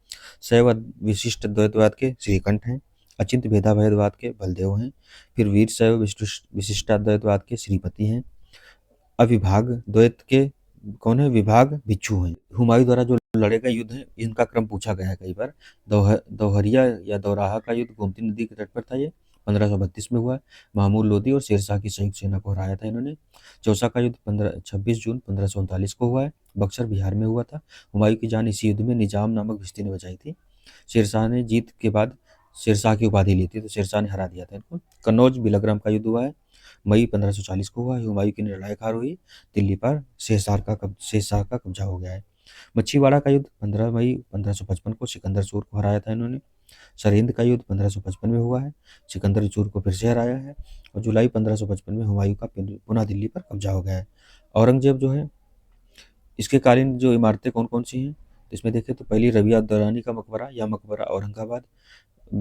शैव विशिष्ट द्वैतवाद के श्रीकंठ हैं। अचिंत भेदाभेदवाद के बलदेव हैं। फिर वीर शैव विशिष्टाद्वैतवाद के श्रीपति हैं। अविभाग द्वैत के कौन है? विभाग भिक्षु हैं। हुमायूं द्वारा जो लड़े गए युद्ध है इनका क्रम पूछा गया है कई बार। दोहरिया या दौराहा का युद्ध गोमती नदी के तट पर था। ये 1532 में हुआ है। महमूद लोदी और शेरशाह की संयुक्त सेना को हराया था इन्होंने। चौसा का युद्ध 26 जून 1539 को हुआ है। बक्सर बिहार में हुआ था। हुमायूं की जान इसी युद्ध में निजाम नामक भिश्ती ने बचाई थी। शेरशाह ने जीत के बाद शेरशाह की उपाधि ली थी तो शेरशाह ने हरा दिया था इनको। कन्नौज बिलग्राम का युद्ध हुआ है मई 1540 को हुआ है। हुमायूं की निर्णायक हार हुई। दिल्ली पर शेरशाह का कब्जा हो गया है। मच्छीवाड़ा का युद्ध 15 मई 1555 को सिकंदर सूर को हराया था इन्होंने। सरहिंद का युद्ध 1555 में हुआ है। सिकंदर सूर को फिर से हराया है। और जुलाई 1555 में हुमायूं का पुनः दिल्ली पर कब्जा हो गया है। औरंगजेब जो है इसके कालीन जो इमारतें कौन कौन सी हैं तो इसमें देखें तो पहली रबिया दौरानी का मकबरा या मकबरा औरंगाबाद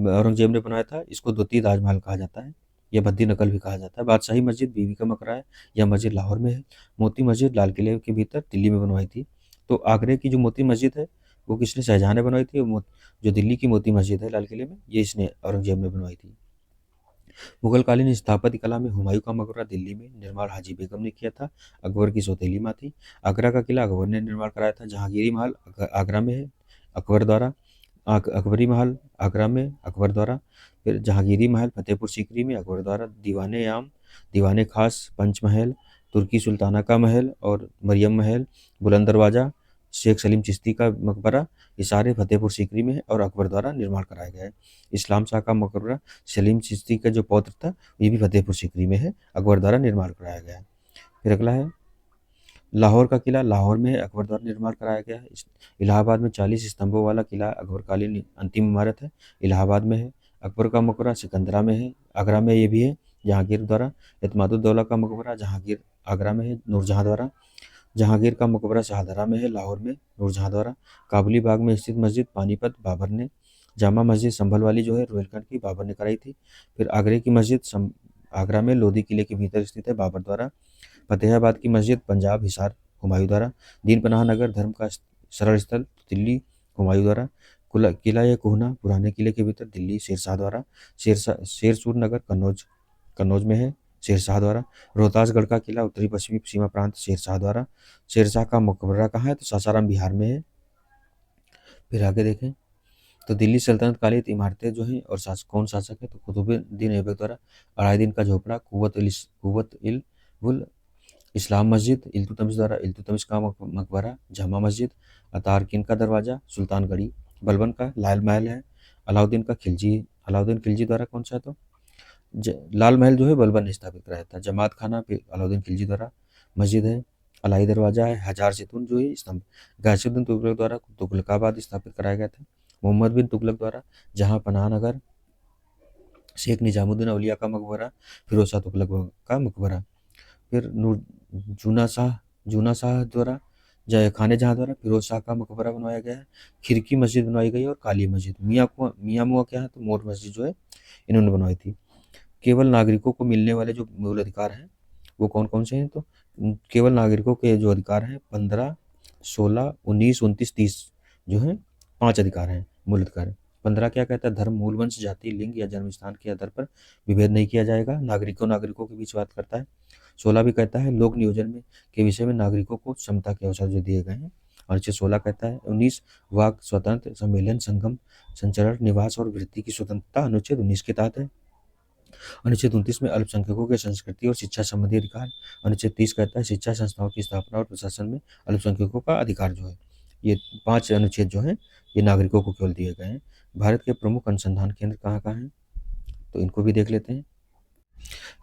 औरंगजेब ने बनाया था। इसको द्वितीय ताजमहल कहा जाता है। यह भद्दी नकल भी कहा जाता है। बादशाही मस्जिद बीवी का मकबरा है। यह मस्जिद लाहौर में है। मोती मस्जिद लाल किले के भीतर दिल्ली में बनवाई थी। तो आगरे की जो मोती मस्जिद है वो किसने? शाहजहां ने बनवाई थी। जो दिल्ली की मोती मस्जिद है लाल किले में ये इसने औरंगजेब ने बनवाई थी। मुगलकालीन स्थापत्य कला में हुमायूं का मकबरा दिल्ली में निर्माण हाजी बेगम ने किया था, अकबर की सौतेली माँ थी। आगरा का किला अकबर ने निर्माण कराया था। जहांगीरी महल आगरा में है, अकबर द्वारा। अकबरी महल आगरा में अकबर द्वारा। फिर जहांगीरी महल फतेहपुर सीकरी में अकबर द्वारा। दीवाने आम, दीवाने खास, पंचमहल, तुर्की सुल्ताना का महल और मरियम महल, बुलंद दरवाजा, शेख सलीम चिश्ती का मकबरा, ये सारे फतेहपुर सीकरी में है और अकबर द्वारा निर्माण कराया गया है। इस्लाम शाह का मकबरा सलीम चिश्ती का जो पौत्र था, ये भी फतेहपुर सीकरी में है, अकबर द्वारा निर्माण कराया गया है। फिर अगला है लाहौर का किला, लाहौर में है, अकबर द्वारा निर्माण कराया गया है। इलाहाबाद में 40 स्तंभों वाला किला अकबरकालीन अंतिम इमारत है, इलाहाबाद में है। अकबर का मकबरा सिकंदरा में है, आगरा में ये भी है, जहांगीर द्वारा। एतमादुद्दौला का मकबरा जहांगीर आगरा में है, नूरजहां द्वारा। जहांगीर का मकबरा शाहदरा में है, लाहौर में, नूरजहां द्वारा। काबुली बाग में स्थित मस्जिद पानीपत बाबर ने। जामा मस्जिद संभल वाली जो है रोहिलखंड की, बाबर ने कराई थी। फिर आगरे की मस्जिद आगरा में लोधी किले के भीतर स्थित है, बाबर द्वारा। फतेहाबाद की मस्जिद पंजाब हिसार, हुमायूं द्वारा। दीन पनाह नगर धर्म का शरण स्थल, दिल्ली, हुमायूं द्वारा। किला या कोहना पुराने किले के भीतर, दिल्ली, शेरशाह द्वारा। शेरसूर नगर कन्नौज, कन्नौज में है, शेरशाह द्वारा। रोहतासगढ़ का किला उत्तरी पश्चिमी सीमा प्रांत, शेरशाह द्वारा। शेरशाह का मकबरा कहाँ है? तो सासाराम बिहार में है। फिर आगे देखें तो दिल्ली सल्तनत कालीन इमारतें जो हैं और कौन शासक है? तो कुतुबुद्दीन ऐबक द्वारा। अढ़ाई दिन का झोपड़ा, कुव्वत इल उल इस्लाम मस्जिद, इल्तुतमिश द्वारा। इल्तुतमिश का मकबरा, जामा मस्जिद, अतारकिन का दरवाजा, सुल्तानगढ़ी। बलबन का लाल महल है। अलाउद्दीन खिलजी द्वारा कौन सा है? तो लाल महल जो है बलबन ने स्थापित कराया था। जमात खाना फिर अलाउद्दीन खिलजी द्वारा। मस्जिद है, अलाई दरवाजा है, हजार सेतुन जो है स्तंभ गायसुद्दीन तुगलक द्वारा तुगलकाबाद स्थापित कराया गया था। मोहम्मद बिन तुगलक द्वारा जहां पनाह नगर। शेख निजामुद्दीन औलिया का मकबरा, फिरोज शाह तुगलक का मकबरा। फिर नूर जूना शाह द्वारा जय खाने जहाँ द्वारा फिरोज शाह का मकबरा बनवाया गया है। खिरकी मस्जिद बनवाई गई और काली मस्जिद। मियाँ मुआ क्या है? तो मोर मस्जिद जो है इन्होंने बनवाई थी। केवल नागरिकों को मिलने वाले जो मूल अधिकार हैं वो कौन कौन से हैं? तो केवल नागरिकों के जो अधिकार हैं 15, 16, 19, 29, 30 जो है 5 अधिकार हैं, मूल अधिकार। 15 क्या कहता है? धर्म, मूल वंश, जाति, लिंग या जन्म स्थान के आधार पर विभेद नहीं किया जाएगा। नागरिकों के बीच बात करता है। 16 भी कहता है लोक नियोजन में के विषय में नागरिकों को क्षमता के अवसर जो दिए गए हैं। अनुच्छेद 16 कहता है। 19 वाक स्वतंत्र, सम्मेलन, संगम, संचरण, निवास और वृत्ति की स्वतंत्रता अनुच्छेद 19 के तहत है। अनुच्छेद 29 में अल्पसंख्यकों के संस्कृति और शिक्षा संबंधी अधिकार। अनुच्छेद 30 कहता है शिक्षा संस्थाओं की स्थापना और प्रशासन में अल्पसंख्यकों का अधिकार जो है। ये 5 अनुच्छेद जो हैं ये नागरिकों को केवल दिए गए हैं। भारत के प्रमुख अनुसंधान केंद्र कहाँ कहाँ हैं? तो इनको भी देख लेते हैं।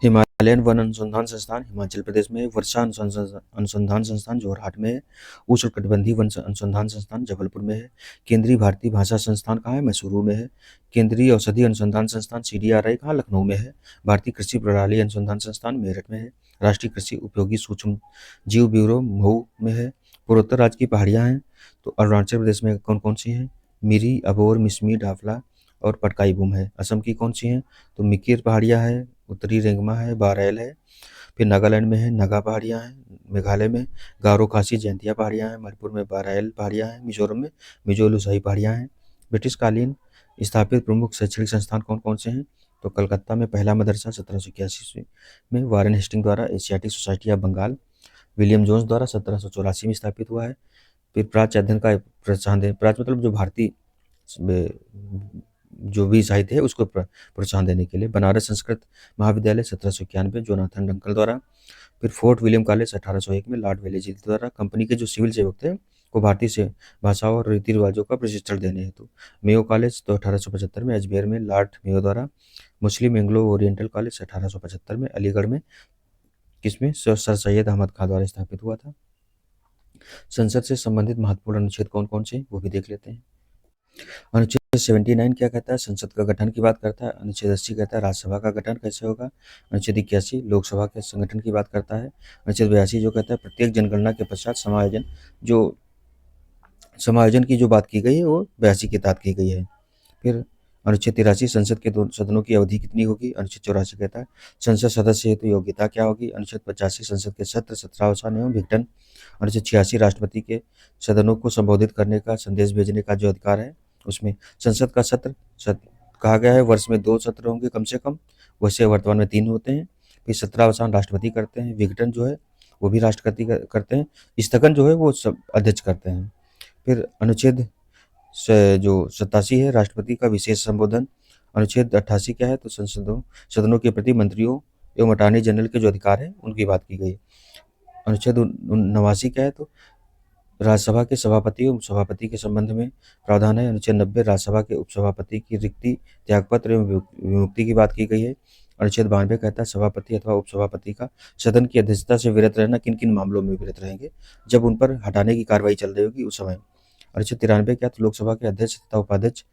हिमालयन वन अनुसंधान संस्थान हिमाचल प्रदेश में है। वर्षा अनुसंधान संस्थान जोरहाट में है। उष्णकटिबंधीय वन अनुसंधान संस्थान जबलपुर में है। केंद्रीय भारतीय भाषा संस्थान कहाँ है? मैसूरू में है। केंद्रीय औषधि अनुसंधान संस्थान CDRI कहाँ? लखनऊ में है। भारतीय कृषि प्रणाली अनुसंधान संस्थान मेरठ में है। राष्ट्रीय कृषि उपयोगी सूक्ष्म जीव ब्यूरो मऊ में है। पूर्वोत्तर राज्य की पहाड़ियाँ हैं तो अरुणाचल प्रदेश में कौन कौन सी हैं? मिरी, अबोर, मिसमी, डाफला और पटकाई बूम है। असम की कौन सी हैं? तो मिकिर पहाड़ियाँ है, उत्तरी रेंगमा है, बारेल है। फिर नागालैंड में है नगा पहाड़ियाँ हैं। मेघालय में गारो खासी जयंतिया पहाड़ियाँ हैं। मणिपुर में बारेल पहाड़ियाँ हैं। मिजोरम में मिजो लुसाई पहाड़ियाँ हैं। ब्रिटिश कालीन स्थापित प्रमुख शैक्षणिक संस्थान कौन कौन से हैं? तो कलकत्ता में पहला मदरसा 1781 में वारेन हेस्टिंग द्वारा। Asiatic Society of Bengal William Jones द्वारा 1784 में स्थापित हुआ है। फिर प्राच्य अध्ययन का प्रोत्साहन देने, प्राच्य मतलब जो भारतीय जो भी साहित्य है उसको प्रोत्साहन देने के लिए बनारस संस्कृत महाविद्यालय 1791 जोनाथन डंकल द्वारा। फिर फोर्ट विलियम कॉलेज 1801 में लॉर्ड वेलेस्ली द्वारा। कंपनी के जो सिविल सेवक थे को भारतीय से भाषाओं और रीति रिवाजों का प्रशिक्षण देने हेतु। मेयो कॉलेज तो 1875 में अजमेर में लॉर्ड मेयो द्वारा। मुस्लिम एंग्लो ओरिएंटल कॉलेज 1875 में अलीगढ़ में किसमें? सर सैयद अहमद खान द्वारा स्थापित हुआ था। संसद से संबंधित महत्वपूर्ण अनुच्छेद कौन कौन से वो भी देख लेते हैं। अनुच्छेद 79 क्या कहता है? संसद का गठन की बात करता है। अनुच्छेद 80 कहता है राज्यसभा का गठन कैसे होगा। अनुच्छेद 81 लोकसभा के संगठन की बात करता है। अनुच्छेद 82 जो कहता है प्रत्येक जनगणना के पश्चात समायोजन की जो बात की गई है वो 82 के तहत की गई है। फिर अनुच्छेद 83 संसद के सदनों की अवधि कितनी होगी। अनुच्छेद 84 कहता है संसद सदस्य हेतु योग्यता क्या होगी। अनुच्छेद 85 संसद के सत्र, सत्रावसान एवं विघटन। अनुच्छेद 86 राष्ट्रपति के सदनों को संबोधित करने का, संदेश भेजने का जो अधिकार है उसमें संसद का सत्र कहा गया है वर्ष में 2 सत्र होंगे कम से कम वैसे वर्तमान में 3 होते हैं। फिर 17वां राष्ट्रपति करते हैं, विघटन जो है वो भी राष्ट्रपति करते हैं, स्थगन जो है वो सब अध्यक्ष करते हैं। फिर अनुच्छेद जो 87 है, राष्ट्रपति का विशेष संबोधन। अनुच्छेद 88 क्या है, तो सदनों के प्रति मंत्रियों एवं अटॉर्नी जनरल के जो अधिकार है उनकी बात की गई। अनुच्छेद 89 क्या है, तो राज्यसभा के सभापति एवं उपसभापति के संबंध में प्रावधान है। अनुच्छेद 90 राज्यसभा के उपसभापति की रिक्ति, त्यागपत्र एवं विमुक्ति की बात की गई है। अनुच्छेद 92 कहता है सभापति अथवा उपसभापति का सदन की अध्यक्षता से विरत रहना किन किन मामलों में विरत रहेंगे, जब उन पर हटाने की कार्रवाई चल रही होगी उस समय। अनुच्छेद 93 क्या, तो लोकसभा के अध्यक्ष तथा उपाध्यक्ष।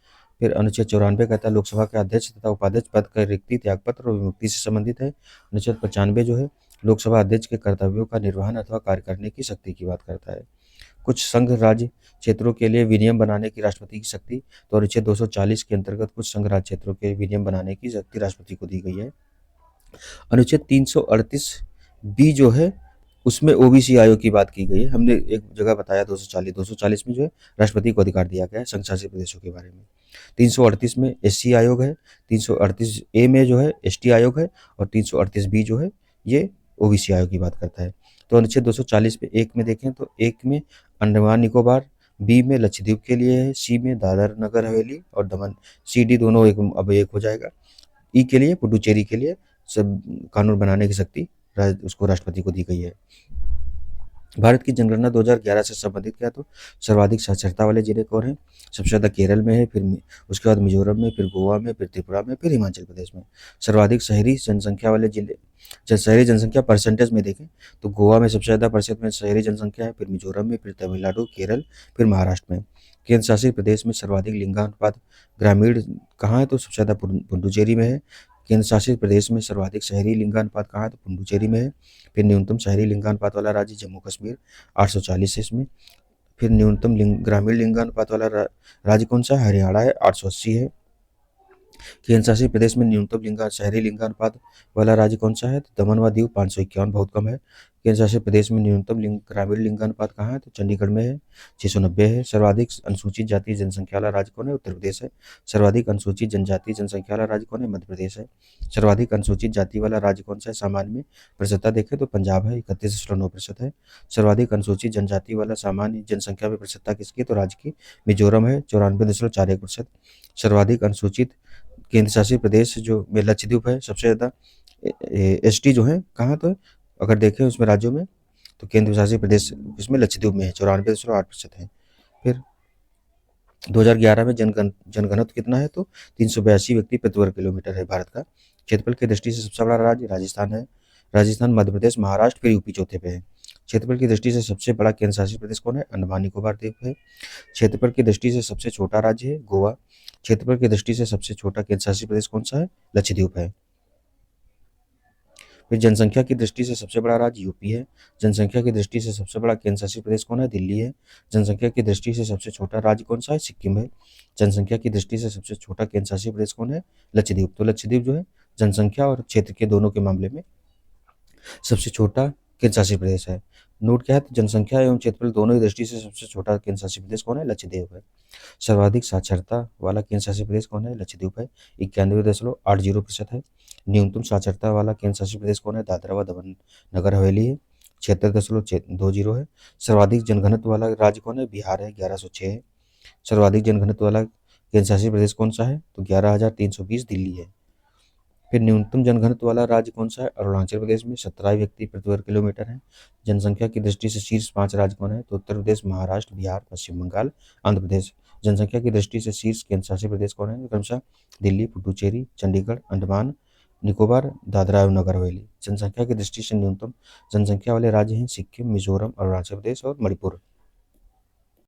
फिर अनुच्छेद 94 कहता है लोकसभा के अध्यक्ष तथा उपाध्यक्ष पद का रिक्ति, त्यागपत्र और विमुक्ति से संबंधित है। अनुच्छेद 95 जो है लोकसभा अध्यक्ष के कर्तव्यों का निर्वहन अथवा कार्य करने की शक्ति की बात करता है। कुछ संघ राज्य क्षेत्रों के लिए विनियम बनाने की राष्ट्रपति की शक्ति, तो अनुच्छेद 240 के अंतर्गत कुछ संघ राज्य क्षेत्रों के विनियम बनाने की शक्ति राष्ट्रपति को दी गई है। अनुच्छेद 338 बी जो है उसमें ओबीसी आयोग की बात की गई है। हमने एक जगह बताया 240 में जो है राष्ट्रपति को अधिकार दिया गया है संघ शासित प्रदेशों के बारे में। 338 में एससी आयोग है, 338 ए में जो है एसटी आयोग है, और 338 बी जो है ये ओबीसी आयोग की बात करता है। तो अनुच्छेद 240 पे एक में देखें तो एक में अंडमान निकोबार, बी में लक्षद्वीप के लिए है, सी में दादर नगर हवेली और दमन, सी डी दोनों अब एक हो जाएगा। ई के लिए पुडुचेरी के लिए सब कानून बनाने की शक्ति उसको राष्ट्रपति को दी गई है। भारत की जनगणना 2011 से संबंधित क्या, तो सर्वाधिक साक्षरता वाले जिले कौन हैं? सबसे ज़्यादा केरल में है, फिर उसके बाद मिजोरम में, फिर गोवा में, फिर त्रिपुरा में, फिर हिमाचल प्रदेश में। सर्वाधिक शहरी जनसंख्या वाले जिले, जब शहरी जनसंख्या परसेंटेज में देखें तो गोवा में सबसे ज़्यादा प्रतिशत में शहरी जनसंख्या है, फिर मिजोरम में, फिर तमिलनाडु, केरल, फिर महाराष्ट्र में। केंद्र शासित प्रदेश में सर्वाधिक लिंगानुपात ग्रामीण कहाँ है, तो सबसे ज़्यादा पुडुचेरी में है। केंद्र शासित प्रदेश में सर्वाधिक शहरी लिंगानुपात कहाँ है, तो पुडुचेरी में है। फिर न्यूनतम शहरी लिंगानुपात वाला राज्य जम्मू कश्मीर 840 है इसमें। फिर न्यूनतम ग्रामीण लिंगानुपात वाला राज्य कौन सा है, हरियाणा है, 880 है। केंद्र शासित प्रदेश में न्यूनतम शहरी लिंगानुपात वाला राज्य कौन सा है, तो दमन व दीव 551, बहुत कम है। केंद्र शासित प्रदेश में न्यूनतम ग्रामीण लिंगानुपात कहाँ है, तो चंडीगढ़ में है, 690 है। सर्वाधिक अनुसूचित जाति जनसंख्या वाला राज्य कौन है, उत्तर प्रदेश है। सर्वाधिक अनुसूचित जनजाति जनसंख्या वाला राज्य कौन है, मध्य प्रदेश है। सर्वाधिक अनुसूचित जाति वाला राज्य कौन सा है, सामान्य में प्रतिशतता देखें तो पंजाब है, 31.9% है। सर्वाधिक अनुसूचित जनजाति वाला सामान्य जनसंख्या में प्रतिशतता किसकी है, तो राज्य की मिजोरम है, 94.41%। सर्वाधिक अनुसूचित केंद्र शासित प्रदेश जो में लक्षद्वीप है, सबसे ज़्यादा एसटी जो है कहाँ, तो अगर देखें उसमें राज्यों में तो केंद्र शासित प्रदेश इसमें लक्षद्वीप में है, 94.8% है। फिर 2011 में जनघनत्व कितना है, तो 382 व्यक्ति प्रति वर्ग किलोमीटर है भारत का। क्षेत्रफल की दृष्टि से सबसे बड़ा राज्य राजस्थान है, राजस्थान, मध्य प्रदेश, महाराष्ट्र, फिर यूपी चौथे पे है। क्षेत्रफल की दृष्टि से सबसे बड़ा केंद्र शासित प्रदेश कौन है, अंडमान निकोबार द्वीप है। क्षेत्रफल की दृष्टि से सबसे छोटा राज्य है गोवा। क्षेत्रफल की दृष्टि से सबसे छोटा केंद्र शासित प्रदेश कौन सा है, लक्षद्वीप है। फिर जनसंख्या की दृष्टि से सबसे बड़ा राज्य यूपी है। जनसंख्या की दृष्टि से सबसे बड़ा केंद्र शासित प्रदेश कौन है, दिल्ली है। जनसंख्या की दृष्टि से सबसे छोटा राज्य कौन सा है, सिक्किम है। जनसंख्या की दृष्टि से सबसे छोटा केंद्र शासित प्रदेश कौन है, लक्षद्वीप। तो लक्षद्वीप जो है जनसंख्या और क्षेत्र के दोनों के मामले में सबसे छोटा केंद्र शासित प्रदेश है। नोट क्या है, तो जनसंख्या एवं क्षेत्रफल दोनों ही दृष्टि से सबसे छोटा केंद्र शासित प्रदेश कौन है, लक्षद्वीप है। सर्वाधिक साक्षरता वाला केंद्र शासित प्रदेश कौन है, लक्षद्वीप है, 91.80% है। न्यूनतम साक्षरता वाला केंद्र शासित प्रदेश कौन है, दादरा व दमन नगर हवेली है, 76.20 है। सर्वाधिक जनघनत्व वाला राज्य कौन है, बिहार है, 1106 है। सर्वाधिक जनघनत्व वाला केंद्र शासित प्रदेश कौन सा है, तो 11,320 दिल्ली है। फिर न्यूनतम जनघनत्व वाला राज्य कौन सा है, अरुणाचल प्रदेश में 17 व्यक्ति प्रति वर्ग किलोमीटर है। जनसंख्या की दृष्टि से शीर्ष 5 राज्य कौन है, तो उत्तर प्रदेश, महाराष्ट्र, बिहार, पश्चिम बंगाल, आंध्र प्रदेश। जनसंख्या की दृष्टि से शीर्ष केंद्र शासित प्रदेश कौन है, क्रमशः दिल्ली, पुडुचेरी, चंडीगढ़, अंडमान निकोबार, दादरा एवं नगर हवेली। जनसंख्या की दृष्टि से न्यूनतम जनसंख्या वाले राज्य हैं सिक्किम, मिजोरम, अरुणाचल प्रदेश और मणिपुर।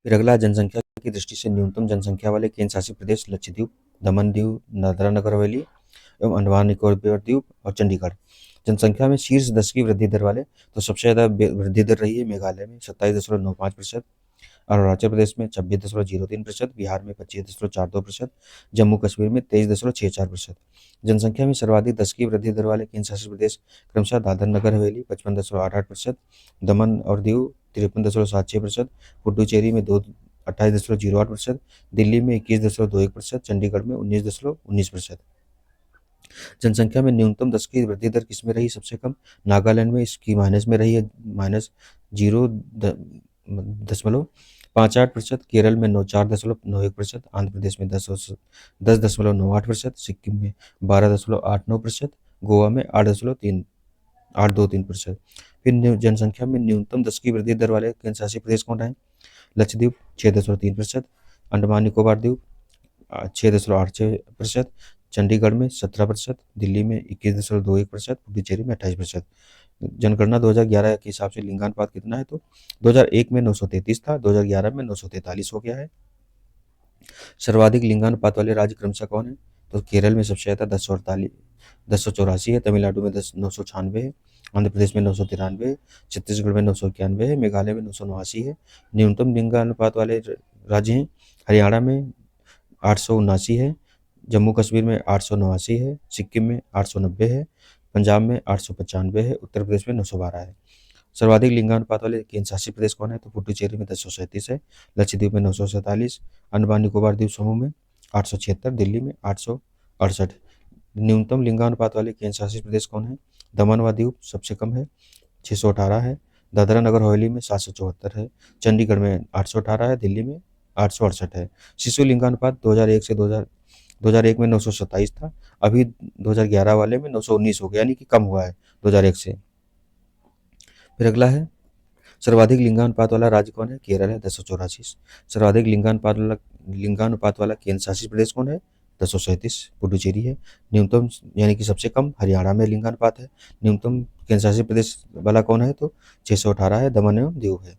फिर अगला जनसंख्या की दृष्टि से न्यूनतम जनसंख्या वाले केंद्र शासित प्रदेश लक्षद्वीप, दमन दीव, दादरा नगर हवेली एवं अंडमान निकोबार द्वीप और चंडीगढ़। जनसंख्या में शीर्ष 10 की वृद्धि दर वाले, तो सबसे ज़्यादा वृद्धि दर रही है मेघालय में 27.95%, अरुणाचल प्रदेश में 26.03%, बिहार में 25.42%, जम्मू कश्मीर में 23.64%। जनसंख्या में सर्वाधिक 10 की वृद्धि दर वाले केंद्र शासित प्रदेश क्रमशः दादर नगर हवेली 55.88%, दमन और दीव 53.76%, पुडुचेरी में 28.08%, दिल्ली में 21.21%, चंडीगढ़ में 19.19%। जनसंख्या में न्यूनतम 10 की वृद्धि दर किसमें रही सबसे कम? नागालैंड में इसकी माइनस में रही है, -0.58%। केरल में 4.91%। आंध्र प्रदेश में 10.98%। सिक्किम में 12.89%। गोवा में 8.823%। फिर जनसंख्या में न्यूनतम 10 की वृद्धि दर वाले केंद्र शासित प्रदेश कौन है? लक्षद्वीप 6.3%। अंडमान निकोबार द्वीप 6.86%। चंडीगढ़ में 17%। दिल्ली में 21.21%। पुडुचेरी में 28%। जनगणना 2011 के हिसाब से लिंगानुपात कितना है? तो 2001 में 933 था, 2011 में 943 हो गया है। सर्वाधिक लिंगानुपात वाले राज्य क्रमशः कौन है? तो केरल में सबसे ज़्यादा 1084 है। तमिलनाडु में 996 है। आंध्र प्रदेश में 993 है। छत्तीसगढ़ में 991 है। मेघालय में 989 है। न्यूनतम लिंगानुपात वाले राज्य हैं हरियाणा में 879 है। जम्मू कश्मीर में 889 है। सिक्किम में 890 है। पंजाब में 895 है। उत्तर प्रदेश में 912 है। सर्वाधिक लिंगानुपात वाले केंद्र शासित प्रदेश कौन है? तो पुडुचेरी में 1037 है। लक्षद्वीप में 947। अंडमान निकोबार द्वीप समूह में 876। दिल्ली में 868। न्यूनतम लिंगानुपात वाले केंद्र शासित प्रदेश कौन है? दमन व दीव सबसे कम है, 618 है। दादरा नगर हवेली में 774 है। चंडीगढ़ में 818 है। दिल्ली में 868 है। शिशु लिंगानुपात 2001 में 927 था। अभी 2011 वाले में 919 हो गया, यानी कि कम हुआ है 2001 से। फिर अगला है सर्वाधिक लिंगानुपात वाला राज्य कौन है? केरल है, 1084। सर्वाधिक लिंगानुपात वाला केंद्र शासित प्रदेश कौन है? 1037 पुडुचेरी है। न्यूनतम यानी कि सबसे कम हरियाणा में लिंगानुपात है। न्यूनतम केंद्र शासित प्रदेश वाला कौन है? तो 618 है, दमन एवं दीव है।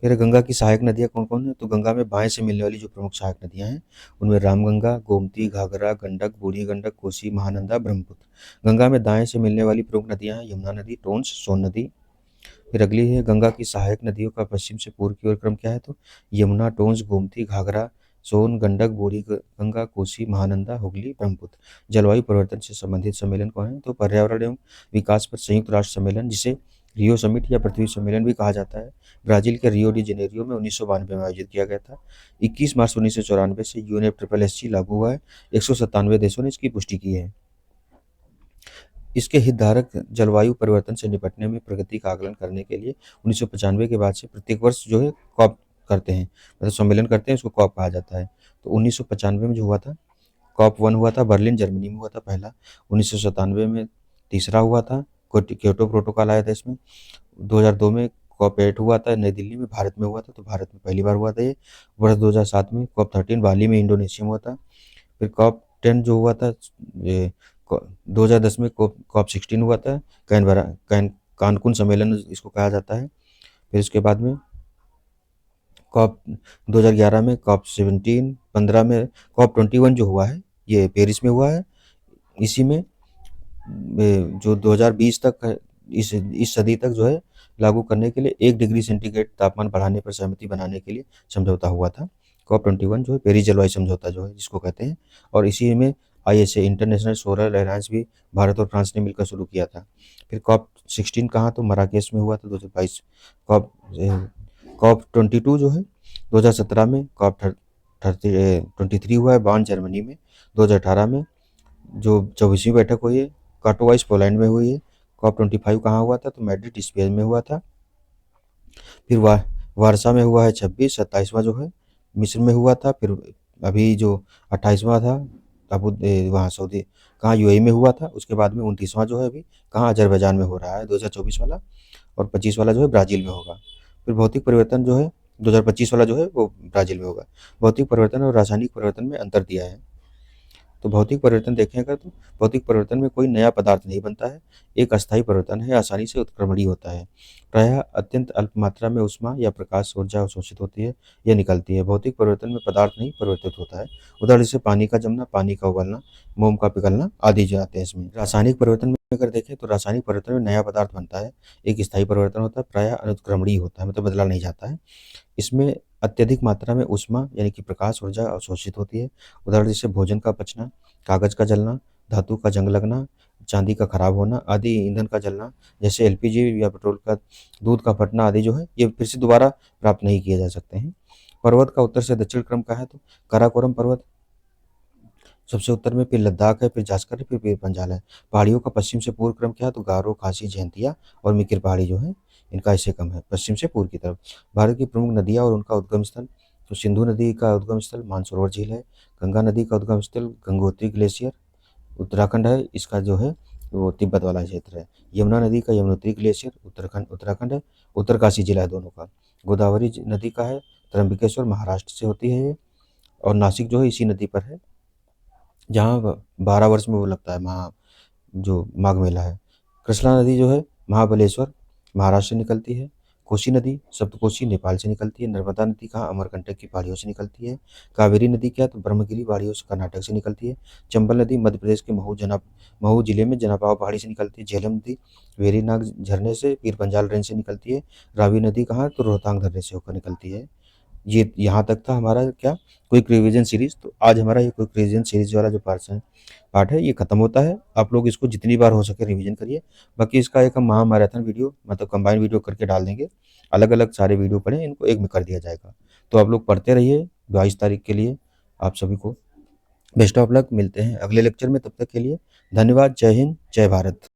फिर गंगा की सहायक नदियाँ कौन कौन है? तो गंगा में बाएं से मिलने वाली जो प्रमुख सहायक नदियाँ हैं उनमें रामगंगा, गोमती, घाघरा, गंडक, बूढ़ी गंडक, कोसी, महानंदा, ब्रह्मपुत्र। गंगा में दाएं से मिलने वाली प्रमुख नदियाँ हैं यमुना नदी, टोंस, सोन नदी। फिर अगली है गंगा की सहायक नदियों का पश्चिम से पूर्व की ओर क्रम क्या है? तो यमुना, टोंस, गोमती, घाघरा, सोन, गंडक, बूढ़ी गंगा, कोसी, महानंदा, हुगली, ब्रह्मपुत्र। जलवायु परिवर्तन से संबंधित सम्मेलन कौन है? तो पर्यावरण एवं विकास पर संयुक्त राष्ट्र सम्मेलन, जिसे रियो समिट या पृथ्वी सम्मेलन भी कहा जाता है, ब्राजील के रियो डी जेनेरियो में 1992 में आयोजित किया गया था। 21 मार्च 1994 से UNFCCC लागू हुआ है। 197 देशों ने इसकी पुष्टि की है। इसके हितधारक जलवायु परिवर्तन से निपटने में प्रगति का आकलन करने के लिए 1995 के बाद से प्रत्येक वर्ष जो है कॉप करते हैं, मतलब सम्मेलन करते हैं, उसको कॉप कहा जाता है। तो 1995 में जो हुआ था COP1 हुआ था, बर्लिन जर्मनी में हुआ था पहला। 1997 में तीसरा हुआ था, क्योटो प्रोटोकॉल आया था इसमें। 2002 में COP8 हुआ था, नई दिल्ली में, भारत में हुआ था, तो भारत में पहली बार हुआ था ये। वर्ष 2007 में COP13 बाली में, इंडोनेशिया में हुआ था। फिर COP10 जो हुआ था ये 2010 में COP16 हुआ था, कानकुन सम्मेलन इसको कहा जाता है। फिर उसके बाद में COP 2011 में COP17, 15 में COP21 जो हुआ है ये पेरिस में हुआ है। इसी में जो 2020 तक है, इस सदी तक जो है लागू करने के लिए 1 डिग्री सेंटीग्रेड तापमान बढ़ाने पर सहमति बनाने के लिए समझौता हुआ था। COP21 जो है पेरिस जलवायु समझौता जो है जिसको कहते हैं, और इसी में ISA इंटरनेशनल सोलर अलायंस भी भारत और फ्रांस ने मिलकर शुरू किया था। फिर COP16 कहाँ? तो मराकेश में हुआ था 2022। COP22 जो है 2017 में, COP23 हुआ है बॉन जर्मनी में। 2018 में जो 24वीं बैठक हुई है काटोवाइस पोलैंड में हुई है। COP25 कहाँ हुआ था? तो मैड्रिड स्पेन में हुआ था। फिर वारसा में हुआ है 26, 27वां जो है मिस्र में हुआ था। फिर अभी जो 28वां था वहाँ सऊदी कहाँ UAE में हुआ था। उसके बाद में 29वां जो है अभी कहाँ अजरबैजान में हो रहा है 2024 वाला, और 25 वाला जो है ब्राज़ील में होगा। फिर भौतिक परिवर्तन जो है 2025 वाला जो है वो ब्राज़ील में होगा। भौतिक परिवर्तन और रासायनिक परिवर्तन में अंतर दिया है। तो भौतिक परिवर्तन देखें अगर, तो भौतिक परिवर्तन में कोई नया पदार्थ नहीं बनता है, एक अस्थायी परिवर्तन है, आसानी से उत्क्रमणीय होता है। प्रायः अत्यंत अल्प मात्रा में ऊष्मा या प्रकाश ऊर्जा अवशोषित होती है या निकलती है। भौतिक परिवर्तन में पदार्थ नहीं परिवर्तित होता है। उदाहरण जैसे पानी का जमना, पानी का उबलना, मोम का पिघलना आदि जाते हैं इसमें। रासायनिक परिवर्तन में अगर देखें तो रासायनिक परिवर्तन में नया पदार्थ बनता है, एक स्थायी परिवर्तन होता है, प्रायः अनुत्क्रमणीय होता है, मतलब बदला नहीं जाता है। इसमें अत्यधिक मात्रा में ऊष्मा यानी कि प्रकाश ऊर्जा अवशोषित होती है। उदाहरण जैसे भोजन का पचना, कागज का जलना, धातु का जंग लगना, चांदी का खराब होना आदि, ईंधन का जलना जैसे LPG या पेट्रोल का, दूध का फटना आदि जो है ये फिर से दोबारा प्राप्त नहीं किए जा सकते हैं। पर्वत का उत्तर से दक्षिण क्रम का है तो काराकोरम पर्वत सबसे उत्तर में फिर लद्दाख है, फिर जास्कर है, फिर पीर पंजाल है। पहाड़ियों का पश्चिम से पूर्व क्रम क्या है, तो गारो, खासी, जयंतिया और मिकिर पहाड़ी जो है, इनका ऐसे क्रम है पश्चिम से पूर्व की तरफ। भारत की प्रमुख नदियाँ और उनका उद्गम स्थल, तो सिंधु नदी का उद्गम स्थल मानसरोवर झील है। गंगा नदी का उद्गम स्थल गंगोत्री ग्लेशियर उत्तराखंड है, इसका जो है वो तिब्बत वाला क्षेत्र है। यमुना नदी का यमुनोत्री ग्लेशियर उत्तराखंड उत्तराखंड है, उत्तरकाशी जिला है दोनों का। गोदावरी नदी का है त्र्यंबकेश्वर, महाराष्ट्र से होती है ये। और नासिक जो है इसी नदी पर है, जहाँ 12 वर्ष में वो लगता है जो माघ मेला है। कृष्णा नदी जो है महाबलेश्वर महाराष्ट्र से निकलती है। कोसी नदी सप्तकोशी नेपाल से निकलती है। नर्मदा नदी कहाँ, अमरकंटक की पहाड़ियों से निकलती है। कावेरी नदी क्या है, तो ब्रह्मगिरी पहाड़ियों से कर्नाटक से निकलती है। चंबल नदी मध्य प्रदेश के महू जिले में जनाबाव पहाड़ी से निकलती है। झेलम नदी वेरीनाग झरने से पीर पंजाल रेंज से निकलती है। रावी नदी कहाँ, तो रोहतांग दर्रे से होकर निकलती है। ये यहाँ तक था हमारा क्या, क्विक रिवीजन सीरीज। तो आज हमारा ये क्विक रिवीजन सीरीज वाला जो पार्ट है ये खत्म होता है। आप लोग इसको जितनी बार हो सके रिवीजन करिए। बाकी इसका एक हम महामैराथन वीडियो मतलब कंबाइन वीडियो करके डाल देंगे। अलग अलग सारे वीडियो पढ़ें, इनको एक में कर दिया जाएगा। तो आप लोग पढ़ते रहिए। 22 तारीख के लिए आप सभी को बेस्ट ऑफ लक। मिलते हैं अगले लेक्चर में, तब तक के लिए धन्यवाद। जय हिंद, जय भारत।